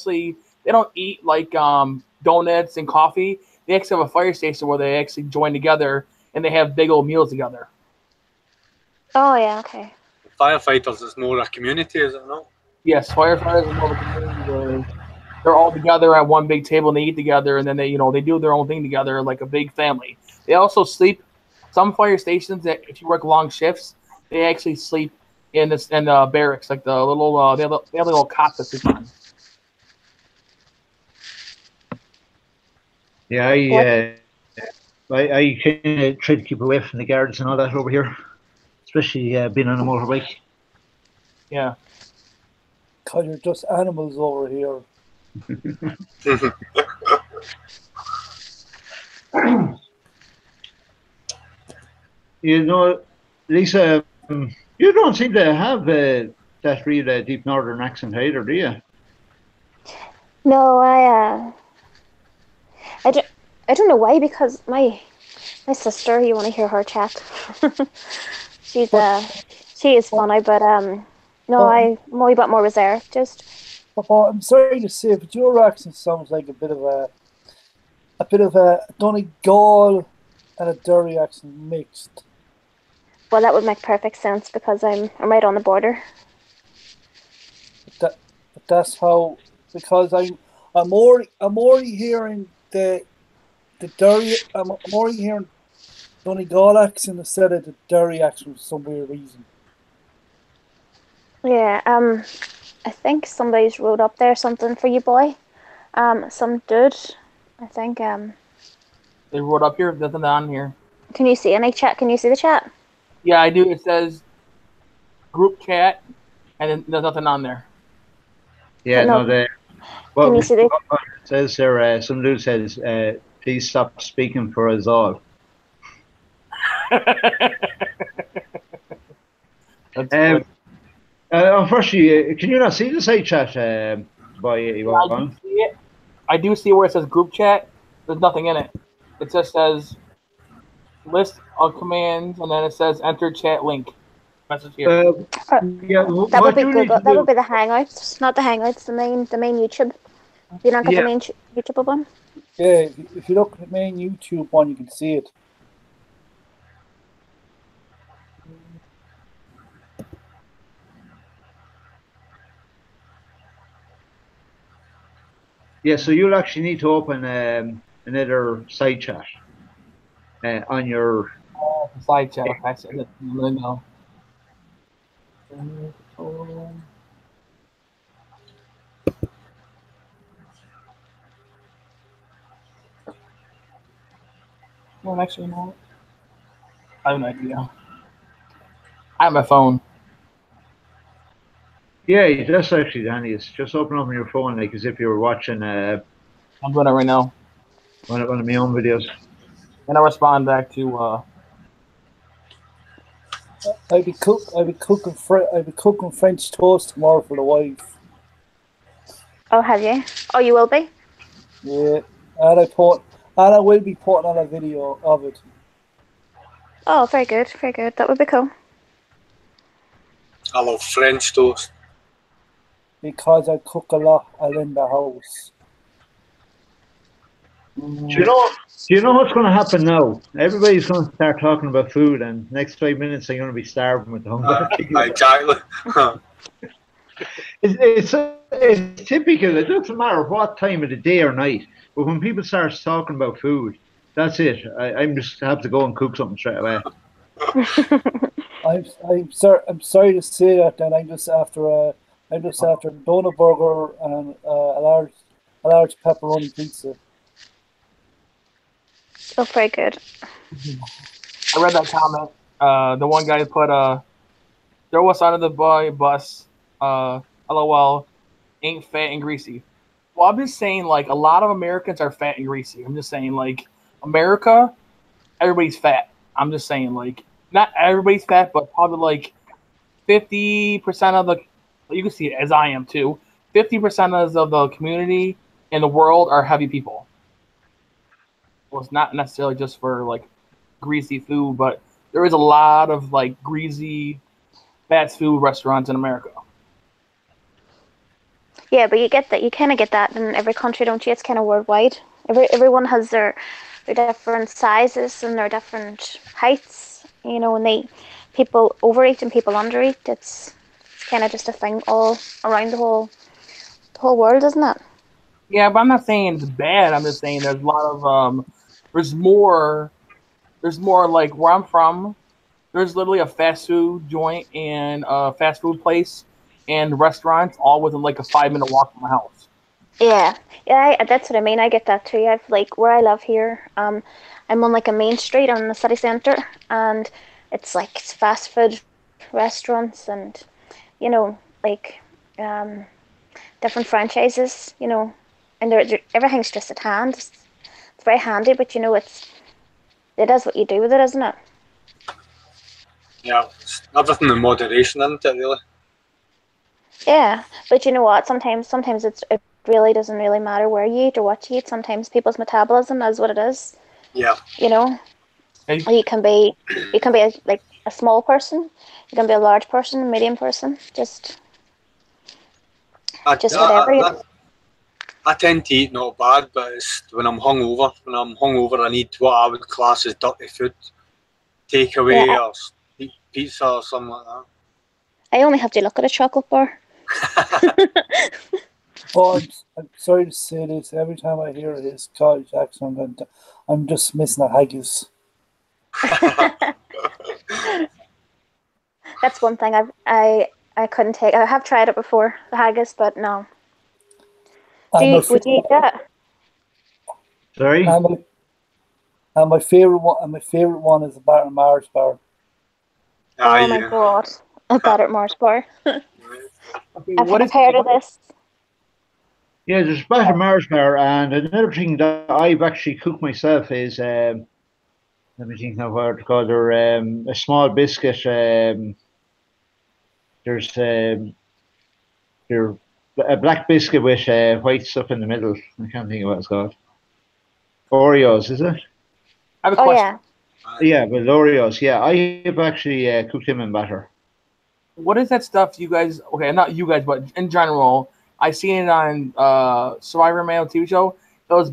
don't eat like donuts and coffee. They actually have a fire station where they actually join together and they have big old meals together. Oh yeah, okay. Firefighters is more a community, is it not? Yes, firefighters are more of a community where they're all together at one big table and they eat together, and then they do their own thing together like a big family. They also sleep. Some fire stations that if you work long shifts, they actually sleep in the barracks, like the little they have a little cot to sleep on. Yeah, I kind of try to keep away from the guards and all that over here, especially being on a motorbike. Yeah. Because you're just animals over here. Lisa, you don't seem to have that real deep northern accent either, do you? No, I don't know why, because my sister, you want to hear her chat? she is funny, but no, I'm a wee bit more reserved. Just. I'm sorry to say, but your accent sounds like a bit of a Donegal and a Derry accent mixed. Well, that would make perfect sense because I'm right on the border. But that's how, because I'm already hearing the Derry. I'm already hearing Donegal accent instead of the Derry accent for some weird reason. Yeah, I think somebody's wrote up there something for you, boy. Some dude, I think. They wrote up here. There's nothing on here. Can you see any chat? Can you see the chat? Yeah, I do. It says group chat, and then there's nothing on there. Yeah, well, can you see the? It says there. Some dude says, "Please stop speaking for us all." Unfortunately, can you not see the side chat? I do see where it says group chat. There's nothing in it. It just says list of commands, and then it says enter chat link. Message here. That would be Google. That would be the Hangouts, not the Hangouts. The main YouTube. You don't get the main YouTube one. Yeah, if you look at the main YouTube one, you can see it. Yeah, so you'll actually need to open another side chat on your side chat. I said it. No. Well, actually, no. I have no idea. I have my phone. Yeah, that's actually the handiest. Just open up on your phone like as if you were watching. I'm doing it right now. One of my own videos. And I respond back to. I'll be cooking French toast tomorrow for the wife. Oh, have you? Oh, you will be. Yeah, and I will be putting on a video of it. Oh, very good, very good. That would be cool. I love French toast. Because I cook a lot in the house. Do you know what's going to happen now? Everybody's going to start talking about food, and next 5 minutes they're going to be starving with hunger. Exactly. It's typical. It doesn't matter what time of the day or night, but when people start talking about food, that's it. I'm just have to go and cook something straight away. I'm sorry to say that. Then I'm just after a donut burger and a large pepperoni pizza. Oh, very good. I read that comment. The one guy put throw us under the bus. LOL, ain't fat and greasy. Well, I'm just saying, like, a lot of Americans are fat and greasy. I'm just saying, like, America, everybody's fat. I'm just saying, like, not everybody's fat, but probably like 50% of the, you can see it as I am too. 50% of the community in the world are heavy people. Well, it's not necessarily just for like greasy food, but there is a lot of like greasy fast food restaurants in America. Yeah, but you get that. You kind of get that in every country, don't you? It's kind of worldwide. Everyone has their different sizes and their different heights. You know, and people overeat and people undereat. It's kind of just a thing all around the whole world, isn't it? Yeah, but I'm not saying it's bad. I'm just saying there's a lot of there's more like where I'm from. There's literally a fast food joint and a fast food place and restaurants all within like a 5-minute walk from my house. Yeah, that's what I mean. I get that too. I've like where I live here. I'm on like a main street on the city centre, and it's fast food restaurants and you know like different franchises. You know, and everything's just at hand. It's very handy, but you know it is what you do with it, isn't it? Yeah, it's everything in moderation, isn't it, really? Yeah, but you know what? Sometimes it really doesn't really matter where you eat or what you eat. Sometimes people's metabolism is what it is. Yeah. You know, Hey. you can be like a small person, you can be a large person, a medium person, just whatever. I tend to eat not bad, but it's when I'm hungover. When I'm hungover, I need what I would class as dirty food, takeaway or pizza or something like that. I only have to look at a chocolate bar. Oh, I'm sorry to say this. Every time I hear his Scottish accent, I'm just missing a haggis. That's one thing I couldn't take. I have tried it before, the haggis, but no. Would you eat that? Sorry. And my favorite one is the batter Mars bar. Oh my god, a battered Mars bar. I've heard of this. Yeah, there's batter Mars bar, and another thing that I've actually cooked myself is let me think now what it's called. They're a small biscuit. There's they're a black biscuit with white stuff in the middle. I can't think of what it's called. Oreos, is it? I have a question. Yeah, with Oreos. Yeah, I have actually cooked them in batter. What is that stuff you guys? Okay, not you guys, but in general, I seen it on Survivor Man TV show. It was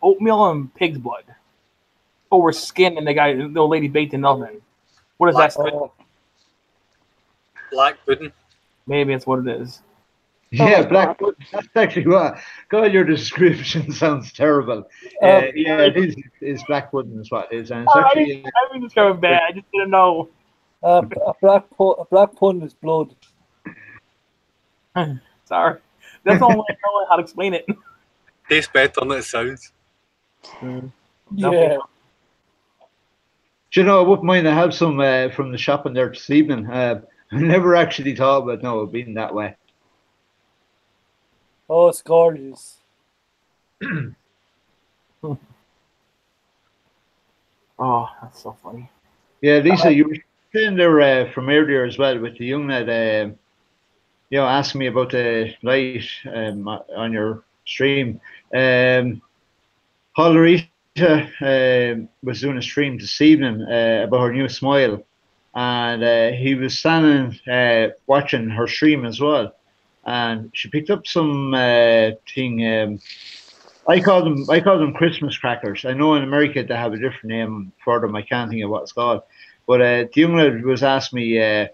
oatmeal and pig's blood over skin, and the lady baked in the oven. What is that stuff? Black pudding. Maybe that's what it is. Yeah, black pudding. That's actually what. God, your description sounds terrible. Yeah, it is black pudding is what it is, and it's actually. I think it's kind of bad. I just didn't know. A black pudding is blood. Sorry, that's the only way I know how to explain it. Tastes better than it sounds. Yeah. Do you know, I wouldn't mind to have some from the shop in there this evening. I never actually thought about it being that way. Oh, it's gorgeous. Oh, that's so funny. Yeah, Lisa, you were saying there from earlier as well with the young lad, asking me about the light on your stream. Paul Reed, was doing a stream this evening about her new smile, and he was standing watching her stream as well, and she picked up some thing. I call them Christmas crackers. I know in America they have a different name for them. I can't think of what it's called. But the young lady was asking me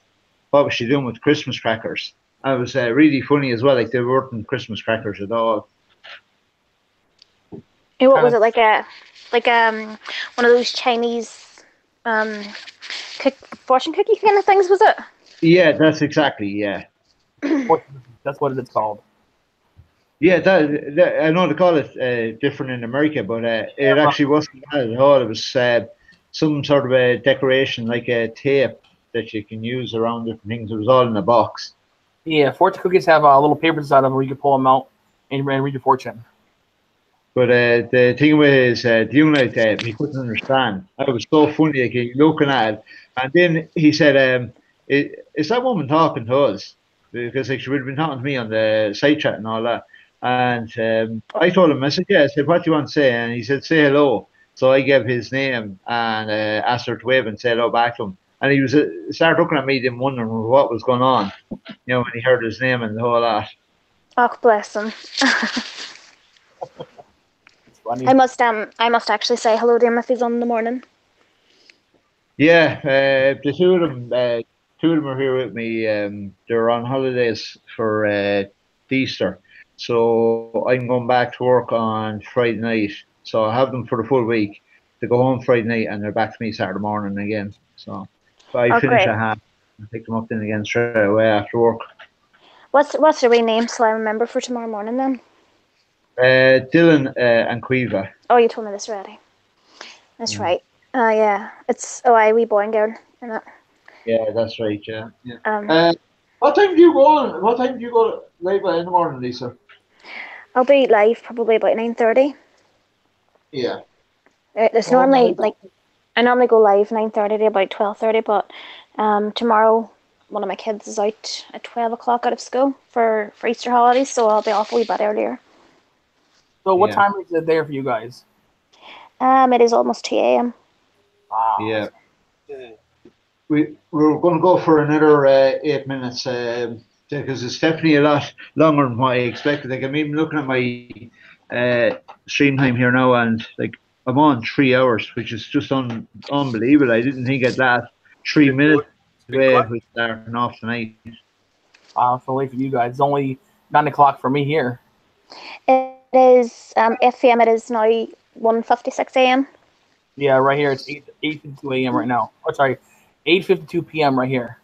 what was she doing with Christmas crackers. And it was really funny as well. Like they weren't Christmas crackers at all. And what was it, like one of those Chinese fortune cookie kind of things, was it? Yeah, that's exactly, yeah. That's what it's called. Yeah, that I know they call it different in America, but it actually wasn't that at all. It was some sort of a decoration, like a tape that you can use around different things. It was all in a box. Yeah, fortune cookies have little papers inside of them where you can pull them out and read your fortune. But the thing with is the young lad, he couldn't understand. It was so funny, like, he looking at it, and then he said, "Is that woman talking to us?" Because like she would have been talking to me on the side chat and all that. And I told him, I said, "Yeah." I said, "What do you want to say?" And he said, "Say hello." So I gave his name and asked her to wave and say hello back to him. And he was started looking at me, then wondering what was going on. When he heard his name and the whole lot. Oh, bless him. I must actually say hello to him if he's on in the morning. Yeah, the two of them are here with me. They're on holidays for Easter, so I'm going back to work on Friday night. So I have them for the full week. They go home Friday night and they're back to me Saturday morning again. So I finish great. at half and pick them up then again straight away after work. What's their wee name so I remember for tomorrow morning then? Dylan and Quiva. Oh, you told me this already. That's right. Yeah, it's a wee boy and girl, isn't it? Yeah, that's right. Yeah. What time do you go on? What time do you go live in the morning, Lisa? I'll be live probably about 9:30. Yeah. It's normally I normally go live 9:30 to about 12:30, but tomorrow one of my kids is out at 12 o'clock out of school for Easter holidays, so I'll be off a wee bit earlier. So what time is it there for you guys? It is almost 2 a.m. Wow. Yeah. We're going to go for another 8 minutes because it's definitely a lot longer than what I expected. Like I'm even looking at my stream time here now, and like I'm on 3 hours, which is just unbelievable. I didn't think I'd last 3 minutes with starting off tonight. So late for you guys. It's only 9 o'clock for me here. It is FM. It is now 1:56 a.m. Yeah, right here it's 8:52 a.m. right now. Oh, sorry, 8:52 p.m. right here.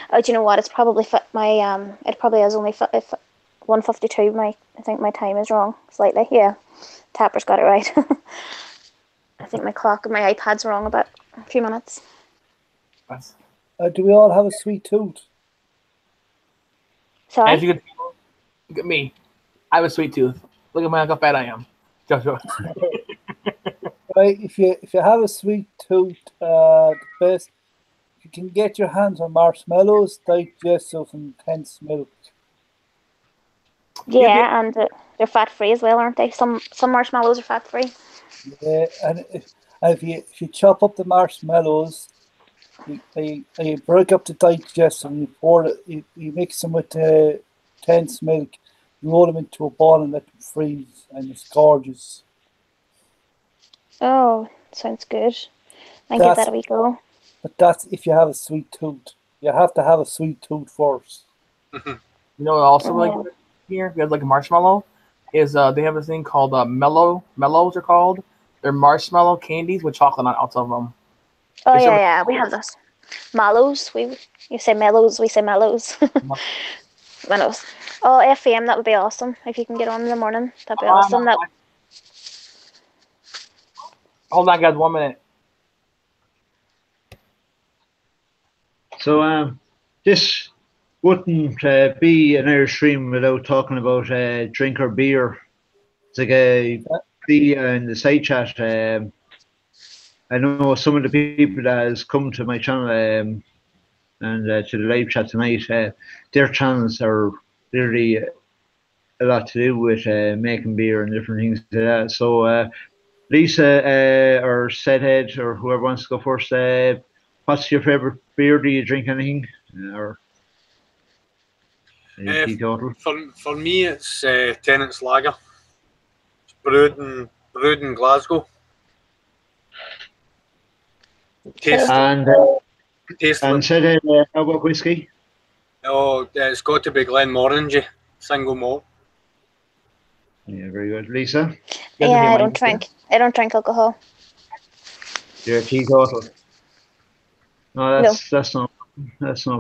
Oh, do you know what? It's probably my It probably is only 1:52. I think my time is wrong slightly. Yeah, Tapper's got it right. I think my clock and my iPad's wrong about a few minutes. Do we all have a sweet tooth? Sorry. As you can look at me, I have a sweet tooth. Look at how fat I am. Right, if you have a sweet tooth, the best you can get your hands on marshmallows, digestive and intense milk. Yeah, and they're fat free as well, aren't they? Some marshmallows are fat free. Yeah, and if you chop up the marshmallows, you break up the digestive and you pour it. You mix them with intense milk. You roll them into a ball and let them freeze, and it's gorgeous. Oh, sounds good. I give that a wee go. But that's if you have a sweet tooth. You have to have a sweet tooth first. You know what also like here, if you have like a marshmallow, is they have this thing called mellows are called. They're marshmallow candies with chocolate on outside of them. Oh yeah, we have those. Mallows. You say mellows, we say mellows. Mellows. Oh, FM, that would be awesome. If you can get on in the morning, that'd be awesome. Hold on, guys, 1 minute. So this wouldn't be an Irish stream without talking about drink or beer. It's like in the side chat. I know some of the people that has come to my channel and to the live chat tonight. Their channels are literally a lot to do with making beer and different things like that. So Lisa or Sedhead or whoever wants to go first. What's your favorite beer? Do you drink anything or any teetotal? For me, it's Tennant's Lager. It's brewed in Glasgow. Taste And like, Sedhead, how about whiskey? it's got to be Glenmorangie, single malt. Yeah, very good. Lisa? Yeah, I don't drink alcohol. You're a teetotal. No, that's no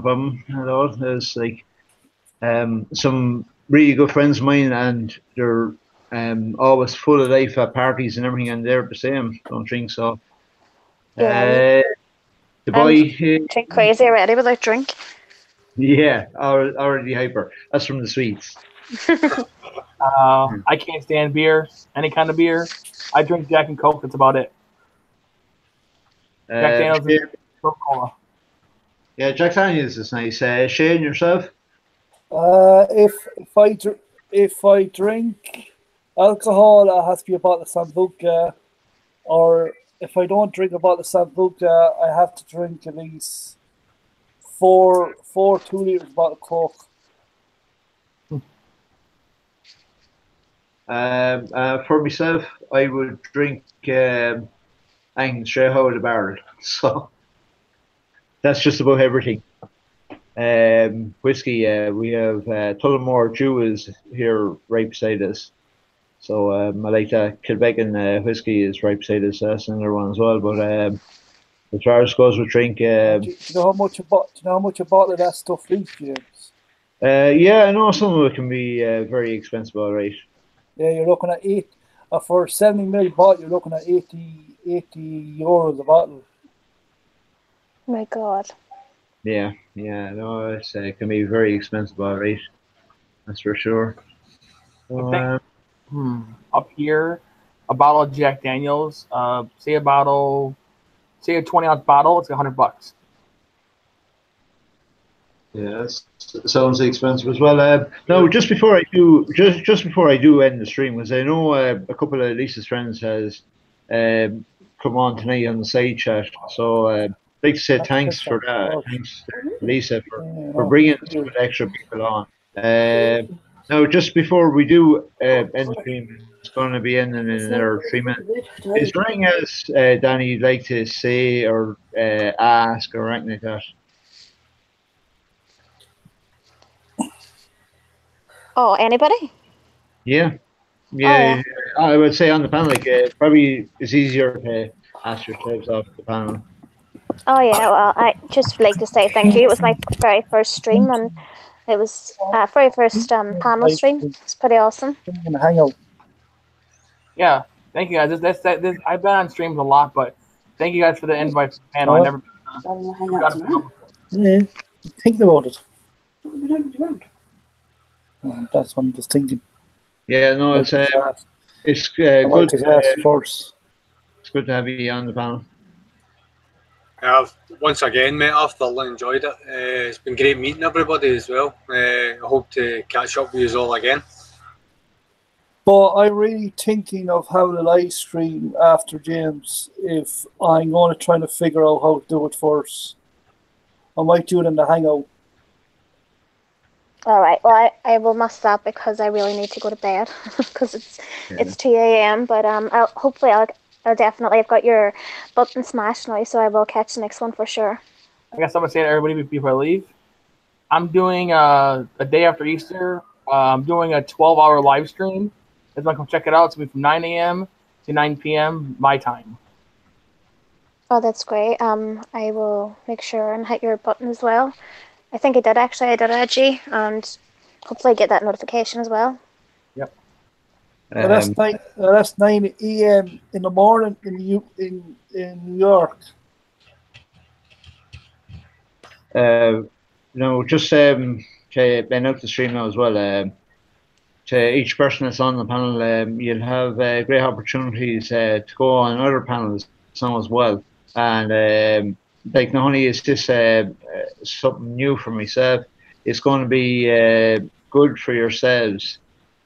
problem at all. There's like some really good friends of mine, and they're always full of life at parties and everything, and they're the same. Don't drink so. Yeah, The boy, drink crazy already without drink. yeah, already hyper. That's from the sweets. I can't stand beer, any kind of beer. I drink Jack and Coke. That's about it. Jack Daniels and Coca-Cola. Yeah, Jack Daniels is nice. Shane, yourself? If I drink alcohol, it has to be a bottle of Sambuca, or if I don't drink a bottle of Sambuca, I have to drink at least four 2 liters bottle of Coke. For myself, I would drink anything straight out of the barrel. So that's just about everything. Whiskey, we have Tullamore Jewels here right beside us. So I like that. Kilbeggan whiskey is right beside us. That's another one as well. But as far as goes with drink, Do you know how much a bottle of that stuff is, James? yeah, I know some of it can be very expensive, all right. Yeah, you're looking at for 70ml bottle, you're looking at 80 euros a bottle. My God. Yeah, no, it can be very expensive, all right. That's for sure. So, up here, a bottle of Jack Daniels, say a 20-ounce bottle, it's $100. Yeah, that sounds expensive as well. No, just before I do end the stream, because I know a couple of Lisa's friends has come on tonight on the side chat. So I'd like to say thanks for that. Thanks, Lisa, for bringing some extra people on. Now, just before we do end the stream, it's going to be ending in another 3 minutes. Is there anything else, Danny, you'd like to say or ask or anything like that? Oh, anybody? Yeah. I would say on the panel, like probably it's easier to ask yourselves off the panel. Oh yeah, well, I just like to say thank you. It was my very first stream, and it was very first panel stream. It's pretty awesome. Yeah, thank you guys. This, I've been on streams a lot, but thank you guys for the invite for the panel. I never. Yeah, think about it. That's what I'm just thinking. Yeah, no, it's good. It's good to have you on the panel. I've once again, mate, I've thoroughly enjoyed it. It's been great meeting everybody as well. I hope to catch up with you all again. But I'm really thinking of having a live stream after James. If I'm going to try to figure out how to do it first, I might do it in the Hangout. All right. Well, I will must stop because I really need to go to bed because it's 2 a.m. But I'll definitely. I've got your button smashed now, so I will catch the next one for sure. I guess I'm gonna say to everybody before I leave. I'm doing a day after Easter. I'm doing a 12-hour live stream. If you want to come check it out, it's gonna be from 9 a.m. to 9 p.m. my time. Oh, that's great. I will make sure and hit your button as well. I think I did actually. I did actually, and hopefully get that notification as well. Yep. That's 9 a.m. in the morning in New York. No, just to end out the stream now as well. To each person that's on the panel, you'll have great opportunities to go on other panels now as well. And like not only is this something new for myself, it's going to be good for yourselves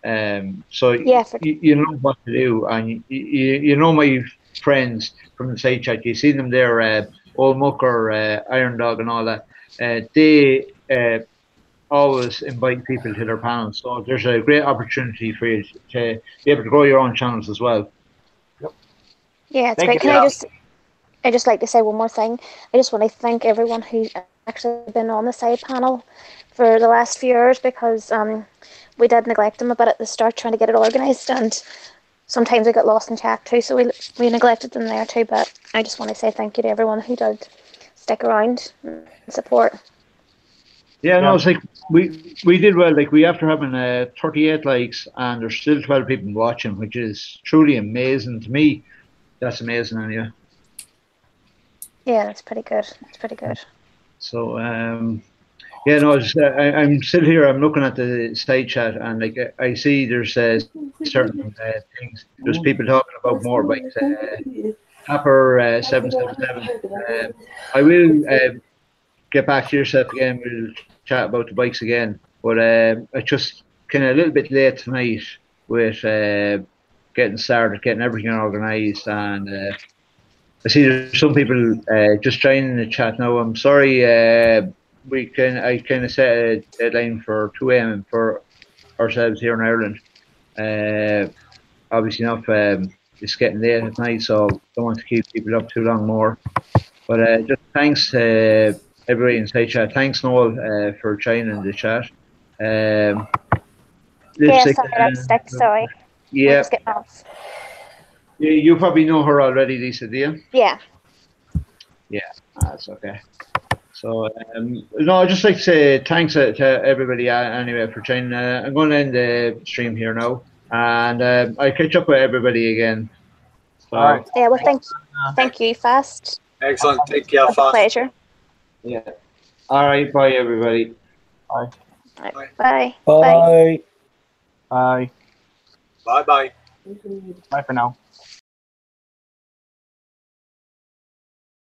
So Yeah, you know what to do, and you know my friends from the side chat. You see them there, Old Mucker, Iron Dog, and all that. They always invite people to their panels, so there's a great opportunity for you to be able to grow your own channels as well. yeah, it's Thank great. you. Can I just like to say one more thing? I just want to thank everyone who's actually been on the side panel for the last few years, because we did neglect them a bit at the start, trying to get it organised, and sometimes we got lost in chat too, so we neglected them there too. But I just want to say thank you to everyone who did stick around and support. Yeah, no, Yeah. it's like we did well. Like, we after having 38 likes, and there's still 12 people watching, which is truly amazing to me. That's amazing, anyway. Yeah, that's pretty good. It's pretty good. So yeah, no, I'm still here. I'm looking at the side chat, and like I see there's certain things. There's people talking about more bikes. Happer 777. I will get back to yourself again. We'll chat about the bikes again. But I just kind of a little bit late tonight with getting started, getting everything organised, and I see there's some people just joining the chat now. I'm sorry. I kind of set a deadline for 2 a.m. for ourselves here in Ireland. Obviously enough, it's getting late at night, so don't want to keep people up too long more. But just thanks to everybody in side chat. Thanks, Noel, for joining the chat. Yeah, Lipstick, sorry, that's sick, sorry. We're yeah, just getting off. you probably know her already, Lisa, do you? Yeah. Yeah, that's okay. So, no, I'd just like to say thanks to everybody anyway for joining. I'm going to end the stream here now, and I'll catch up with everybody again. So, All right. Yeah, well, thank you, Fast. Excellent. Take care, It was a Fast. pleasure. yeah. All right, bye, everybody. Bye. Right, bye. Bye. Bye. Bye bye. Bye for now.